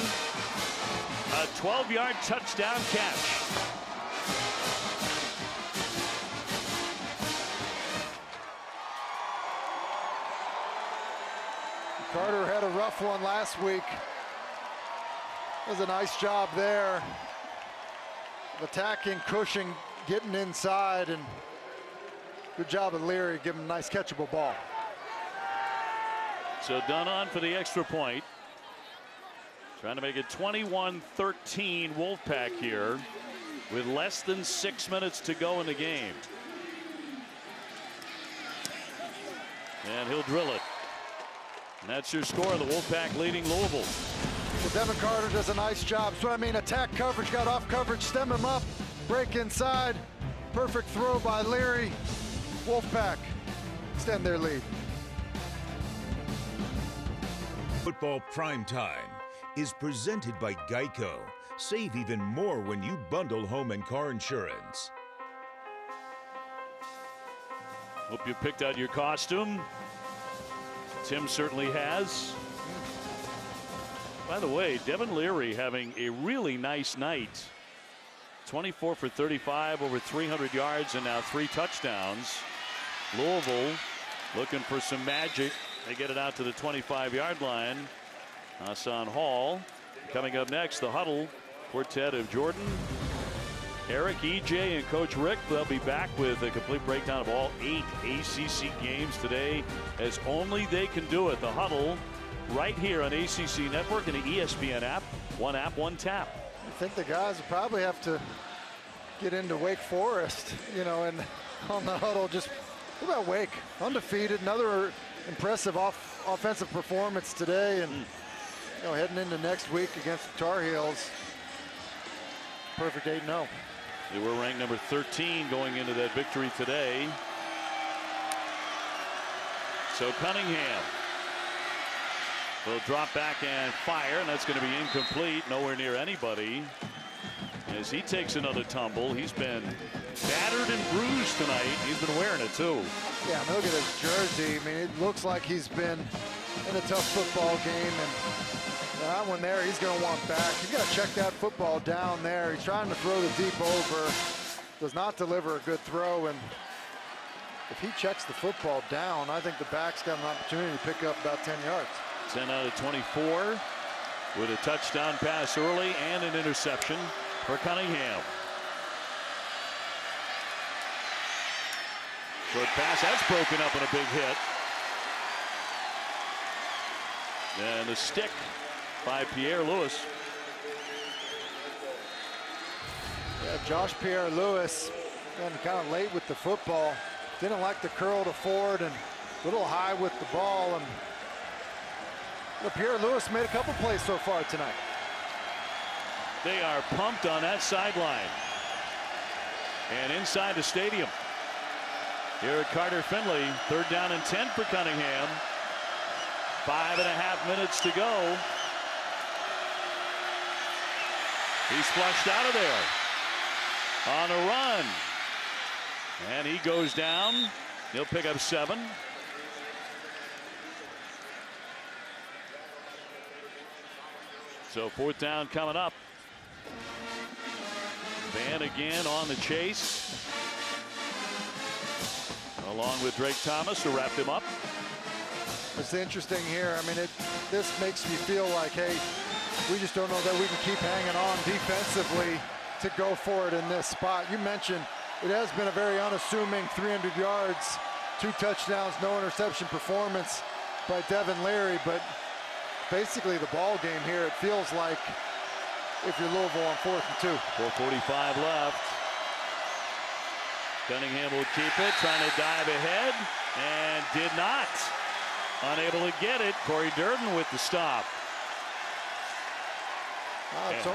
A 12-yard touchdown catch. Carter had a rough one last week. Does a nice job there of attacking Cushing, getting inside, and good job of Leary giving him a nice catchable ball. So Dunn on for the extra point. Trying to make it 21-13 Wolfpack here with less than 6 minutes to go in the game. And he'll drill it. And that's your score. The Wolfpack leading Louisville. Well, Devin Carter does a nice job. That's what I mean. Attack coverage, got off coverage, stem him up, break inside. Perfect throw by Leary. Wolfpack extend their lead. Football Primetime is presented by Geico. Save even more when you bundle home and car insurance. Hope you picked out your costume. Tim certainly has. By the way, Devin Leary having a really nice night. 24 for 35, over 300 yards, and now 3 touchdowns. Louisville looking for some magic. They get it out to the 25-yard line. Hassan Hall. Coming up next, the Huddle quartet of Jordan, Eric, EJ, and Coach Rick. They'll be back with a complete breakdown of all 8 ACC games today, as only they can do it. The Huddle right here on ACC Network and the ESPN app. One app, one tap. I think the guys will probably have to get into Wake Forest, you know, and on the Huddle. Just what about Wake? Undefeated, another impressive offensive performance today, and you know, heading into next week against the Tar Heels. Perfect 8-0. They were ranked number 13 going into that victory today. So Cunningham will drop back and fire, and that's going to be incomplete. Nowhere near anybody as he takes another tumble. He's been battered and bruised tonight. He's been wearing it too. Yeah, I mean, look at his jersey. I mean, it looks like he's been in a tough football game, and that one there, he's going to want back. He's got to check that football down there. He's trying to throw the deep over. Does not deliver a good throw, and if he checks the football down, I think the back's got an opportunity to pick up about 10 yards. 10 out of 24 with a touchdown pass early and an interception for Cunningham. Short pass, that's broken up in a big hit. And a stick by Pierre Lewis. Yeah, Josh Pierre Lewis, kind of late with the football. Didn't like the curl to Ford and a little high with the ball. And Pierre Lewis made a couple plays so far tonight. They are pumped on that sideline. And inside the stadium. Here at Carter Finley, 3rd down and 10 for Cunningham. 5.5 minutes to go. He's flushed out of there on a run. And he goes down. He'll pick up 7. So 4th down coming up. Van again on the chase. Along with Drake Thomas, who wrapped him up. It's interesting here. I mean, this makes me feel like, hey, we just don't know that we can keep hanging on defensively to go for it in this spot. You mentioned it has been a very unassuming 300 yards, 2 touchdowns, no interception performance by Devin Leary, but basically the ball game here, it feels like if you're Louisville on 4th and 2. 4:45 left. Cunningham will keep it, trying to dive ahead, and did not. Unable to get it. Corey Durden with the stop. It's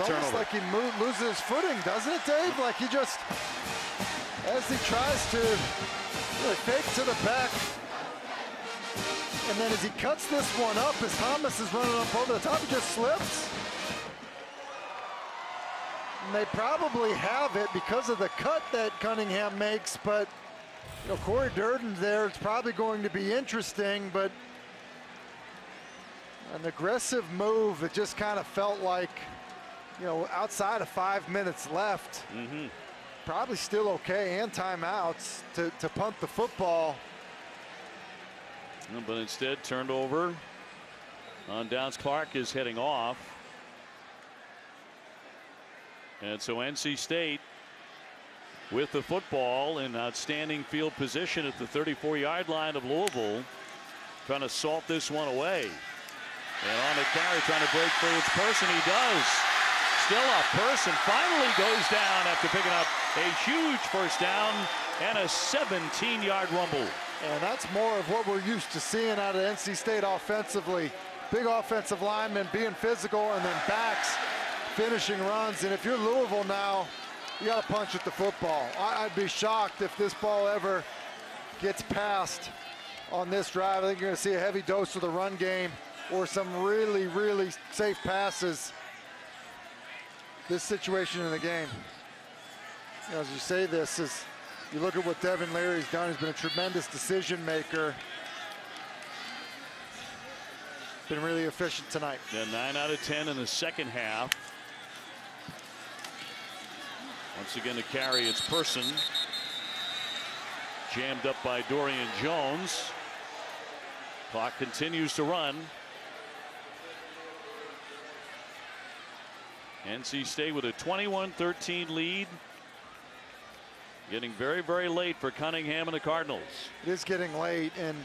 almost like he loses his footing, doesn't it, Dave? Like he just, as he tries to really fake to the back, and then as he cuts this one up, as Thomas is running up over the top, he just slips. And they probably have it because of the cut that Cunningham makes, but You know, Corey Durden's there. It's probably going to be interesting, but an aggressive move that just kind of felt like, you know, outside of 5 minutes left, probably still okay, and timeouts to punt the football. But instead turned over on downs. Clark is heading off. And so NC State with the football in outstanding field position at the 34-yard line of Louisville, trying to salt this one away. And on the carry, trying to break free. It's Person. He does. Still up. Person finally goes down after picking up a huge first down and a 17-yard rumble. And that's more of what we're used to seeing out of NC State offensively. Big offensive linemen being physical, and then backs finishing runs. And if you're Louisville now, you got to punch at the football. I'd be shocked if this ball ever gets passed on this drive. I think you're going to see a heavy dose of the run game or some really, really safe passes this situation in the game. You know, as you say this, as you look at what Devin Leary's done, he's been a tremendous decision maker. Been really efficient tonight. Yeah, 9 out of 10 in the second half. Once again to carry, it's Person. Jammed up by Dorian Jones. Clock continues to run. NC State with a 21-13 lead. Getting very, very late for Cunningham and the Cardinals. It is getting late, and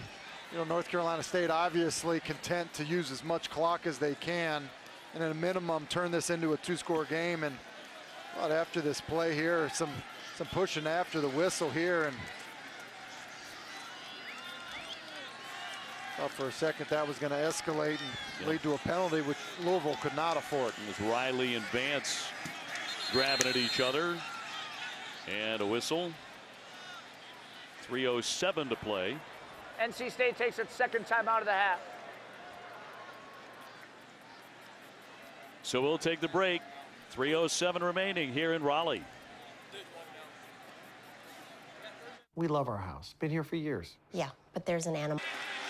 you know, North Carolina State obviously content to use as much clock as they can, and at a minimum turn this into a 2-score game. And but after this play here, some pushing after the whistle here, and thought for a second that was going to escalate and lead to a penalty, which Louisville could not afford. It was Riley and Vance grabbing at each other, and a whistle. 3:07 to play. NC State takes its second time out of the half. So we'll take the break. 3:07 remaining here in Raleigh. We love our house. Been here for years. Yeah, but there's an animal.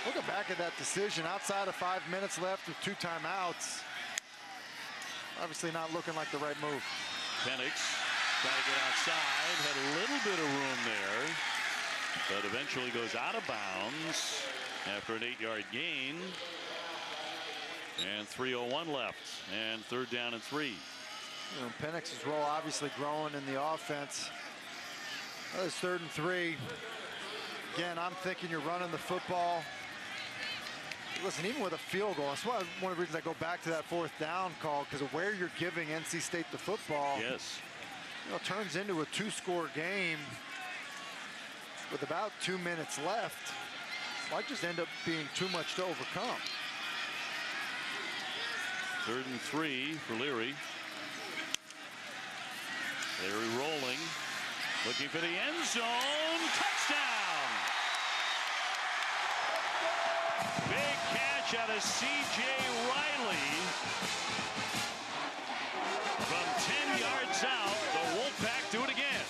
Looking back at that decision, outside of 5 minutes left with 2 timeouts, obviously not looking like the right move. Pennix trying to get outside, had a little bit of room there, but eventually goes out of bounds after an 8-yard gain. And 3:01 left, and 3rd down and 3. You know, Pennix's role obviously growing in the offense. That is 3rd and 3. Again, I'm thinking you're running the football. Listen, even with a field goal, that's why one of the reasons I go back to that 4th down call, because of where you're giving NC State the football. Yes. You know, turns into a 2-score game with about 2 minutes left. Might just end up being too much to overcome. 3rd and 3 for Leary. Leary rolling, looking for the end zone. Touchdown! Big catch out of C.J. Riley. From 10 yards out, the Wolfpack do it again.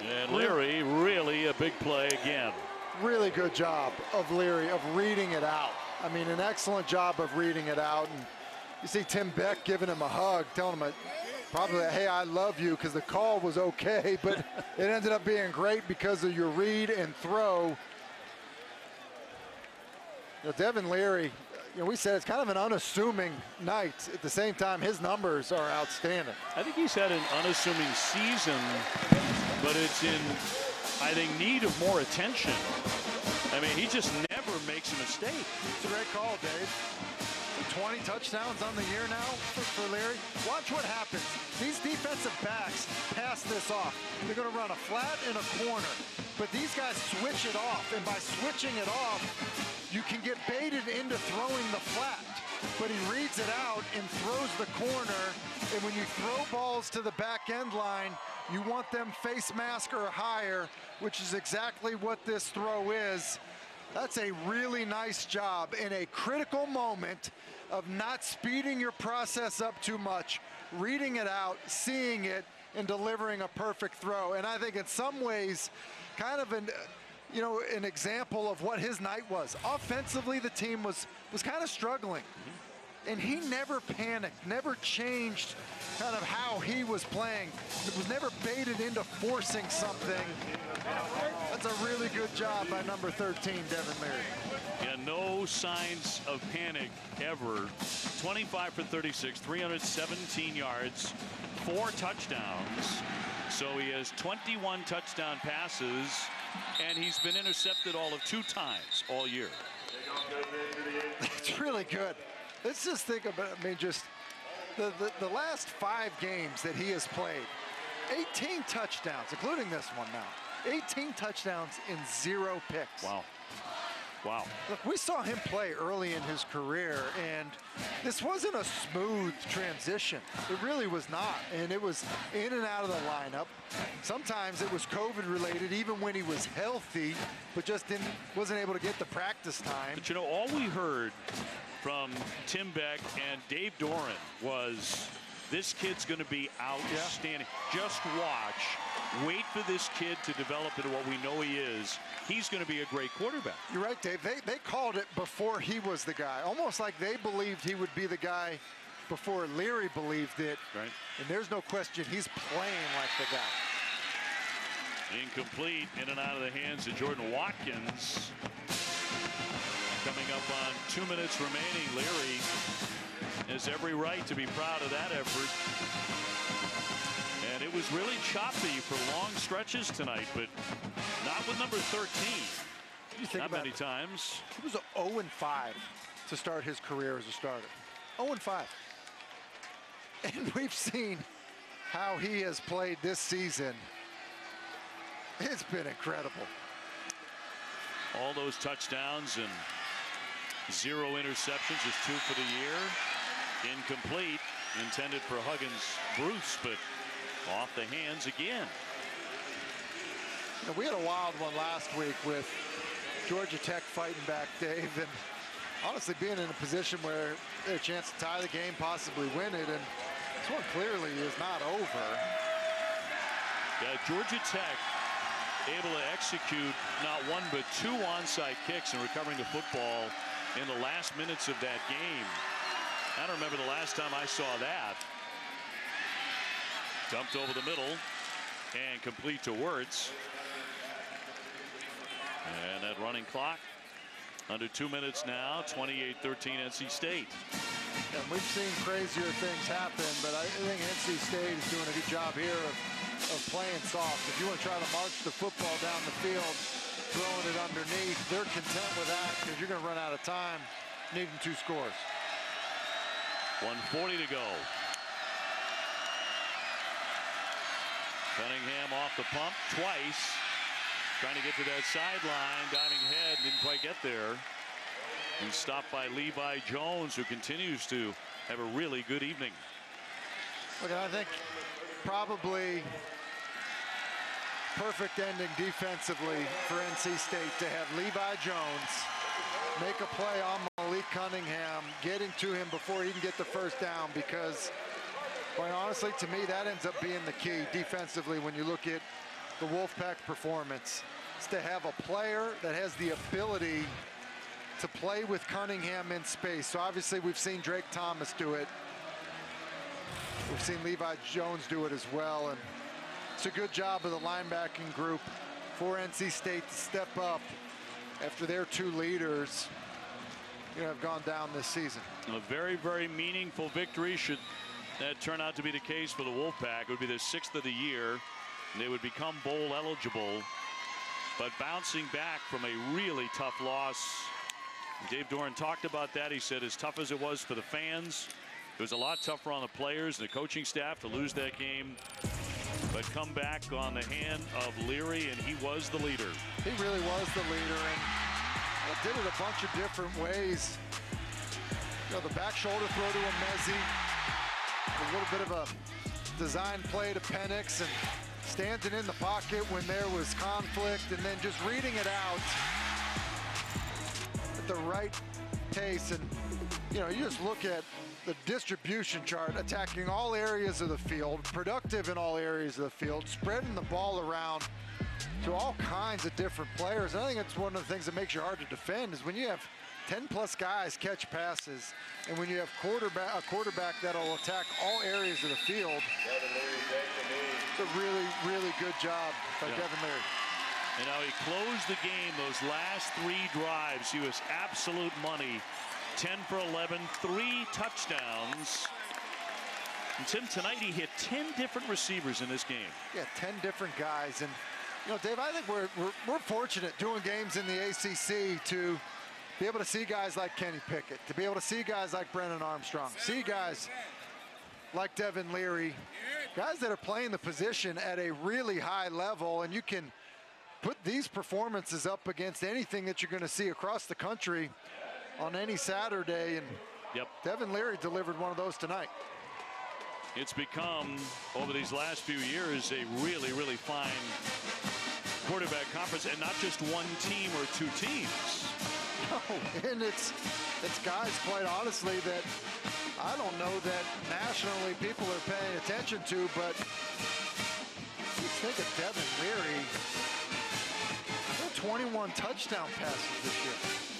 And Leary, really a big play again. Really good job of Leary of reading it out. I mean, an excellent job of reading it out. And you see Tim Beck giving him a hug, telling him probably, hey, I love you, because the call was okay, but it ended up being great because of your read and throw. You know, Devin Leary, you know, we said it's kind of an unassuming night. At the same time, his numbers are outstanding. I think he's had an unassuming season, but it's in, I think, need of more attention. I mean, he just never makes a mistake. It's a great call, Dave. 20 touchdowns on the year now for Leary. Watch what happens. These defensive backs pass this off. They're going to run a flat and a corner, but these guys switch it off, and by switching it off, you can get baited into throwing the flat. But he reads it out and throws the corner, and when you throw balls to the back end line, you want them face mask or higher, which is exactly what this throw is. That's a really nice job in a critical moment of not speeding your process up too much, reading it out, seeing it, and delivering a perfect throw. And I think in some ways, kind of an example of what his night was. Offensively, the team was kind of struggling. And he never panicked, never changed kind of how he was playing. It was never baited into forcing something. That's a really good job by number 13, Devin Leary. Yeah, no signs of panic ever. 25 for 36, 317 yards, 4 touchdowns. So he has 21 touchdown passes, and he's been intercepted all of 2 times all year. It's really good. Let's just think about, just the last 5 games that he has played, 18 touchdowns, including this one now. 18 touchdowns in 0 picks. Wow. Wow. Look, we saw him play early in his career, and this wasn't a smooth transition. It really was not, and it was in and out of the lineup. Sometimes it was COVID related, even when he was healthy, but just wasn't able to get the practice time. But all we heard from Tim Beck and Dave Doran was, this kid's going to be outstanding. Yeah. Just watch. Wait for this kid to develop into what we know he is. He's going to be a great quarterback. You're right, Dave. They called it before he was the guy. Almost like they believed he would be the guy before Leary believed it. Right. And there's no question he's playing like the guy. Incomplete, in and out of the hands of Jordan Watkins. Coming up on 2 minutes remaining, Leary has every right to be proud of that effort. And it was really choppy for long stretches tonight, but not with number 13. Not many times. He was 0-5 to start his career as a starter. 0-5. And we've seen how he has played this season. It's been incredible. All those touchdowns and 0 interceptions, just 2 for the year. Incomplete, intended for Huggins-Bruce, but off the hands again. We had a wild one last week with Georgia Tech fighting back, Dave, and honestly being in a position where they had a chance to tie the game, possibly win it, and this one clearly is not over. Yeah, Georgia Tech able to execute not 1 but 2 onside kicks and recovering the football in the last minutes of that game. I don't remember the last time I saw that. Dumped over the middle and complete to Wirtz. And that running clock under 2 minutes now, 28-13 NC State. And we've seen crazier things happen, but I think NC State is doing a good job here of playing soft. If you want to try to march the football down the field, throwing it underneath, they're content with that because you're going to run out of time needing 2 scores. 1:40 to go. Cunningham off the pump twice. Trying to get to that sideline. Diving head, didn't quite get there. And stopped by Levi Jones, who continues to have a really good evening. Look, I think probably perfect ending defensively for NC State to have Levi Jones make a play on Malik Cunningham, getting to him before he can get the first down, because quite honestly, to me, that ends up being the key defensively when you look at the Wolfpack performance. It's to have a player that has the ability to play with Cunningham in space. So obviously we've seen Drake Thomas do it. We've seen Levi Jones do it as well. And it's a good job of the linebacking group for NC State to step up after their 2 leaders have gone down this season. A very, very meaningful victory. Should that turn out to be the case for the Wolfpack, it would be their 6th of the year. And they would become bowl eligible. But bouncing back from a really tough loss. Dave Doran talked about that. He said as tough as it was for the fans, it was a lot tougher on the players and the coaching staff to lose that game. But come back on the hand of Leary, and he was the leader. He really was the leader, and did it a bunch of different ways. The back shoulder throw to Emezie, a little bit of a design play to Pennix, and standing in the pocket when there was conflict, and then just reading it out at the right pace. And you know, you just look at the distribution chart, attacking all areas of the field, productive in all areas of the field, spreading the ball around to all kinds of different players. And I think that's one of the things that makes you hard to defend is when you have 10-plus guys catch passes, and when you have a quarterback that'll attack all areas of the field. It's a really, really good job by Devin Leary. And now he closed the game, those last 3 drives. He was absolute money. 10 for 11, 3 touchdowns. And Tim, tonight he hit 10 different receivers in this game. Yeah, 10 different guys. And, you know, Dave, I think we're fortunate doing games in the ACC to be able to see guys like Kenny Pickett, to be able to see guys like Brennan Armstrong, see guys like Devin Leary, guys that are playing the position at a really high level, and you can put these performances up against anything that you're going to see across the country on any Saturday, and Devin Leary delivered one of those tonight. It's become, over these last few years, a really, really fine quarterback conference, and not just one team or 2 teams. No, and it's guys, quite honestly, that I don't know that nationally people are paying attention to, but you think of Devin Leary, 21 touchdown passes this year.